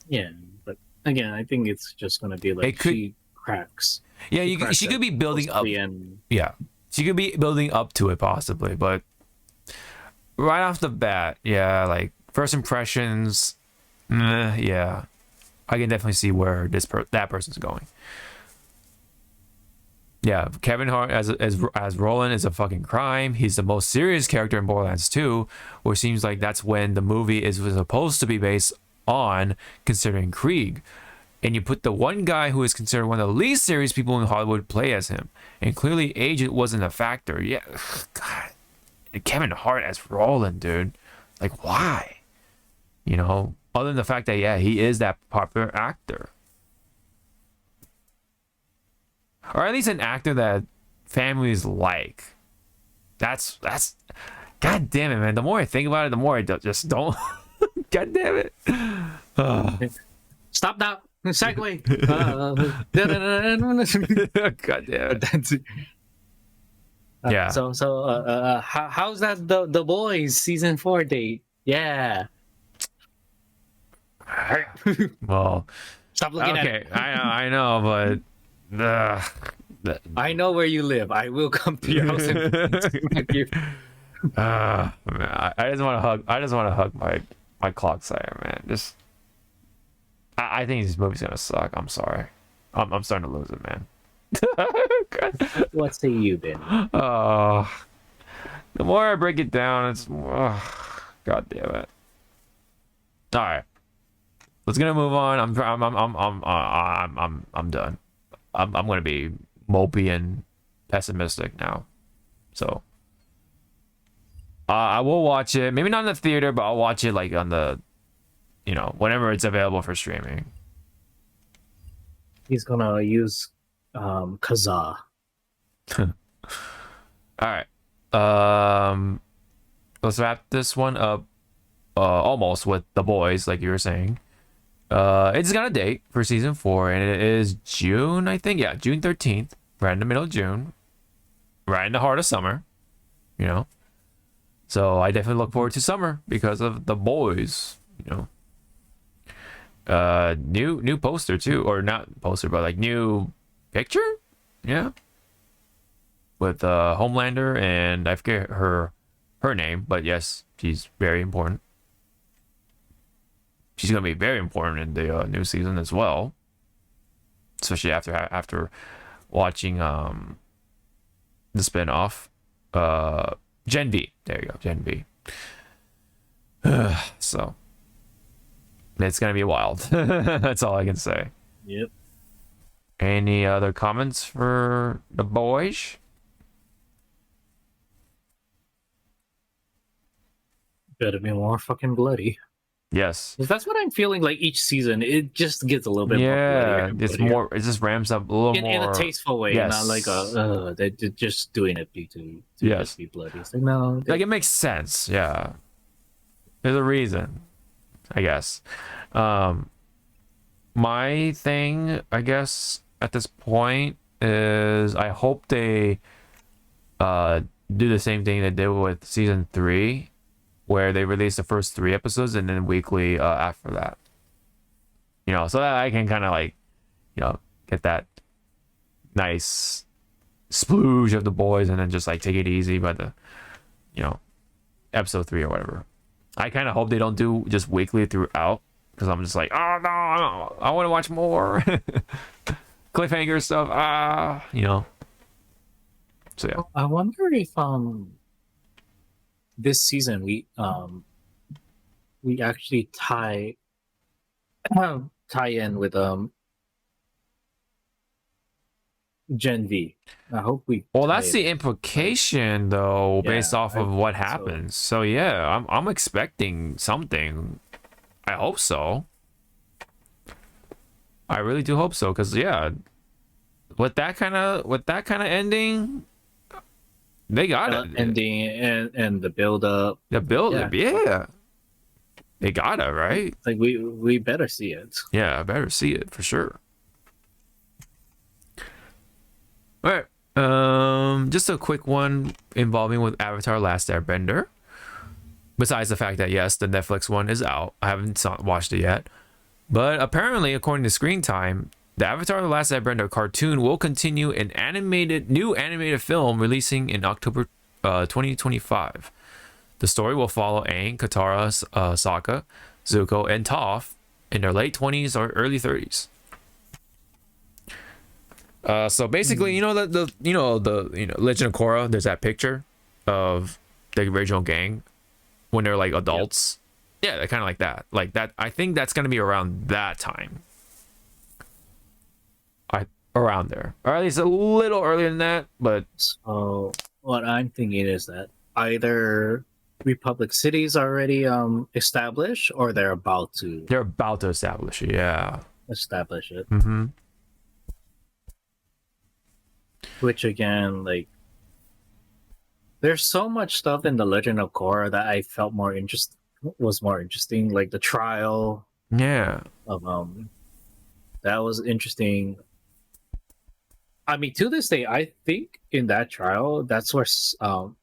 Yeah, but again, I think it's just gonna be like she cracks. Yeah, she could be building up. Yeah, she could be building up to it possibly, but right off the bat, yeah, like first impressions, yeah, I can definitely see where that person's going. Yeah, Kevin Hart as Roland is a fucking crime. He's the most serious character in Borderlands 2, which seems like that's when the movie was supposed to be based on, considering Krieg. and you put the one guy who is considered one of the least serious people in Hollywood play as him, and clearly age wasn't a factor. Yeah, God, Kevin Hart as Roland, dude. Like, why? You know, other than the fact that yeah, he is that popular actor, or at least an actor that families like. That's. God damn it, man. The more I think about it, the more I just don't. God damn it. Stop that. Segue. God damn it. That's it. Yeah. How's that the Boys season 4 date? Yeah. Well, Stop looking at okay. it. I know, but I know where you live. I will come to your house and smack you. man, I just want to hug. I just want to hug my clock sire, man. Just, I think this movie's gonna suck. I'm sorry. I'm starting to lose it, man. What say you, Ben? The more I break it down, it's God damn it. All right, let's gonna move on. I'm done. I'm gonna be mopey and pessimistic now. So I will watch it. Maybe not in the theater, but I'll watch it like on the, you know, whenever it's available for streaming. He's gonna use Kazaa. All right. Let's wrap this one up almost with The Boys, like you were saying. It's got a date for season 4, and it is June, I think. Yeah, June 13th, right in the middle of June, right in the heart of summer, you know. So I definitely look forward to summer because of The Boys, you know. New poster too, or not poster, but like new picture, yeah. With Homelander, and I forget her name, but yes, she's very important. She's gonna be very important in the new season as well, especially after watching the spinoff, Gen V. There you go, Gen V. So it's gonna be wild. That's all I can say. Yep. Any other comments for The Boys? Better be more fucking bloody. Yes. 'Cause that's what I'm feeling like each season. It just gets a little bit more Yeah, bloody. it's more. It just ramps up a little in more a tasteful way, Yes. not like they're just doing it to Yes. just be bloody. It's like, no, Like, it makes sense. Yeah, there's a reason, I guess. My thing, I guess, at this point is I hope they do the same thing they did with season 3, where they release the first 3 episodes and then weekly after that. You know, so that I can kind of like, you know, get that nice splooge of The Boys and then just like take it easy by the, you know, episode 3 or whatever. I kind of hope they don't do just weekly throughout, because I'm just like, oh no, I want to watch more cliffhanger stuff. You know. So yeah. I wonder if this season we actually tie in with Gen V. I hope we. Well, tie that's it. the implication, though, based Yeah, off of what happens. So yeah, I'm expecting something. I hope so. I really do hope so, because yeah, with that kind of ending, they got it. ending and the build up. The build up, yeah. They got it, right? Like we better see it. Yeah, I better see it for sure. All right. Just a quick one involving with Avatar Last Airbender. Besides the fact that yes, the Netflix one is out. I haven't watched it yet. But apparently, according to Screen Time, the Avatar Last Airbender cartoon will continue an new animated film releasing in October 2025. The story will follow Aang, Katara, Sokka, Zuko, and Toph in their late 20s or early 30s. So basically, you know the Legend of Korra. There's that picture of the original gang when they're like adults. Yep. Yeah, they're kind of like that. Like that. I think that's gonna be around that time. around there, or at least a little earlier than that. But So what I'm thinking is that either Republic City's already established, or they're about to they're about to establish it. Yeah. establish it. Mm-hmm. Which again, like, there's so much stuff in the Legend of Korra that I felt was more interesting. Like the trial Yeah. of that was interesting. I mean, to this day, I think in that trial, that's where Sokka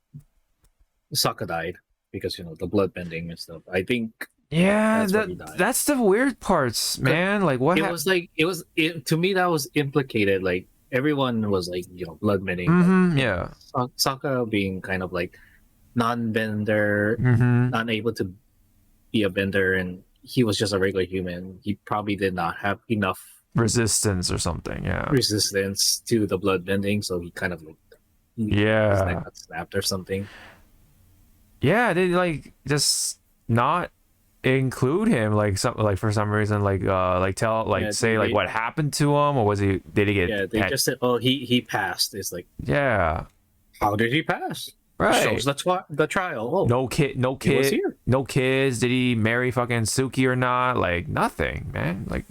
died, because the blood bending and stuff. I think Yeah, That's where he died. that's the weird parts, man. Like what? it was like to me that was implicated. Like everyone was like blood bending. Mm-hmm. Yeah. Sokka being kind of like non-bender, Mm-hmm. unable to be a bender, and he was just a regular human. He probably did not have enough Resistance or something. Yeah. resistance to the blood bending, so he kind of like his Yeah. neck got snapped or something. Yeah. They like just not include him like for some reason like tell like Yeah, say like they- what happened to him, or was he did he get Yeah, they just said, "Oh, he passed." It's like, yeah, how did he pass? right. Shows the trial. Oh, No kid, he was here. no kids. Did he marry fucking Suki or not? Like nothing, man. Like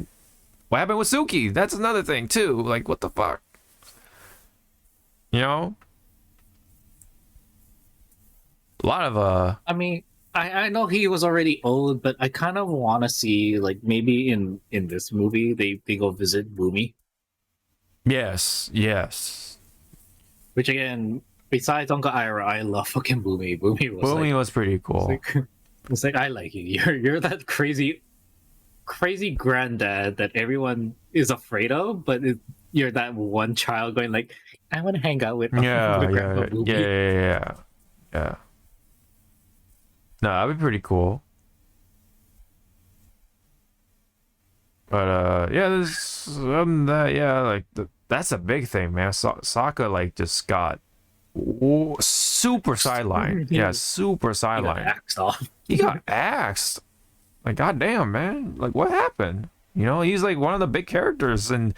what happened with Suki? That's another thing too. Like what the fuck? You know? A lot of I mean, I know he was already old, but I kind of want to see, like, maybe in this movie they go visit Boomy. yes. Which again, besides Uncle Ira, I love fucking Boomy. Boomy was Boomy like, was pretty cool. it's like I like you. You're that crazy granddad that everyone is afraid of, but you're that one child going like, I want to hang out with Yeah, with yeah, Grandpa yeah, Boomy. yeah. No, that'd be pretty cool. But yeah, this that yeah, like that's a big thing, man. Sokka like just got super sidelined. Yeah, super He got sidelined. axed off. He got axed. Like goddamn, man. Like what happened? You know, he's like one of the big characters in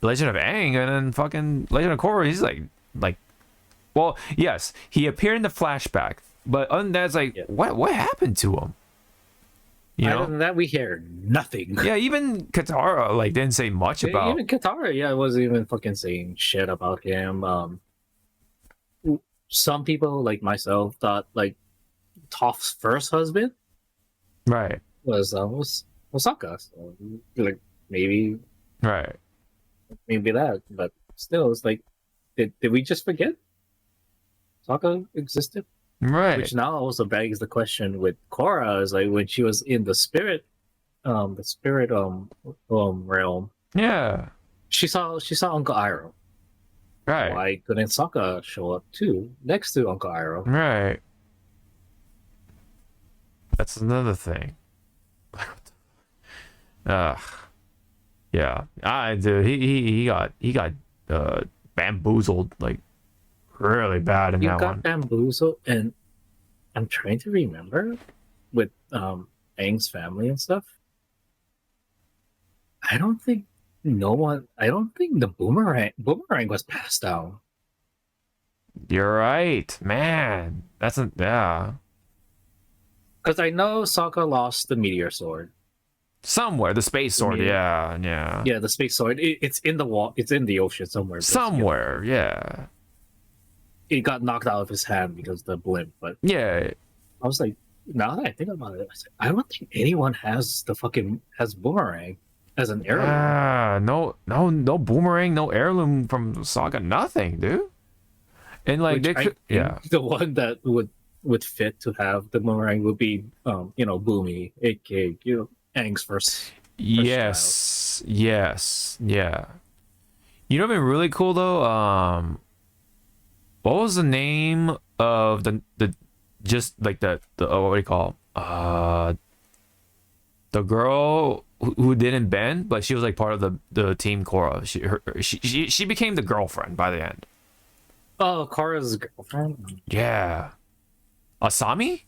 Legend of Aang, and then fucking Legend of Korra. He's like, well, yes, he appeared in the flashback, but other than that, it's like, Yeah. what happened to him? You Other know? than that, we hear nothing. Yeah, even Katara like didn't say much about. Even Katara, yeah, wasn't even fucking saying shit about him. Some people like myself thought like Toph's first husband Right, was Osaka. So, like maybe right. that, but still, it's like, did we just forget Sokka existed? Right. Which now also begs the question with Korra, is like when she was in the spirit realm, Yeah. she saw Uncle Iroh. Right. Why couldn't Sokka show up too next to Uncle Iroh? Right. That's another thing. Yeah. Dude, he got bamboozled like really bad in You that got one. bamboozled, and I'm trying to remember with Aang's family and stuff. I don't think the boomerang was passed down. You're right, man. Yeah. Because I know Sokka lost the meteor sword. Somewhere the space sword. meteor- Yeah. Yeah, the space sword. It's in the wall. It's in the ocean somewhere. but, Somewhere. Yeah. it got knocked out of his hand because of the blimp. But Yeah. I was like, now that I think about it, I don't think anyone has boomerang as an heirloom. Ah, no boomerang, no heirloom from Saga, nothing, dude. And like Which they I could, think yeah. the one that would fit to have the boomerang would be Boomy, aka Aang's first. Yes, yeah. You know what'd be really cool though? What was the name of the just like the what do you call the girl who didn't bend, but she was like part of the team Korra. She became the girlfriend by the end. Oh, Korra's girlfriend. Yeah, Asami,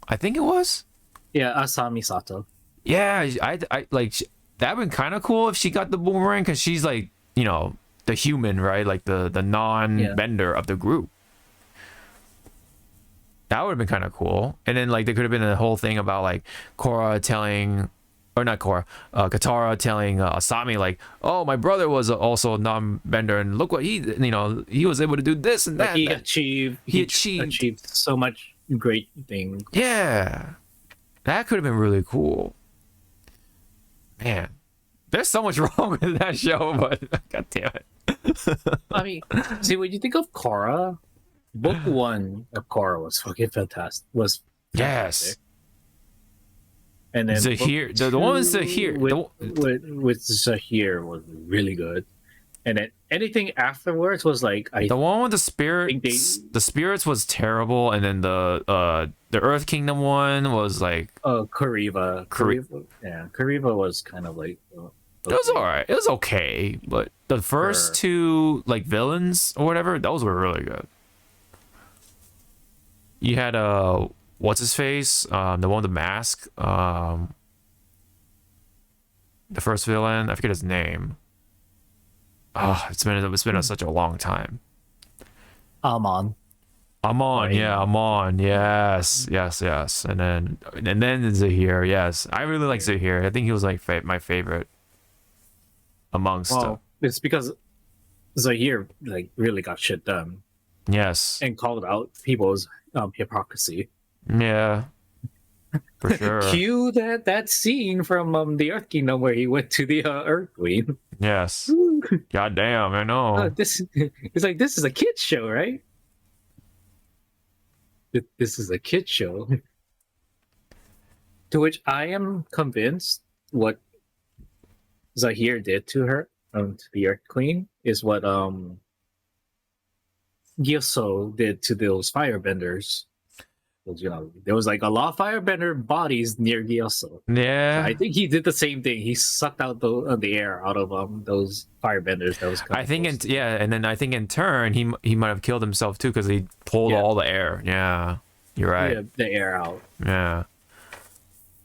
I think it was. Yeah, Asami Sato. Yeah, I like that'd been kind of cool if she got the boomerang, because she's like you know, the human, right? Like the non-bender of the group. That would have been kind of cool. And then like there could have been a whole thing about like Korra telling, or not Korra, Katara telling Asami like, oh, my brother was also a non-bender, and look what he, you know, he was able to do this and Like that. He achieved so much great things. Yeah, that could have been really cool. Man, there's so much wrong with that show, but god damn it. I mean, see, when you think of Korra, book 1 of Korra was fucking fantastic. Was fantastic. Yes. And then Zahir, book the one with 2 Zahir, with Zahir was really good. And then anything afterwards was like the one with the spirits, the spirits was terrible, and then the Earth Kingdom one was like Kariva. Yeah, Kariva was kind of like it was alright. It was okay, but the first two like villains or whatever, those were really good. You had what's his face? The one with the mask. The first villain, I forget his name. Oh, it's been such a long time. Amon. Yeah, Amon. Yes. And then Zahir. Yes, I really like Zahir. I think he was like my favorite amongst. Well, it's because Zahir like really got shit done. Yes. And called out people's hypocrisy. Yeah. For sure. Cue that scene from the Earth Kingdom where he went to the Earth Queen. Yes. God damn, I know. This is a kid's show, right? This is a kid's show. To which I am convinced what Zahir did to her, to the Earth Queen, is what Gyoso did to those firebenders. You know, there was like a lot of firebender bodies near Gyoso. Yeah, I think he did the same thing. He sucked out the air out of those firebenders. That was kind of and then I think in turn he might have killed himself too because he pulled all the air. Yeah, you're right. Yeah, the air out. Yeah.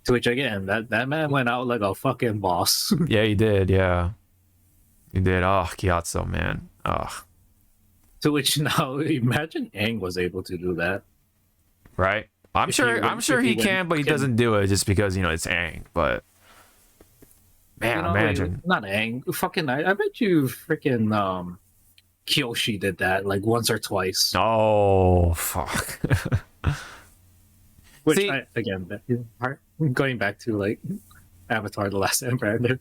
To which again, that man went out like a fucking boss. Yeah, he did. Yeah, he did. Oh, Gyatso, man. Oh. To which now, imagine Aang was able to do that. Right. I'm sure he can, but he doesn't do it just because, you know, it's Aang. But man, you know, imagine. Not Aang. Fucking I bet you freaking Kyoshi did that like once or twice. Oh fuck. Which See, going back to like Avatar: The Last Airbender,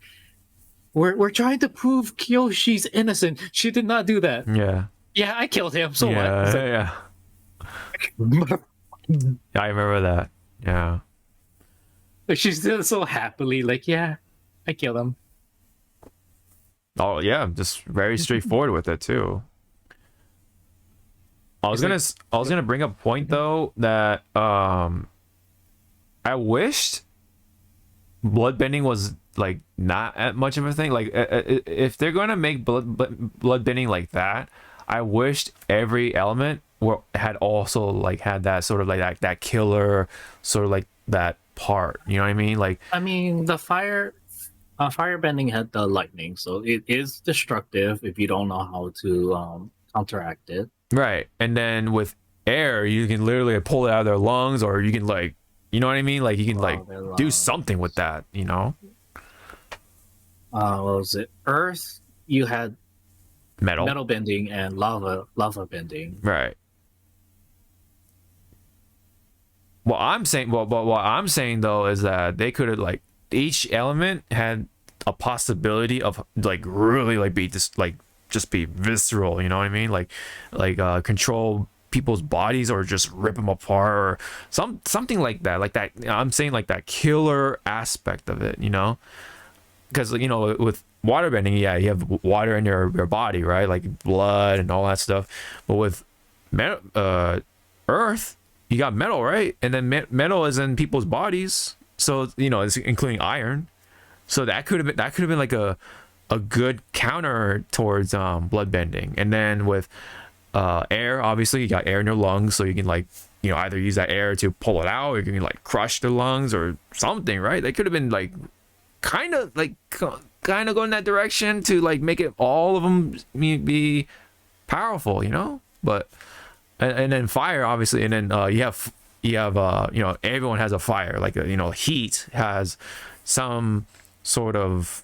we're trying to prove Kyoshi's innocent. She did not do that. Yeah. Yeah, I killed him. So what? Yeah. I remember that. Yeah. She's still so happily like, yeah, I killed him. Oh yeah, just very straightforward with it too. I was gonna bring up a point though that I wished bloodbending was like not at much of a thing. Like if they're gonna make bloodbending like that, I wished every element had also like had that sort of like that killer sort of like that part. You know what I mean? Like I mean the firebending had the lightning, so it is destructive if you don't know how to counteract it. Right. And then with air, you can literally pull it out of their lungs, or you can like, you know what I mean? Like you can like do something with that, you know? What was it? Earth, you had Metal bending and lava bending. Right. What I'm saying though is that they could have like each element had a possibility of like really like be just be visceral, you know what I mean? Like control people's bodies or just rip them apart or something like that. Like that, I'm saying like that killer aspect of it, you know? Because, you know, with waterbending, yeah, you have water in your body, right? Like blood and all that stuff. But with Earth, you got metal, right? And then metal is in people's bodies. So, you know, it's including iron. So that could have been like a good counter towards bloodbending. And then with air, obviously you got air in your lungs, so you can like, you know, either use that air to pull it out, or you can like crush the lungs or something, right? They could have been like kind of like kind of go in that direction to like make it all of them be powerful, you know. But and then fire, obviously, and then you have you know, everyone has a fire, like you know, heat has some sort of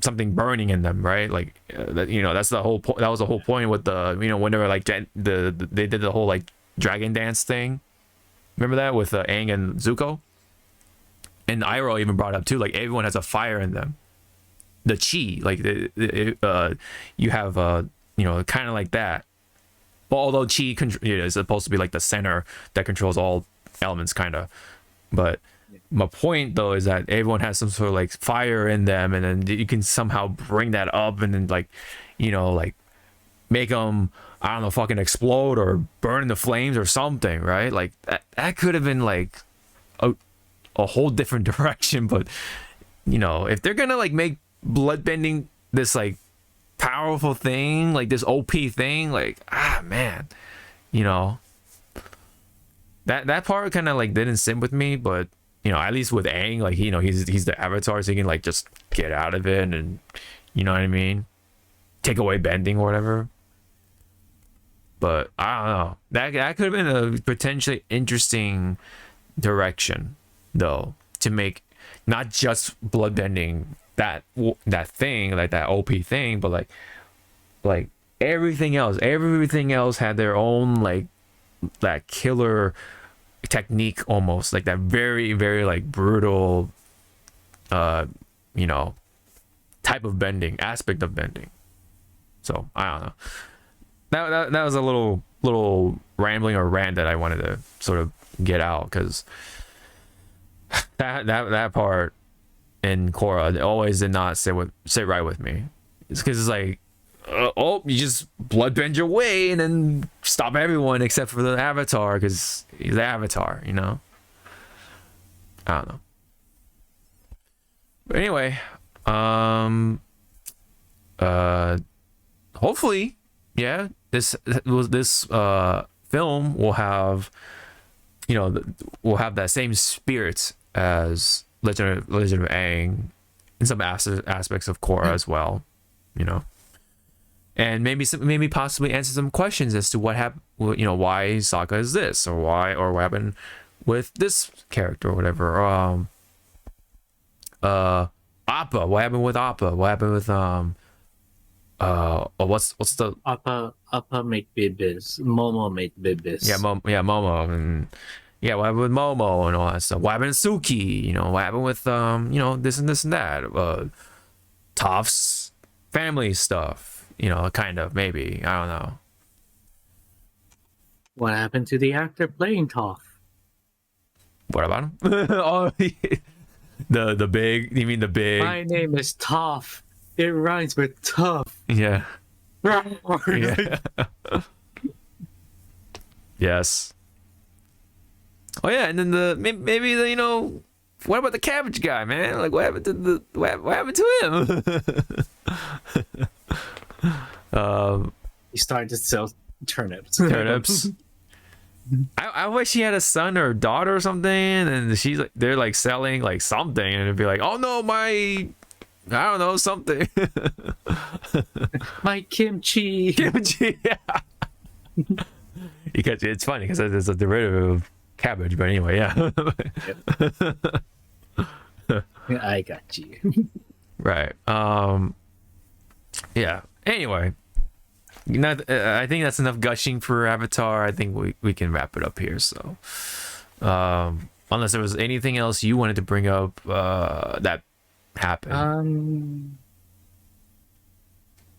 something burning in them, right? Like that, you know, that's the whole that was the whole point with the, you know, whenever like they did the whole like dragon dance thing. Remember that with Aang and Zuko? And Iroh even brought up too, like everyone has a fire in them. The chi, like you have you know, kind of like that. Well, although chi is supposed to be like the center that controls all elements, kind of. But my point though is that everyone has some sort of like fire in them, and then you can somehow bring that up and then like, you know, like make them, I don't know, fucking explode or burn in the flames or something, right? Like that could have been like a whole different direction. But you know, if they're gonna like make bloodbending this like powerful thing, like this OP thing, like man, you know, that part kind of like didn't sit with me. But you know, at least with Aang, like, you know, he's the Avatar, so he can like just get out of it, and you know what I mean, take away bending or whatever. But I don't know, that could have been a potentially interesting direction though, to make not just bloodbending that thing, like that OP thing, but like everything else had their own like that killer technique, almost like that very, very like brutal you know, type of bending, aspect of bending. So I don't know, that was a little rambling or rant that I wanted to sort of get out, because that part in Korra always did not sit right with me. It's because it's like, oh, you just bloodbend your way and then stop everyone except for the Avatar, because he's the Avatar, you know. I don't know. But anyway, hopefully, yeah, this film will have, you know, will have that same spirit as Legend of Aang, in some aspects of Korra as well, you know, and maybe possibly answer some questions as to what happened, you know, why Sokka is this, or what happened with this character or whatever. Appa, what happened with Appa? What happened with what's the Appa make babies, Momo make babies. Yeah, Momo, and yeah, what happened with Momo and all that stuff? What happened to Suki? You know, what happened with you know, this and that. Toph's family stuff. You know, kind of, maybe, I don't know. What happened to the actor playing Toph? What about him? Oh, the big. You mean the big? My name is Toph. It rhymes with tough. Yeah. Yeah. Yes. Oh yeah, and then maybe the, you know, what about the cabbage guy, man? Like, what happened to him? He started to sell turnips. I wish he had a son or a daughter or something, and they're like selling like something, and it'd be like, oh no, I don't know, something. My kimchi. Yeah. Because it's funny because it's a derivative of cabbage, but anyway, yeah. I got you. Right. Yeah. Anyway, I think that's enough gushing for Avatar. I think we can wrap it up here. So, unless there was anything else you wanted to bring up that happened.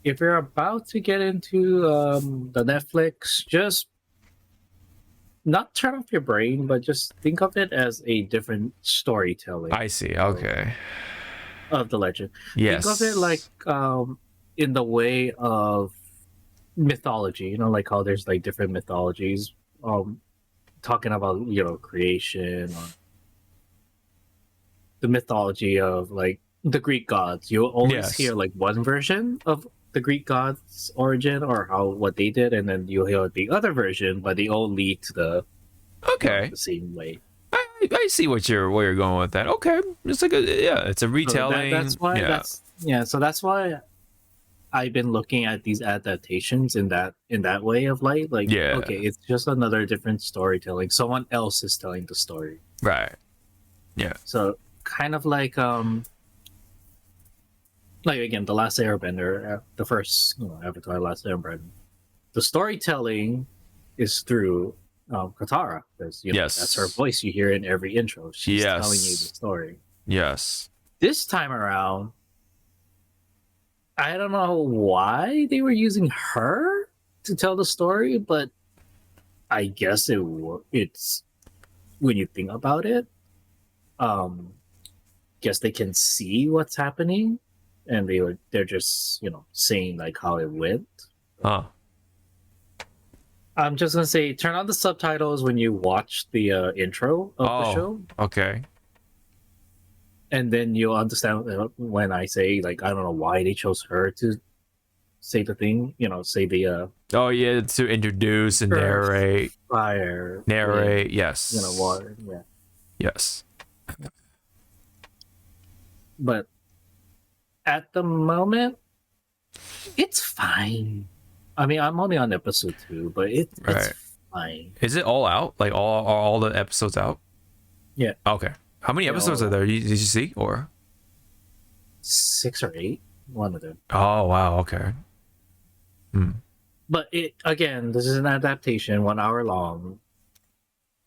If you're about to get into the Netflix, just not turn off your brain, but just think of it as a different storytelling. I see. Okay. Of the legend. Yes. Think of it like in the way of mythology. You know, like how there's like different mythologies. Talking about, you know, creation, or the mythology of like the Greek gods. You'll always hear like one version of the Greek gods' origin or what they did, and then you'll hear the other version, but they all lead to the the same way. I see where you're going with that. Okay, it's like it's a retelling. So that's why Yeah, so that's why I've been looking at these adaptations in that way of light. Like, Yeah. okay, it's just another different storytelling. Someone else is telling the story. Right. Yeah. So kind of like again, the Last Airbender, the first Avatar Last Airbender. The storytelling is through Katara, because Yes. that's her voice you hear in every intro. She's Yes. telling you the story. Yes. This time around, I don't know why they were using her to tell the story, but I guess it's when you think about it, guess they can see what's happening, and they're just saying like how it went. Huh. I'm just gonna say, turn on the subtitles when you watch the intro of the show, Okay. and then you'll understand when I say, like, I don't know why they chose her to say the thing. Say the Oh yeah, to introduce and narrate. fire, Narrate. Yes. water. Yeah, Yes. but at the moment, it's fine. I mean, I'm only on episode 2, but it's Right. fine. Is it all out? Like all the episodes out? Yeah, Okay. How many episodes all are there? Did you see or? 6 or 8, one of them. Oh wow. Okay. But this is an adaptation, 1 hour long.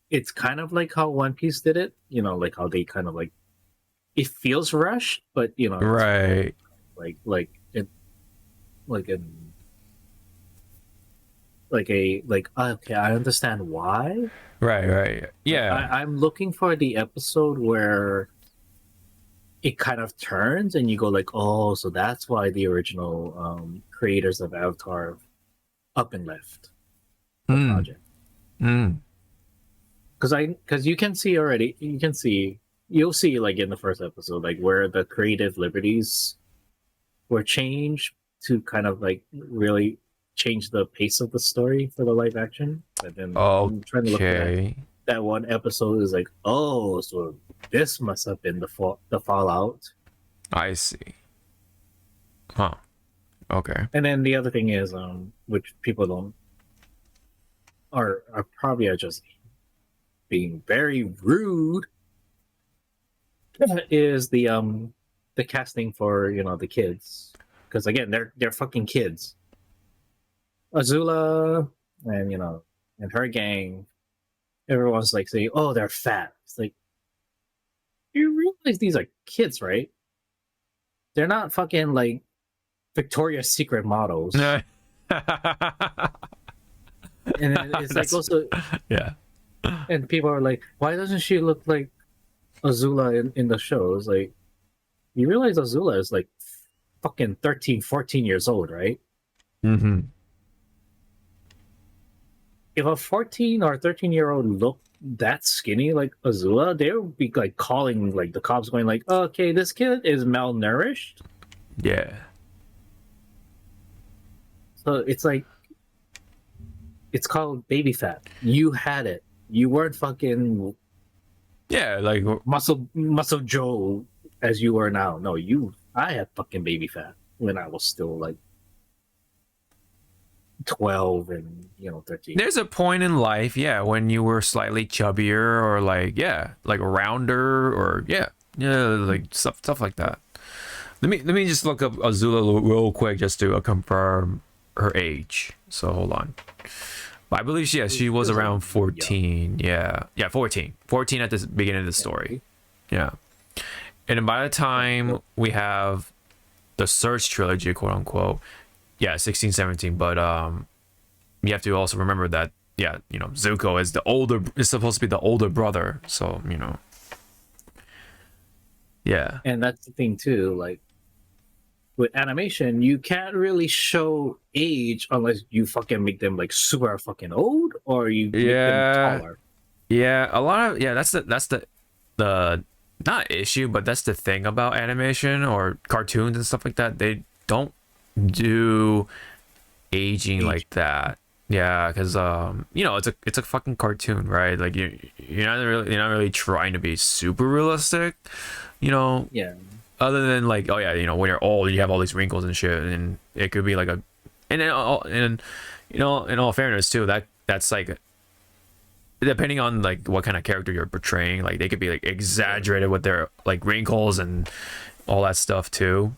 It's kind of like how One Piece did it, like how they kind of like, it feels rushed, but it's Right. okay, I understand why. Right. Yeah. I'm looking for the episode where it kind of turns and you go like, oh, so that's why the original creators of Avatar up and left the project. Because you can see already, you'll see like in the first episode, like where the creative liberties were changed to kind of like really change the pace of the story for the live action. And then I'm trying to look at Okay. that one episode is like, oh, so this must have been the fallout. I see. Huh. Okay. And then the other thing is, which people don't are probably just being very rude, is the casting for the kids, because again they're fucking kids. Azula and and her gang, everyone's like saying, oh, they're fat. It's like, you realize these are kids, right? They're not fucking like Victoria's Secret models. And then it's like also, Yeah. and people are like, why doesn't she look like Azula in the show? It's like, you realize Azula is like fucking 13, 14 years old, right? Mm-hmm. If a 14 or 13-year-old looked that skinny like Azula, they would be like calling like the cops, going like, okay, this kid is malnourished. Yeah. So it's like, it's called baby fat. You had it. You weren't fucking Yeah. Like. muscle Joe as you are now. No, I had fucking baby fat when I was still like 12 and 13. There's a point in life, yeah, when you were slightly chubbier or like rounder or like stuff like that. Let me just look up Azula real quick just to confirm her age. So hold on. But I believe she was around 14. Yeah, 14 at the beginning of the story. Yeah, and then by the time we have the Surge trilogy, quote unquote, 16, 17. But you have to also remember that Zuko is supposed to be the older brother. So yeah. And that's the thing too, like with animation, you can't really show age unless you fucking make them like super fucking old, or you make them taller. Yeah, a lot of that's the not issue, but that's the thing about animation or cartoons and stuff like that. They don't do aging like that. Yeah, because it's a fucking cartoon, right? Like you're not really trying to be super realistic, Yeah. other than like, oh yeah, you know, when you're old, you have all these wrinkles and shit, and it could be like a, and you know, in all fairness too, that's like, depending on like what kind of character you're portraying, like they could be like exaggerated with their like wrinkles and all that stuff too.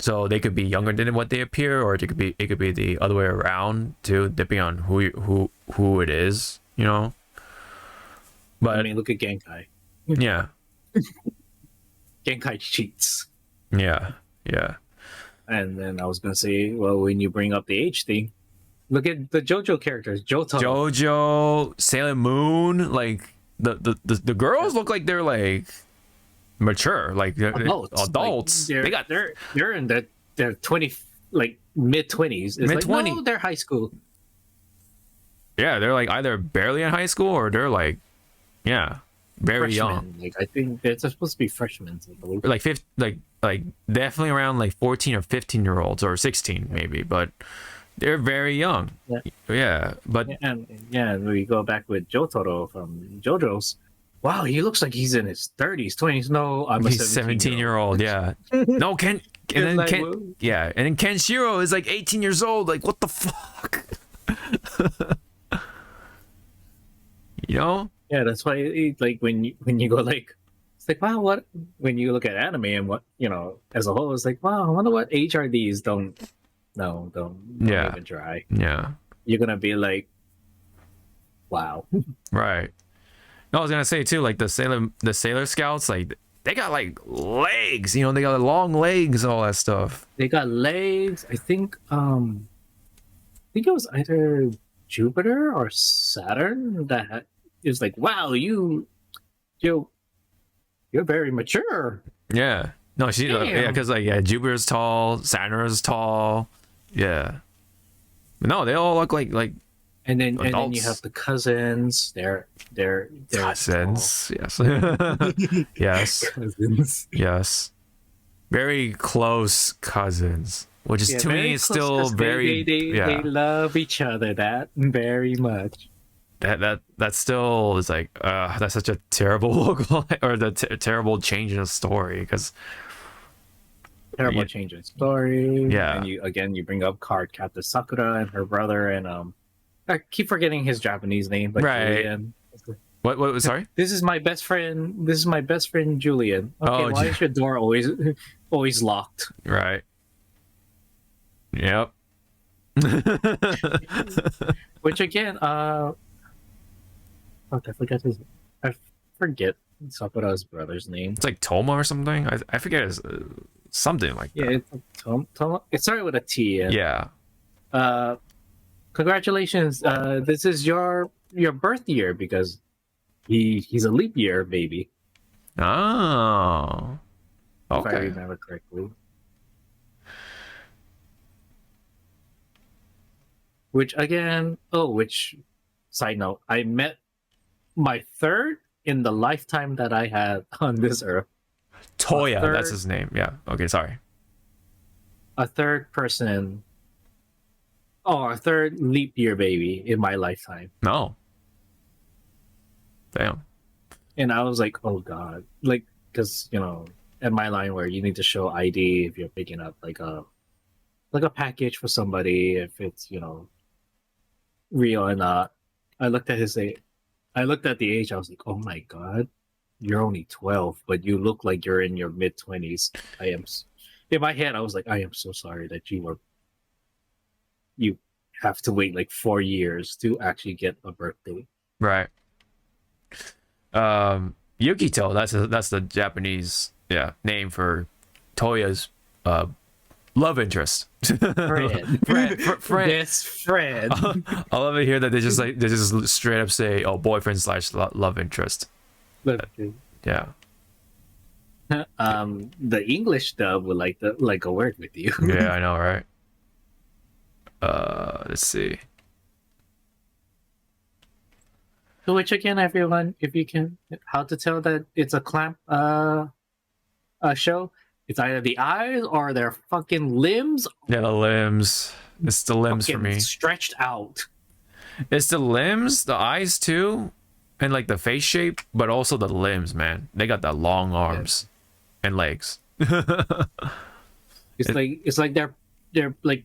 So they could be younger than what they appear, or it could be the other way around too, depending on who it is, you know. But I mean, look at Genkai. yeah, Genkai cheats. yeah. And then I was gonna say, well, when you bring up the age thing, look at the JoJo characters. JoJo, Sailor Moon, like the girls look like they're like mature, like adults. Like, they're in their 20, like mid-20s. Mid-20s. Like, no, they're high school. Yeah, they're like either barely in high school or they're like, yeah, very Freshmen. young. Like I think they're supposed to be freshmen, I believe. Like like definitely around like 14 or 15-year-olds or 16 maybe, but they're very young. Yeah, but and we go back with Jotaro from JoJo's. Wow, he looks like he's in his 30s, 20s. No, I'm a he's 17-year-old. Yeah. No, Ken. And then like, Ken. whoa. Yeah, and then Kenshiro is like 18 years old. Like, what the fuck? You know? Yeah, that's why like when you go like, it's like, wow, what, when you look at anime and what, you know, as a whole, it's like, wow, I wonder what age are these? Don't Yeah. even try. Yeah. You're gonna be like, wow. Right. No, I was gonna say too, like the Sailor Scouts, like they got like legs, you know, they got long legs, all that stuff. They got legs. I think it was either Jupiter or Saturn that is like, wow, you're very mature. Yeah. No, she yeah, because like Jupiter's tall, Saturn is tall. Yeah. But no, they all look like And then you adults. have the cousins. They're cousins. Yes. Yes. Cousins. Yes. Very close cousins. Which is Yeah, to me very is close, still 'cause very they love each other that very much. that still is like that's such a terrible look, or the terrible change in the story, because Terrible change in story. Yeah. And you bring up Card Captain Sakura and her brother, and I keep forgetting his Japanese name, but Right. Julian. what sorry. This is my best friend. This is my best friend Julian. Okay, Oh, why is your door always locked? Right. Yep. Which again, fuck, I forget Sakura's brother's name. It's like Toma or something. I forget his something like Yeah, that. it's it started with a T. And, Yeah. Congratulations. This is your birth year because he's a leap year baby, Oh. if I Okay. remember correctly. Which side note, I met my third in the lifetime that I had on this earth. Toya, third- that's his name. Yeah. Okay, sorry. A third person, a third leap year baby in my lifetime. No. Damn. And I was like, oh god, like, because at my line where you need to show ID if you're picking up like a package for somebody, if it's real or not. I looked at the age. I was like, oh my god, you're only 12, but you look like you're in your mid-20s. In my head, I was like, I am so sorry that you have to wait like 4 years to actually get a birthday. Right. Yukito, that's the Japanese name for Toya's love interest. Friend. friend. Best friend. I love it here that they just straight up say, oh, boyfriend / love interest. Yeah. The English dub would like a word with you. Yeah, I know, right? Let's see. So which again, everyone, if you can, how to tell that it's a clamp show? It's either the eyes or their fucking limbs Yeah, the limbs. It's the limbs for fucking me. stretched out. It's the limbs, the eyes too, and like the face shape, but also the limbs, man. They got the long arms and legs. It's like they're like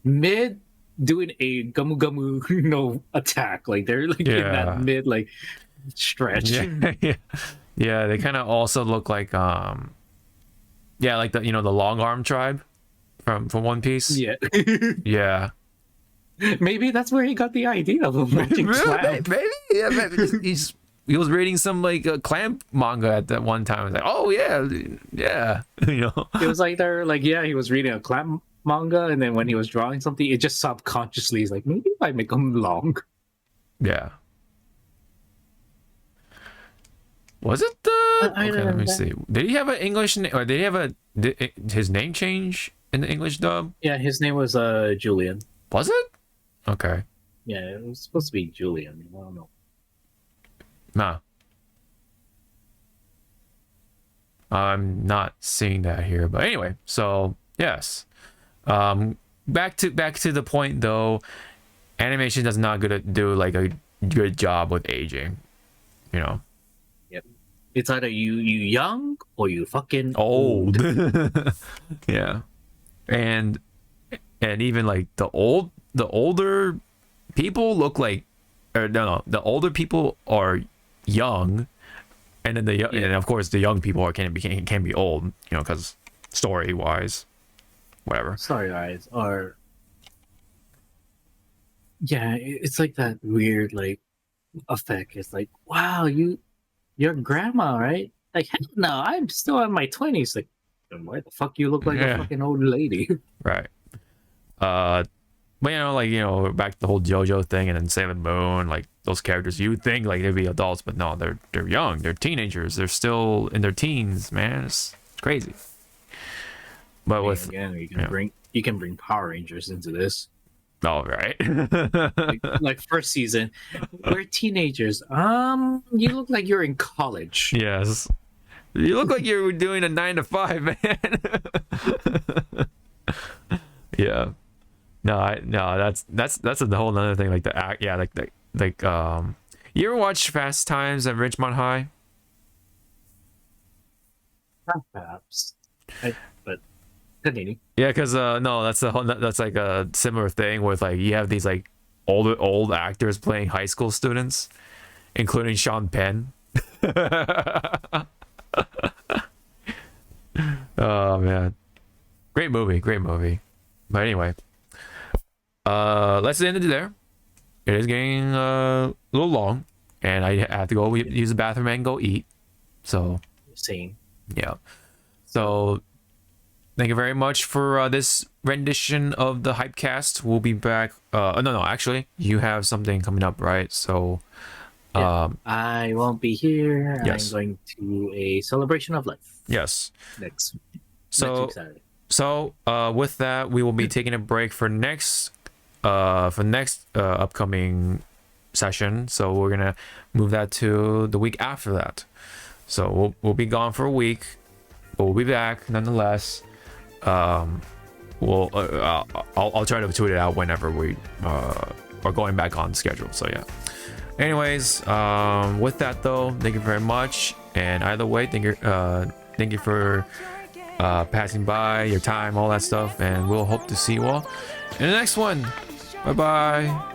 mid doing a gumu gumu attack. Like they're like in that mid like stretch. Yeah, they kind of also look like like the the long arm tribe from One Piece. Yeah. Yeah. Maybe that's where he got the idea of him matching clan. Maybe. Yeah, maybe. He was reading some like clan manga at that one time. I was like, oh yeah. It was like they're like, yeah, he was reading a clan manga, and then when he was drawing something, it just subconsciously is like, maybe if I make them long. Yeah. Was it the? Okay, let me see. Did he have an English name, or did he have his name change in the English dub? Yeah, his name was Julian. Was it? Okay. Yeah, it was supposed to be Julian. I don't know. Nah. I'm not seeing that here, but anyway. So yes. Back to the point though. Animation does not do like a good job with aging. Yep. It's either you young or you fucking old. Yeah. And even like the older people look like, or no, the older people are young, and then and of course the young people can be old, because story wise, whatever. Story wise, or it's like that weird like effect. It's like, wow, you're grandma, right? Like, heck no, I'm still in my 20s. Like, why the fuck you look like a fucking old lady? Right. But back to the whole JoJo thing, and then Sailor Moon, like those characters, you would think like they'd be adults, but no, they're young, they're teenagers, they're still in their teens, man. It's crazy. But you can bring Power Rangers into this. Oh, right. like first season, we're teenagers. You look like you're in college. Yes. You look like you're doing a 9 to 5, man. Yeah. No, that's a whole nother thing. Like the act, you ever watch Fast Times at Ridgemont High? Perhaps. But continue. Yeah, because no, that's like a similar thing with like you have these like old actors playing high school students, including Sean Penn. Oh man, great movie. But anyway, let's end it there. It is getting a little long, and I have to go use the bathroom and go eat. So same. Yeah. So thank you very much for this rendition of the Hypecast. We'll be back. No, actually, you have something coming up, right? So, I won't be here. Yes. I'm going to a celebration of life. Yes. Next week Saturday. So, with that, we will be taking a break for next upcoming session. So we're gonna move that to the week after that. So we'll be gone for a week, but we'll be back nonetheless. I'll try to tweet it out whenever we are going back on schedule. So yeah. Anyways, with that though, thank you very much. And either way, thank you for passing by, your time, all that stuff, and we'll hope to see you all in the next one. Bye bye.